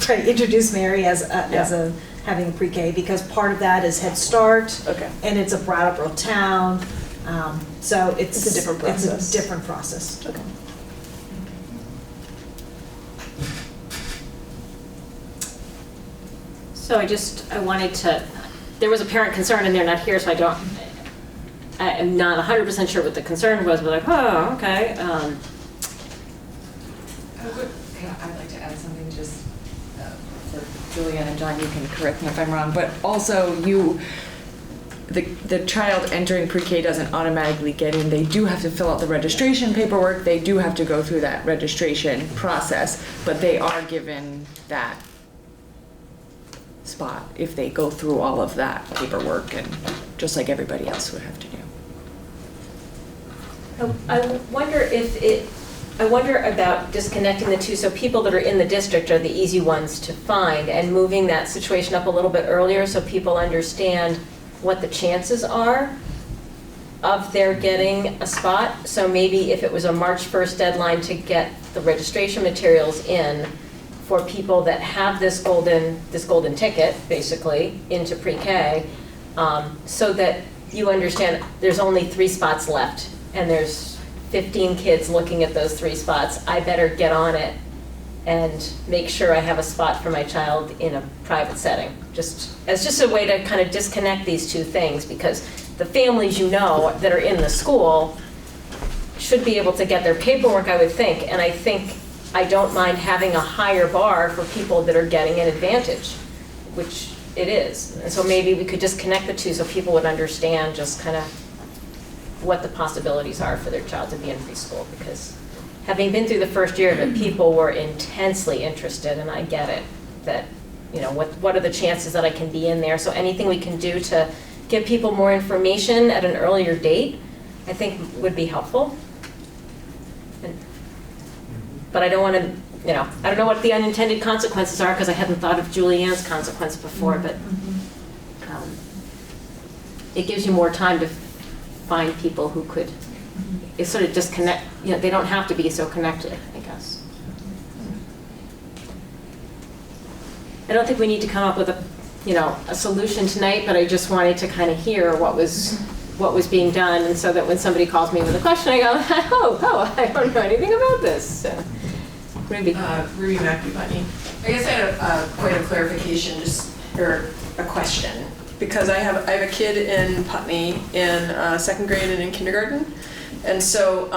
try to introduce Mary as having a pre-K, because part of that is Head Start. Okay. And it's a Brattleboro town, so it's a different process. It's a different process. Okay. So I wanted to, there was a parent concern and they're not here, so I am not 100% sure what the concern was, but like, oh, okay. I'd like to add something just for Julianne and John, you can correct me if I'm wrong, but also the child entering pre-K doesn't automatically get in. They do have to fill out the registration paperwork. They do have to go through that registration process, but they are given that spot if they go through all of that paperwork, and just like everybody else would have to do. I wonder about disconnecting the two, so people that are in the district are the easy ones to find, and moving that situation up a little bit earlier so people understand what the chances are of their getting a spot. So maybe if it was a March 1st deadline to get the registration materials in for people that have this golden ticket, basically, into pre-K, so that you understand there's only 3 spots left, and there's 15 kids looking at those 3 spots. I better get on it and make sure I have a spot for my child in a private setting. It's just a way to kind of disconnect these two things, because the families that are in the school should be able to get their paperwork, I would think, and I don't mind having a higher bar for people that are getting an advantage, which it is. And so maybe we could just connect the two so people would understand just kind of what the possibilities are for their child to be in preschool, because having been through the first year of it, people were intensely interested, and I get it, that, what are the chances that I can be in there? So anything we can do to give people more information at an earlier date, I think would be helpful. But I don't want to, I don't know what the unintended consequences are, because I hadn't thought of Julianne's consequence before, but it gives you more time to find people who could sort of disconnect, they don't have to be so connected, I guess. I don't think we need to come up with a solution tonight, but I just wanted to kind of hear what was being done, and so that when somebody calls me with a question, I go, oh, I don't know anything about this. So, Ruby McBunny. I guess I had a point of clarification, or a question, because I have a kid in Putney in 2nd grade and in kindergarten, and so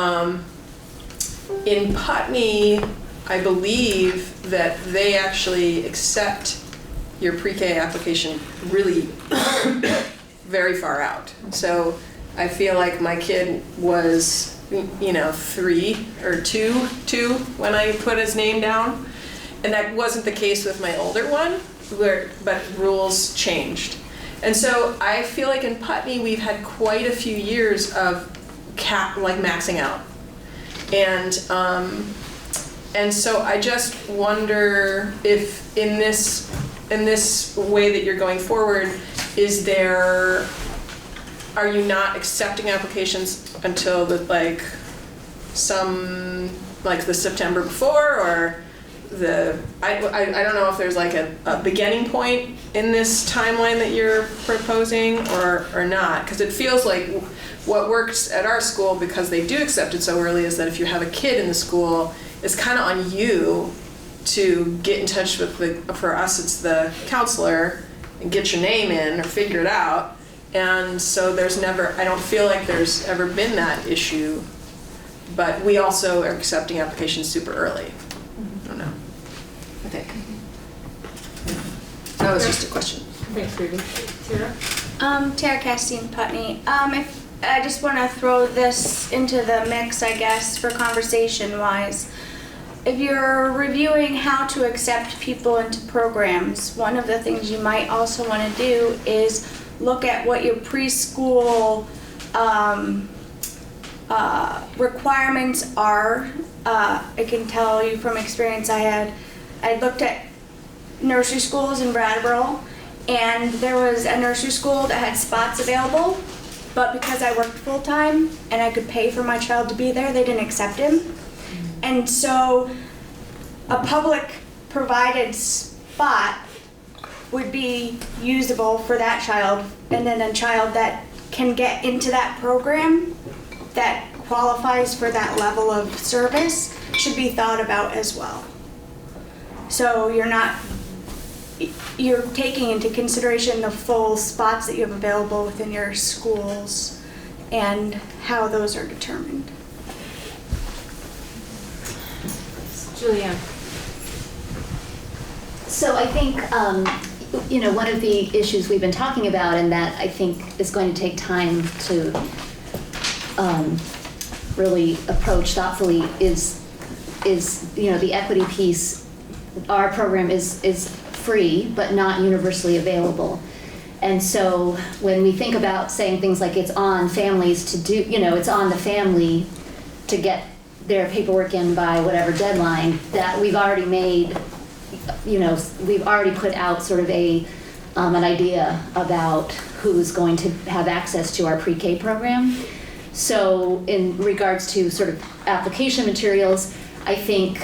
in Putney, I believe that they actually accept your pre-K application really very far out. So I feel like my kid was 3 or 2 when I put his name down, and that wasn't the case with my older one, but rules changed. And so I feel like in Putney we've had quite a few years of maxing out, and so I just wonder if in this way that you're going forward, are you not accepting applications until the September before, or I don't know if there's a beginning point in this timeline that you're proposing or not, because it feels like what works at our school, because they do accept it so early, is that if you have a kid in the school, it's kind of on you to get in touch with for us it's the counselor, and get your name in or figure it out. And so I don't feel like there's ever been that issue, but we also are accepting applications super early. I don't know. Okay. That was just a question. Thanks, Ruby. Tara? Tara Castine, Putney. If I just want to throw this into the mix, I guess, for conversation-wise. If you're reviewing how to accept people into programs, one of the things you might also want to do is look at what your preschool requirements are. I can tell you from experience, I looked at nursery schools in Brattleboro, and there was a nursery school that had spots available, but because I worked full-time and I could pay for my child to be there, they didn't accept him. And so a public provided spot would be usable for that child, and then a child that can get into that program that qualifies for that level of service should be thought about as well. So you're taking into consideration the full spots that you have available within your schools and how those are determined. Julianne. So I think, one of the issues we've been talking about, and that I think is going to take time to really approach thoughtfully, is the equity piece. Our program is free, but not universally available. And so when we think about saying things like it's on families to do, it's on the family to get their paperwork in by whatever deadline, that we've already made, we've already put out sort of an idea about who's going to have access to our pre-K program. So in regards to sort of application materials, I think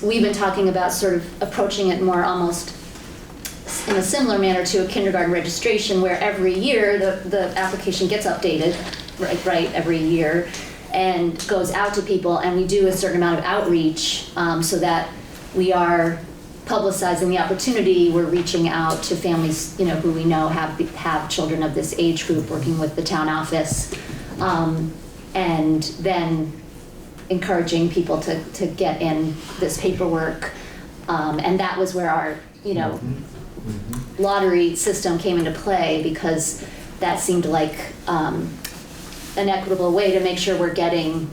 we've been talking about sort of approaching it more almost in a similar manner to a kindergarten registration, where every year the application gets updated, right, every year, and goes out to people, and we do a certain amount of outreach so that we are publicizing the opportunity. We're reaching out to families, who we know have children of this age group, working with the town office, and then encouraging people to get in this paperwork. And that was where our, lottery system came into play, because that seemed like an equitable way to make sure we're getting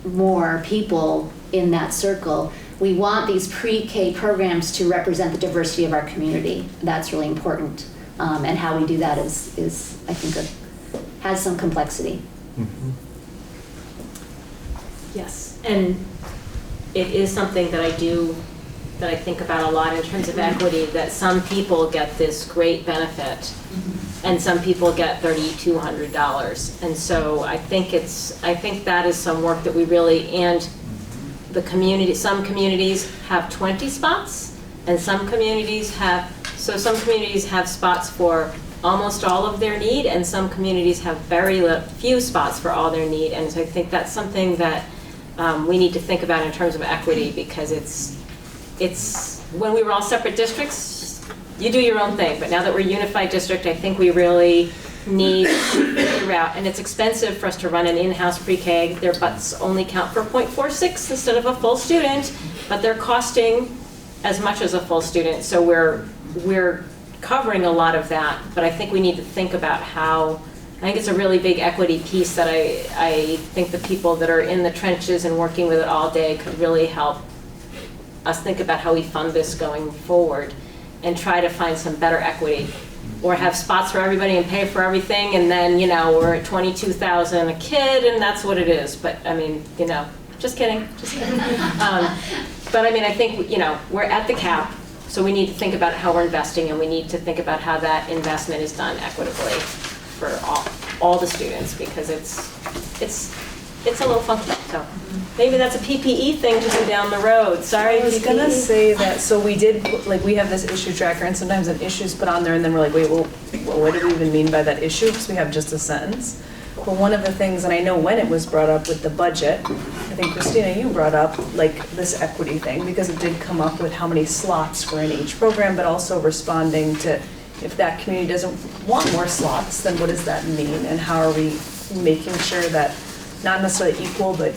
more people in that circle. We want these pre-K programs to represent the diversity of our community. That's really important. And how we do that is I think, has some complexity. Yes, and it is something that I think about a lot in terms of equity, that some people get this great benefit and some people get $3,200. And so I think that is some work that we really, and the community, some communities have 20 spots and some communities have spots for almost all of their need, and some communities have very few spots for all their need. And so I think that's something that we need to think about in terms of equity, because it's when we were all separate districts, you do your own thing, but now that we're a unified district, I think we really need to figure out, and it's expensive for us to run an in-house pre-K. Their butts only count for 0.46 instead of a full student, but they're costing as much as a full student. So we're covering a lot of that, but I think we need to think about how, I think it's a really big equity piece that I think the people that are in the trenches and working with it all day could really help us think about how we fund this going forward and try to find some better equity, or have spots for everybody and pay for everything, and then, we're at $22,000 a kid and that's what it is. But I mean, just kidding. But I mean, I think, we're at the cap, so we need to think about how we're investing, and we need to think about how that investment is done equitably for all the students, because it's a little funky. So maybe that's a PPE thing to do down the road. Sorry, I was PPE. gonna say that, so we did, we have this issue tracker, and sometimes an issue's put on there, and then we're like, wait, well, what do we even mean by that issue? Because we have just a sentence. But one of the things, and I know when it was brought up with the budget, I think Kristina, you brought up this equity thing, because it did come up with how many slots were in each program, but also responding to, if that community doesn't want more slots, then what does that mean? And how are we making sure that, not necessarily equal, but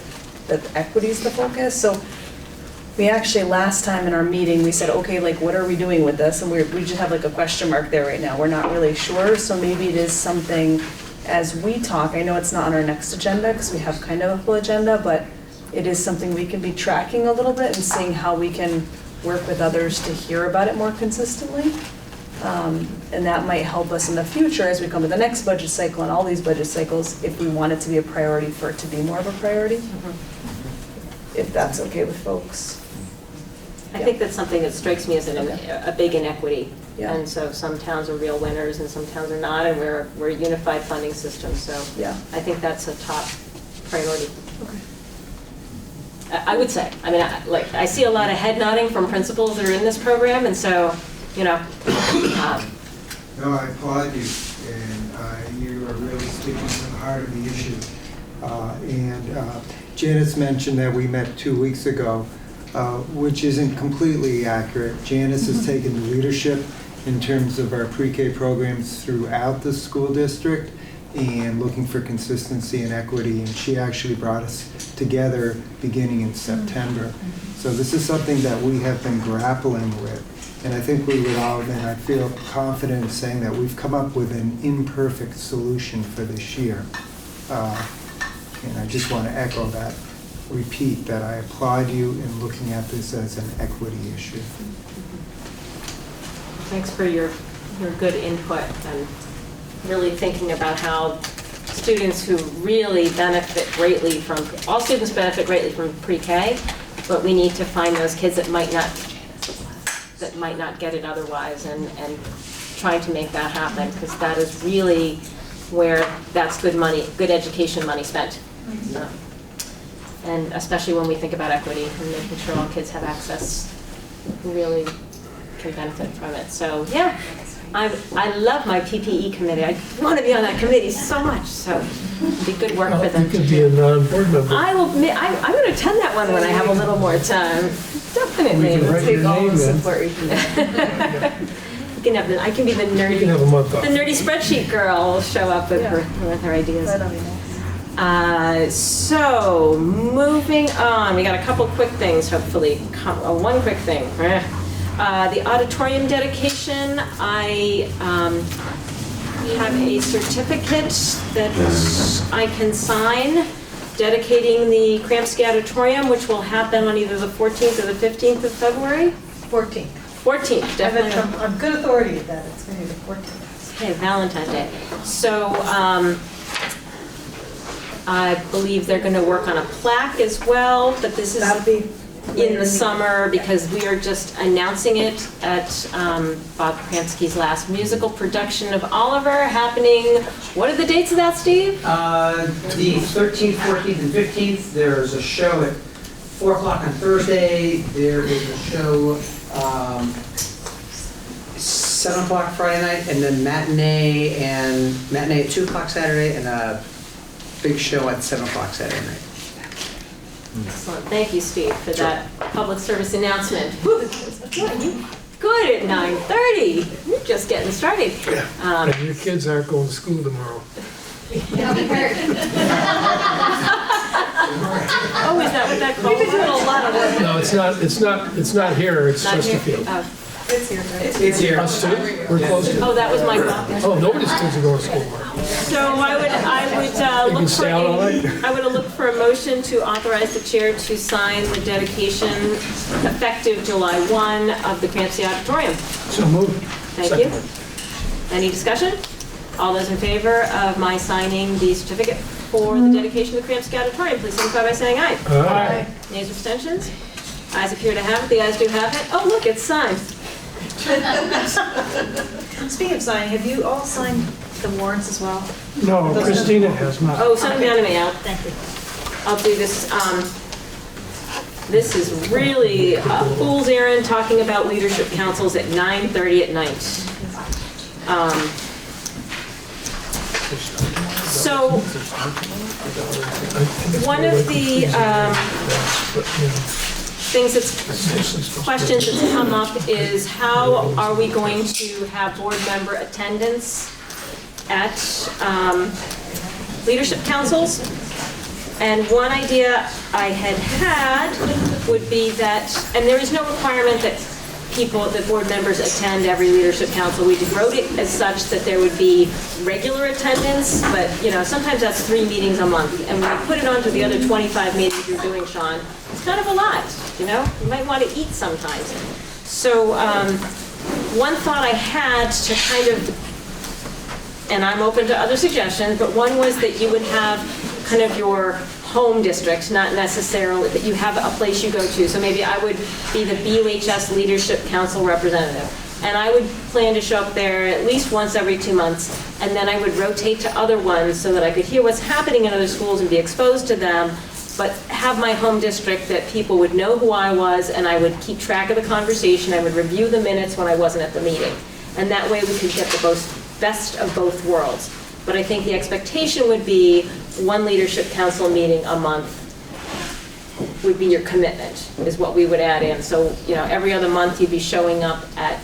that equity is the focus? So we actually, last time in our meeting, we said, okay, what are we doing with this? And we just have a question mark there right now. We're not really sure. So maybe it is something, as we talk, I know it's not on our next agenda because we have kind of a full agenda, but it is something we can be tracking a little bit and seeing how we can work with others to hear about it more consistently. And that might help us in the future as we come to the next budget cycle and all these budget cycles, if we want it to be a priority, for it to be more of a priority, if that's okay with folks. I think that's something that strikes me as a big inequity. Yeah. And so some towns are real winners and some towns are not, and we're a unified funding system, so Yeah. I think that's a top priority. Okay. I would say, I mean, I see a lot of head nodding from principals that are in this program, and so, No, I applaud you, and you are really speaking to the heart of the issue. Janice mentioned that we met 2 weeks ago, which isn't completely accurate. Janice has taken the leadership in terms of our pre-K programs throughout the school district and looking for consistency and equity, and she actually brought us together beginning in September. So this is something that we have been grappling with, and I think we would all, and I feel confident in saying that we've come up with an imperfect solution for this year. And I just want to echo that, repeat that I applaud you in looking at this as an equity issue. Thanks for your good input and really thinking about how students who really benefit greatly from, all students benefit greatly from pre-K, but we need to find those kids that might not get it otherwise, and trying to make that happen, because that is really where that's good money, good education money spent. And especially when we think about equity and making sure all kids have access, really can benefit from it. So yeah, I love my PPE committee. I want to be on that committee so much. So it'd be good work for them. You could be a non-board member. I will. I'm going to attend that one when I have a little more time. Definitely. We can write your name in. Support you can I can be the nerdy. You can have a month off. The nerdy spreadsheet girl will show up with her ideas. That'll be nice. So moving on, we got a couple quick things. Hopefully, one quick thing. The auditorium dedication. I have a certificate that I can sign dedicating the Kramsky Auditorium, which will happen on either the 14th or the 15th of February. 14th. 14th, definitely. I'm good authority at that. It's going to be the 14th. Okay, Valentine's Day. So I believe they're going to work on a plaque as well, but this is in the summer because we are just announcing it at Bob Kramsky's last musical production of Oliver happening. What are the dates of that, Steve? The 13th, 14th, and 15th. There's a show at 4 o'clock on Thursday. There is a show 7 o'clock Friday night, and then matinee at 2 o'clock Saturday, and a big show at 7 o'clock Saturday night. Excellent. Thank you, Steve, for that public service announcement. Good at 9:30. You're just getting started. And your kids aren't going to school tomorrow. Oh, is that what that called? We've been doing a lot of work. No, it's not here, it's Not here? Chesterfield. Oh. It's here. It's here. Us too? We're close to. Oh, that was my copy. Oh, nobody's kids are going to school tomorrow. So I would look stay out all night. I would look for a motion to authorize the chair to sign the dedication effective July 1 of the Kramsky Auditorium. So moved. Thank you. Any discussion? All those in favor of my signing the certificate for the dedication of the Kramsky Auditorium, please signify by saying aye. Aye. Nays or abstentions? Ayes appear to have it. The ayes do have it. Oh, look, it's signed. Speaking of signing, have you all signed the warrants as well? No, Kristina has not. Oh, send them down to me. Thank you. I'll do this. This is really a fool's errand talking about leadership councils at 9:30 at night. So one of the questions that's come up is how are we going to have board member attendance at leadership councils? And one idea I had would be that, and there is no requirement that board members attend every leadership council. We wrote it as such that there would be regular attendance, but sometimes that's 3 meetings a month. And when you put it onto the other 25 meetings you're doing, Sean, it's kind of a lot, You might want to eat sometimes. So one thought I had to kind of, and I'm open to other suggestions, but one was that you would have kind of your home district, not necessarily that you have a place you go to. So maybe I would be the BUHS Leadership Council representative. And I would plan to show up there at least once every 2 months. And then I would rotate to other ones so that I could hear what's happening in other schools and be exposed to them, but have my home district that people would know who I was, and I would keep track of the conversation. I would review the minutes when I wasn't at the meeting. And that way we could get the best of both worlds. But I think the expectation would be one leadership council meeting a month would be your commitment, is what we would add in. So, every other month you'd be showing up at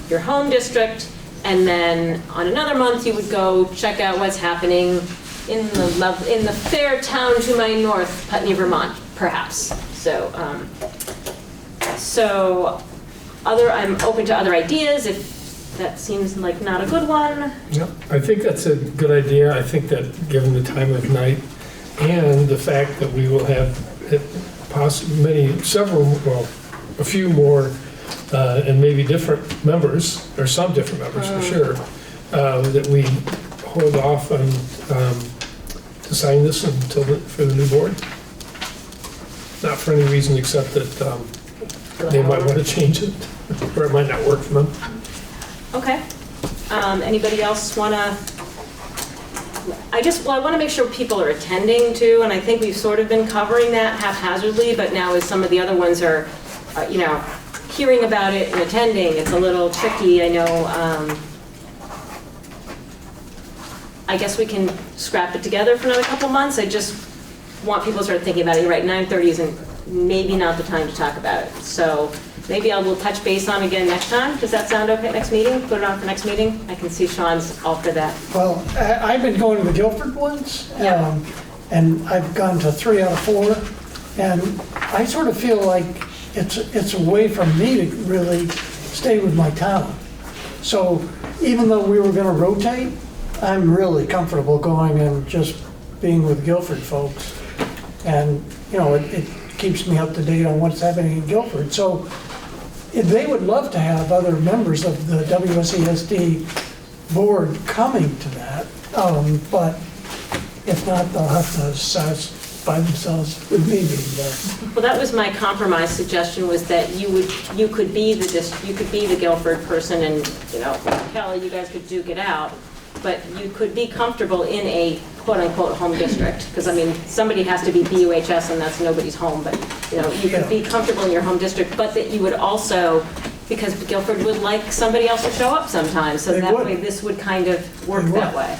your home district, and then on another month you would go check out what's happening in the fair town to my north, Putney, Vermont, perhaps. I'm open to other ideas if that seems like not a good one. Yep, I think that's a good idea. I think that given the time of night and the fact that we will have a few more and maybe different members, or some different members for sure, that we hold off on deciding this for the new board. Not for any reason except that they might want to change it, or it might not work for them. Okay. Anybody else want to? I want to make sure people are attending too, and I think we've sort of been covering that haphazardly, but now as some of the other ones are, hearing about it and attending, it's a little tricky. I know. I guess we can scrap it together for another couple months. I just want people to start thinking about it. You're right, 9:30 isn't maybe not the time to talk about it. So maybe we'll touch base on again next time. Does that sound okay? Next meeting? Put it on for next meeting? I can see Sean's all for that. Well, I've been going to the Guilford ones, and I've gone to 3 out of 4, and I sort of feel like it's a way for me to really stay with my town. So even though we were going to rotate, I'm really comfortable going and just being with Guilford folks. And, it keeps me up to date on what's happening in Guilford. So they would love to have other members of the WSESD board coming to that. But if not, they'll have to satisfy themselves with me being there. Well, that was my compromise suggestion, was that you could be the Guilford person, and Kelly, you guys could duke it out. But you could be comfortable in a quote-unquote home district, because somebody has to be BUHS and that's nobody's home, but you could be comfortable in your home district, but that you would also, because Guilford would like somebody else to show up sometimes, so that way this would kind of work that way.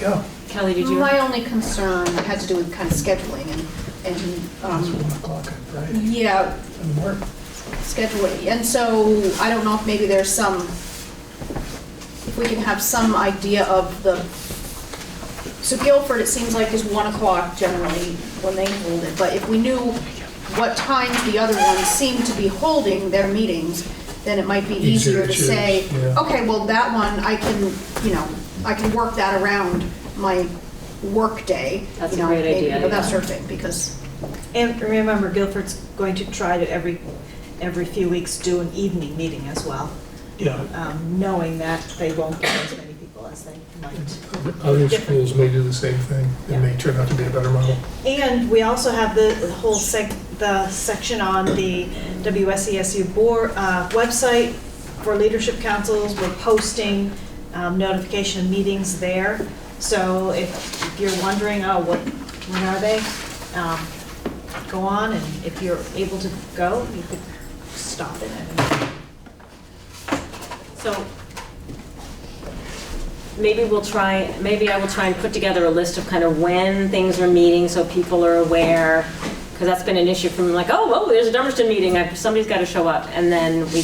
Yeah. Kelly, did you? My only concern had to do with kind of scheduling and It's 1 o'clock on Friday. yeah, Doesn't work. scheduling. And so I don't know if maybe there's if we can have some idea of so Guilford, it seems like is 1 o'clock generally when they hold it, but if we knew what times the other ones seem to be holding their meetings, then it might be easier to say, okay, well, that one, I can work that around my work day. That's a great idea. That sort of thing, because. And remember, Guilford's going to try to every few weeks do an evening meeting as well. Yeah. Knowing that they won't get as many people as they might. Other schools may do the same thing. It may turn out to be a better model. And we also have the whole the section on the WSESU Board website for leadership councils. We're posting notification of meetings there. So if you're wondering, when are they? Go on, and if you're able to go, you could stop it. So maybe I will try and put together a list of kind of when things are meeting so people are aware, because that's been an issue for me, like, oh, there's a Dummerston meeting, somebody's got to show up, and then we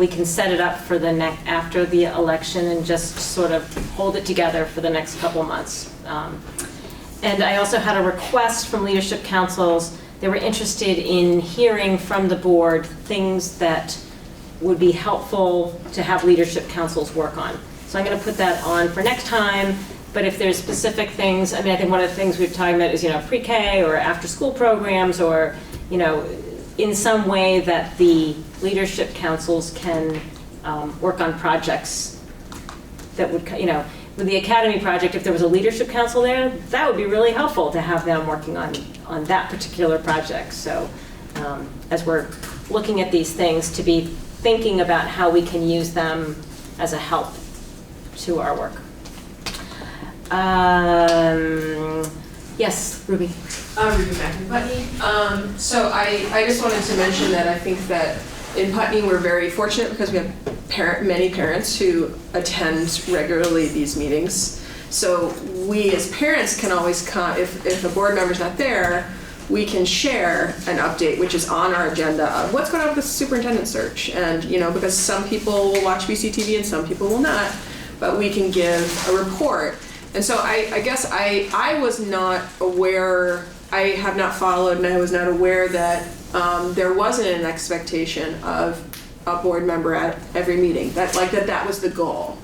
can set it up for after the election and just sort of hold it together for the next couple months. And I also had a request from leadership councils. They were interested in hearing from the board things that would be helpful to have leadership councils work on. So I'm going to put that on for next time, but if there's specific things, I think one of the things we've talked about is, pre-K or after-school programs, or, in some way that the leadership councils can work on projects that would, with the Academy project, if there was a leadership council there, that would be really helpful to have them working on that particular project. So as we're looking at these things, to be thinking about how we can use them as a help to our work. Yes, Ruby. Ruby McIntyre. So I just wanted to mention that I think that in Putney we're very fortunate because we have many parents who attend regularly these meetings. So we as parents can always come, if a board member's not there, we can share an update which is on our agenda of what's going on with the superintendent search. And because some people will watch BCTV and some people will not, but we can give a report. And so I guess I was not aware, I have not followed, and I was not aware that there wasn't an expectation of a board member at every meeting, that was the goal.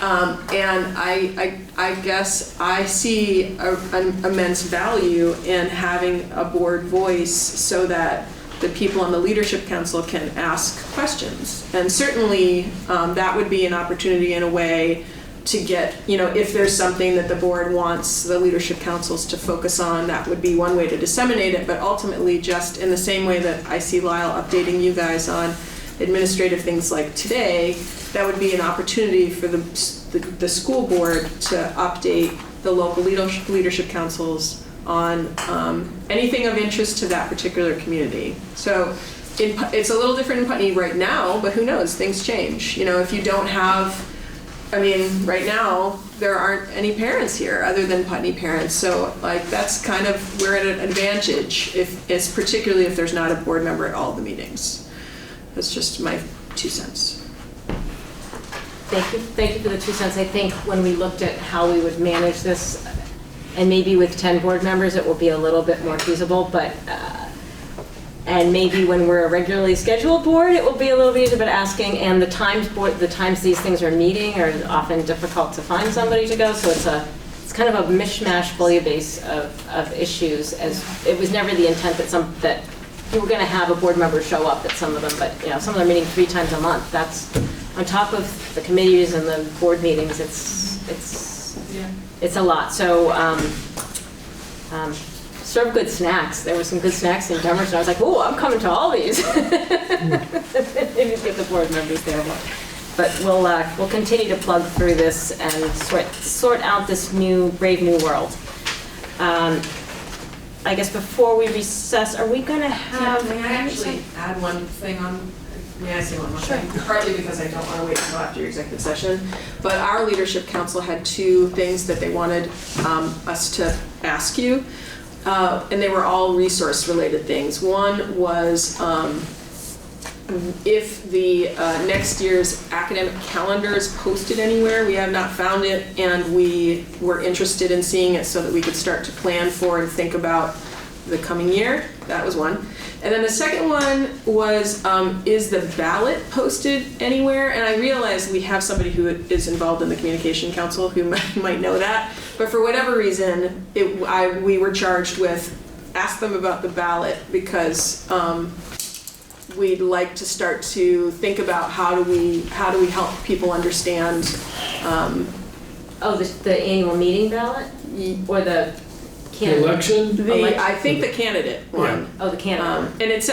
And I guess I see an immense value in having a board voice so that the people on the leadership council can ask questions. And certainly that would be an opportunity in a way to get, if there's something that the board wants the leadership councils to focus on, that would be one way to disseminate it. But ultimately, just in the same way that I see Lyle updating you guys on administrative things like today, that would be an opportunity for the school board to update the local leadership councils on anything of interest to that particular community. So it's a little different in Putney right now, but who knows, things change. If you don't have, right now, there aren't any parents here other than Putney parents. So that's kind of, we're at an advantage, particularly if there's not a board member at all the meetings. That's just my 2 cents. Thank you for the 2 cents. I think when we looked at how we would manage this, and maybe with 10 board members, it will be a little bit more feasible, but and maybe when we're a regularly scheduled board, it will be a little bit easier, but asking, and the times these things are meeting are often difficult to find somebody to go, so it's kind of a mishmash bouillabaisse of issues, as it was never the intent that you were going to have a board member show up at some of them, but some of them are meeting 3 times a month. That's on top of the committees and the board meetings. It's a lot. So serve good snacks. There were some good snacks in Denver, and I was like, oh, I'm coming to all these. Maybe get the board members there. But we'll continue to plug through this and sort out this brave new world. I guess before we recess, are we going to have? May I actually add one thing on? May I say one more thing? Partly because I don't want to wait until after your executive session, but our leadership council had 2 things that they wanted us to ask you, and they were all resource-related things. One was if the next year's academic calendar is posted anywhere. We have not found it, and we were interested in seeing it so that we could start to plan for and think about the coming year. That was one. And then the second one was, is the ballot posted anywhere? And I realize we have somebody who is involved in the communication council who might know that, but for whatever reason, we were charged with ask them about the ballot because we'd like to start to think about how do we help people understand. The annual meeting ballot or the candidate? Election? I think the candidate one. Yeah. Oh, the candidate. And it's,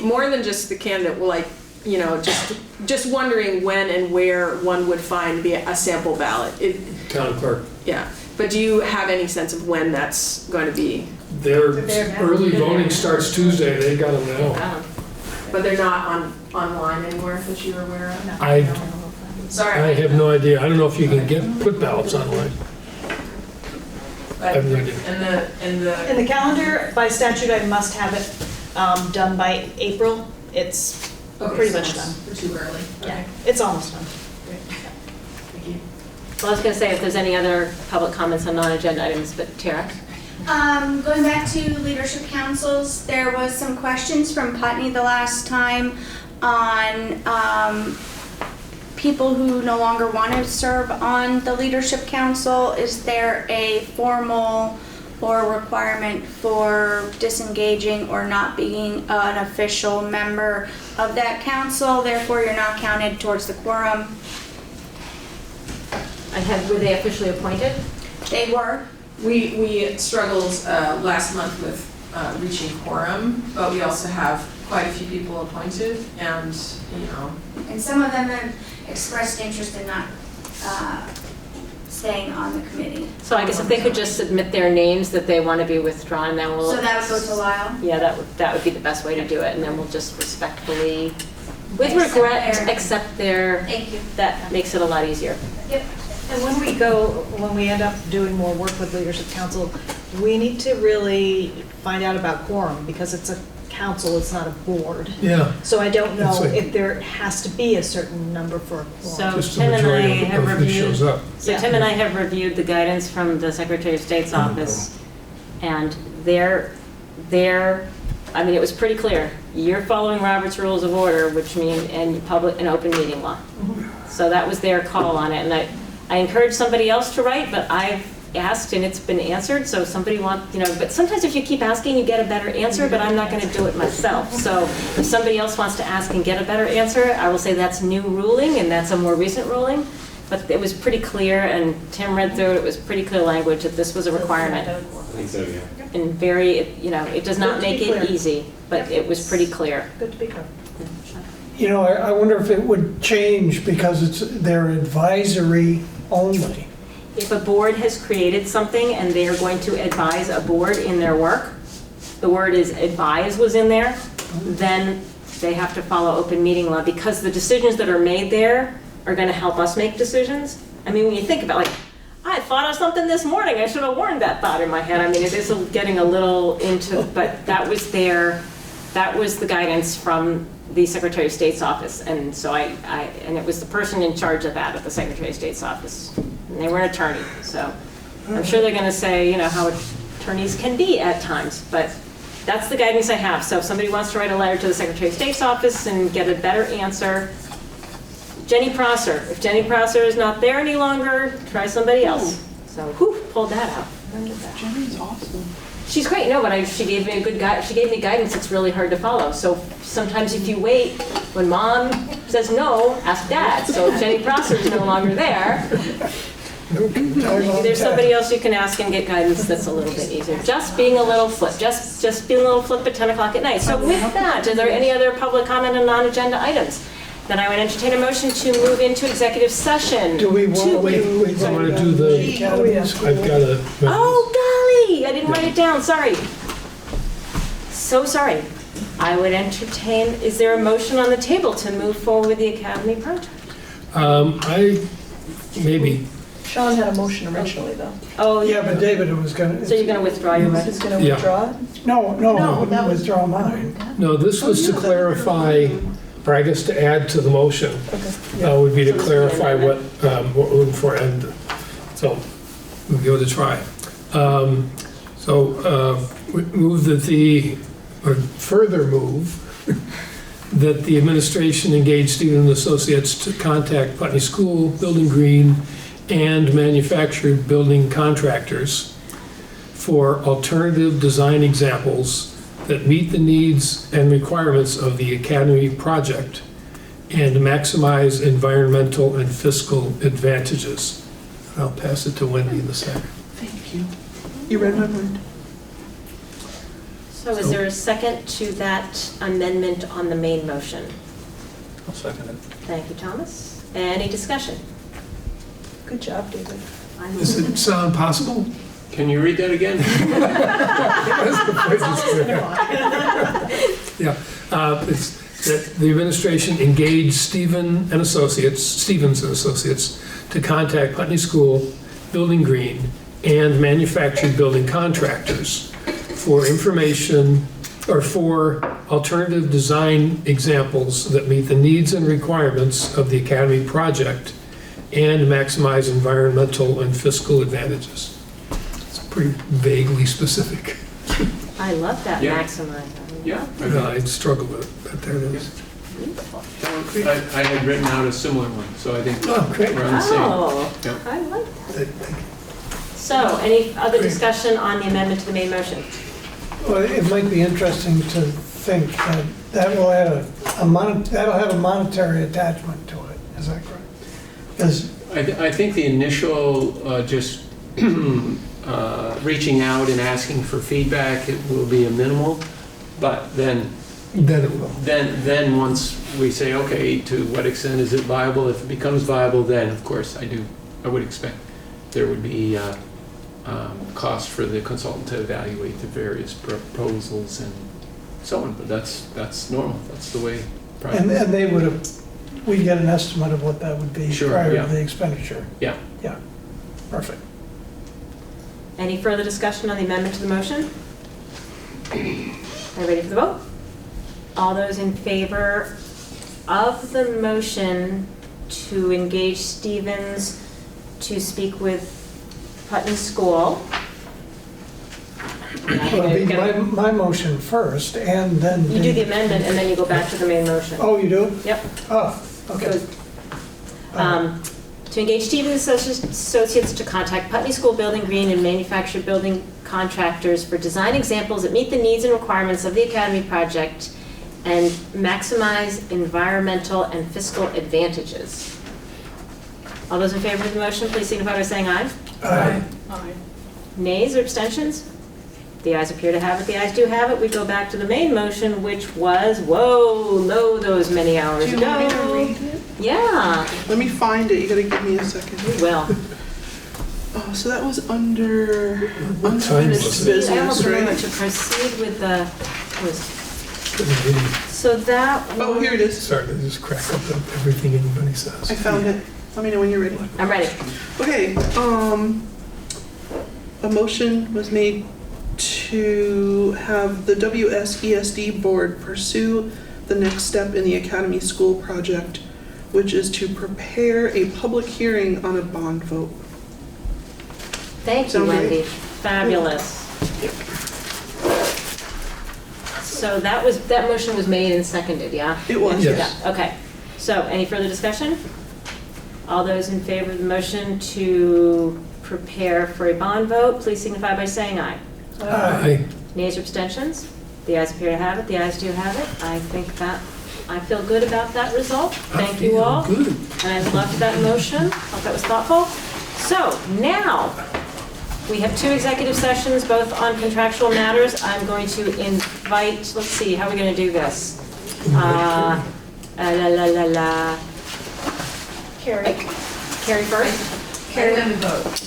more than just the candidate, just wondering when and where one would find a sample ballot. Town clerk. Yeah. But do you have any sense of when that's going to be? Their early voting starts Tuesday. They got them now. But they're not online anywhere that you're aware of? I have no idea. I don't know if you can put ballots online. I have no idea. In the calendar, by statute, I must have it done by April. It's pretty much done. We're too early. Yeah, it's almost done. Thank you. Well, I was going to say if there's any other public comments on non-agenda items, but Tara? Going back to leadership councils, there was some questions from Putney the last time on people who no longer want to serve on the leadership council. Is there a formal or requirement for disengaging or not being an official member of that council? Therefore, you're not counted towards the quorum. Were they officially appointed? They were. We struggled last month with reaching quorum, but we also have quite a few people appointed, and, you know. And some of them have expressed interest in not staying on the committee. So I guess if they could just submit their names that they want to be withdrawn, then we'll. So that would go to Lyle? Yeah, that would be the best way to do it, and then we'll just respectfully, with Accept regret, their- accept their. Thank you. That makes it a lot easier. Yep. And when we end up doing more work with Leadership Council, we need to really find out about quorum, because it's a council, it's not a board. Yeah. So I don't know That's like- if there has to be a certain number for a quorum. So Just the Tim and I majority have of who shows reviewed. up. So Yeah. Tim and I have reviewed the guidance from the Secretary of State's office, and I mean, it was pretty clear. You're following Robert's Rules of Order, which mean, and public and open meeting law. So that was their call on it, and I encouraged somebody else to write, but I've asked and it's been answered, so somebody but sometimes if you keep asking, you get a better answer, but I'm not gonna do it myself. So if somebody else wants to ask and get a better answer, I will say that's new ruling, and that's a more recent ruling. But it was pretty clear, and Tim read through it, it was pretty clear language that this was a requirement. I think so, yeah. And very, it does not Good to be make it clear. easy, but it was pretty clear. Good to be clear. You know, I wonder if it would change because they're advisory only. If a board has created something and they are going to advise a board in their work, the word is advise was in there, then they have to follow open meeting law, because the decisions that are made there are going to help us make decisions. I mean, when you think about, like, I thought of something this morning, I should have warned that thought in my head. I mean, it is getting a little into, but that was the guidance from the Secretary of State's office, and so and it was the person in charge of that at the Secretary of State's office. And they were an attorney, so I'm sure they're going to say, how attorneys can be at times, but that's the guidance I have. So if somebody wants to write a letter to the Secretary of State's office and get a better answer, Jenny Prosser. If Jenny Prosser is not there any longer, try somebody else. So, pulled that out. Jenny's awesome. She's great, but she gave me she gave me guidance that's really hard to follow. So sometimes if you wait, when mom says no, ask dad. So if Jenny Prosser is no longer there, there's somebody else you can ask and get guidance that's a little bit easier. Just being a little flip, just being a little flip at 10 o'clock at night. So with that, is there any other public comment on non-agenda items? Then I would entertain a motion to move into executive session. Do we want to Wait, I want to do the, I've got a. Oh, golly, I didn't write it down, sorry. So sorry. I would entertain, is there a motion on the table to move forward with the Academy project? Maybe. Sean had a motion originally, though. Oh, Yeah, but David was going to. So you're going to withdraw your motion? He's going to withdraw it? No, I wouldn't withdraw mine. No, this was to clarify, or I guess to add to the motion, would be to clarify what we're looking for, and so we'll give it a try. We move that or further move, that the administration engage Stephen and Associates to contact Putney School, Building Green, and manufactured building contractors for alternative design examples that meet the needs and requirements of the Academy project and maximize environmental and fiscal advantages. I'll pass it to Wendy in a second. Thank you. You read my mind. So is there a second to that amendment on the main motion? I'll second it. Thank you, Thomas. Any discussion? Good job, David. Does it sound possible? Can you read that again? Yeah, it's that the administration engage Stevens and Associates to contact Putney School, Building Green, and manufactured building contractors for information or for alternative design examples that meet the needs and requirements of the Academy project and maximize environmental and fiscal advantages. It's pretty vaguely specific. I love that, Yeah. maximize. Yeah. I struggle with it, but there it is. I had written out a similar one, so I think Oh, great. we're on the same. Oh, Yeah. I like that. So, any other discussion on the amendment to the main motion? Well, it might be interesting to think that will add that'll have a monetary attachment to it, is that correct? Because I think the initial just reaching out and asking for feedback, it will be a minimal, but then it will. Then once we say, okay, to what extent is it viable? If it becomes viable, then of course I would expect there would be cost for the consultant to evaluate the various proposals and so on. But that's normal. That's the way. And they would have, we'd get an estimate of what that would be Sure, prior yeah. to the expenditure. Yeah. Yeah, perfect. Any further discussion on the amendment to the motion? Are you ready for the vote? All those in favor of the motion to engage Stevens to speak with Putney School? It'll be my motion first, and then... You do the amendment, and then you go back to the main motion. Oh, you do? Yep. Oh, okay. To engage Stevens Associates to contact Putney School Building Green and manufactured building contractors for design examples that meet the needs and requirements of the Academy project and maximize environmental and fiscal advantages. All those in favor of the motion, please signify by saying aye. Aye. Aye. Nays or abstentions? The ayes appear to have it. The ayes do have it. We go back to the main motion, which was, those many hours Do you ago. want me to read it? Yeah. Let me find it. You gotta give me a second. We will. Oh, so that was under What time unfinished was it? I almost business, remember right? to proceed with the, so that Oh, here it is. Sorry to just crack up everything anybody says. I found it. Let me know when you're ready. I'm ready. Okay, a motion was made to have the WSESD Board pursue the next step in the Academy School project, which is to prepare a public hearing on a bond vote. Thank you, Sound right? Wendy. Fabulous. So that motion was made and seconded, yeah? It was. Yes. Yeah, okay. So any further discussion? All those in favor of the motion to prepare for a bond vote, please signify by saying aye. Aye. Nays or abstentions? The ayes appear to have it. The ayes do have it. I feel good about that result. Thank you all. Good. And I loved that motion. Thought that was thoughtful. So now, we have 2 executive sessions, both on contractual matters. I'm going to invite, let's see, how are we going to do this? Carrie. Carrie first? Carry them to vote.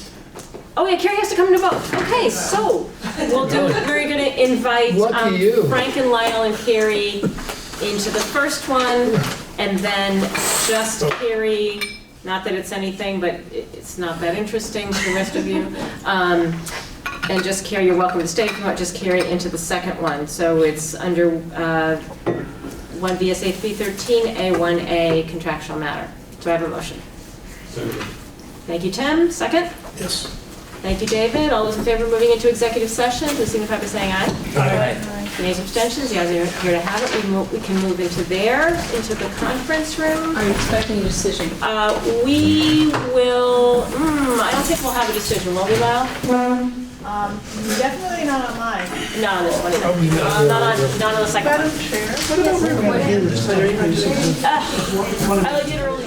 Oh yeah, Carrie has to come to vote. Okay, so we're going to invite Lucky you. Frank and Lyle and Carrie into the first one, and then just Carrie, not that it's anything, but it's not that interesting to the rest of you. And just Carrie, you're welcome to stay if you want, just Carrie into the second one. So it's under 1 VSA 313A1A contractual matter. Do I have a motion? Thank you, Tim. Second? Yes. Thank you, David. All those in favor of moving into executive session, please signify by saying aye. Aye. Nays, abstentions, the ayes are here to have it. We can move into the conference room. Are you expecting a decision? We will, I don't think we'll have a decision, will we, Lyle? Definitely not on mine. Not on this one. Probably not. Not on the second one. Madam Chair, what about I did earlier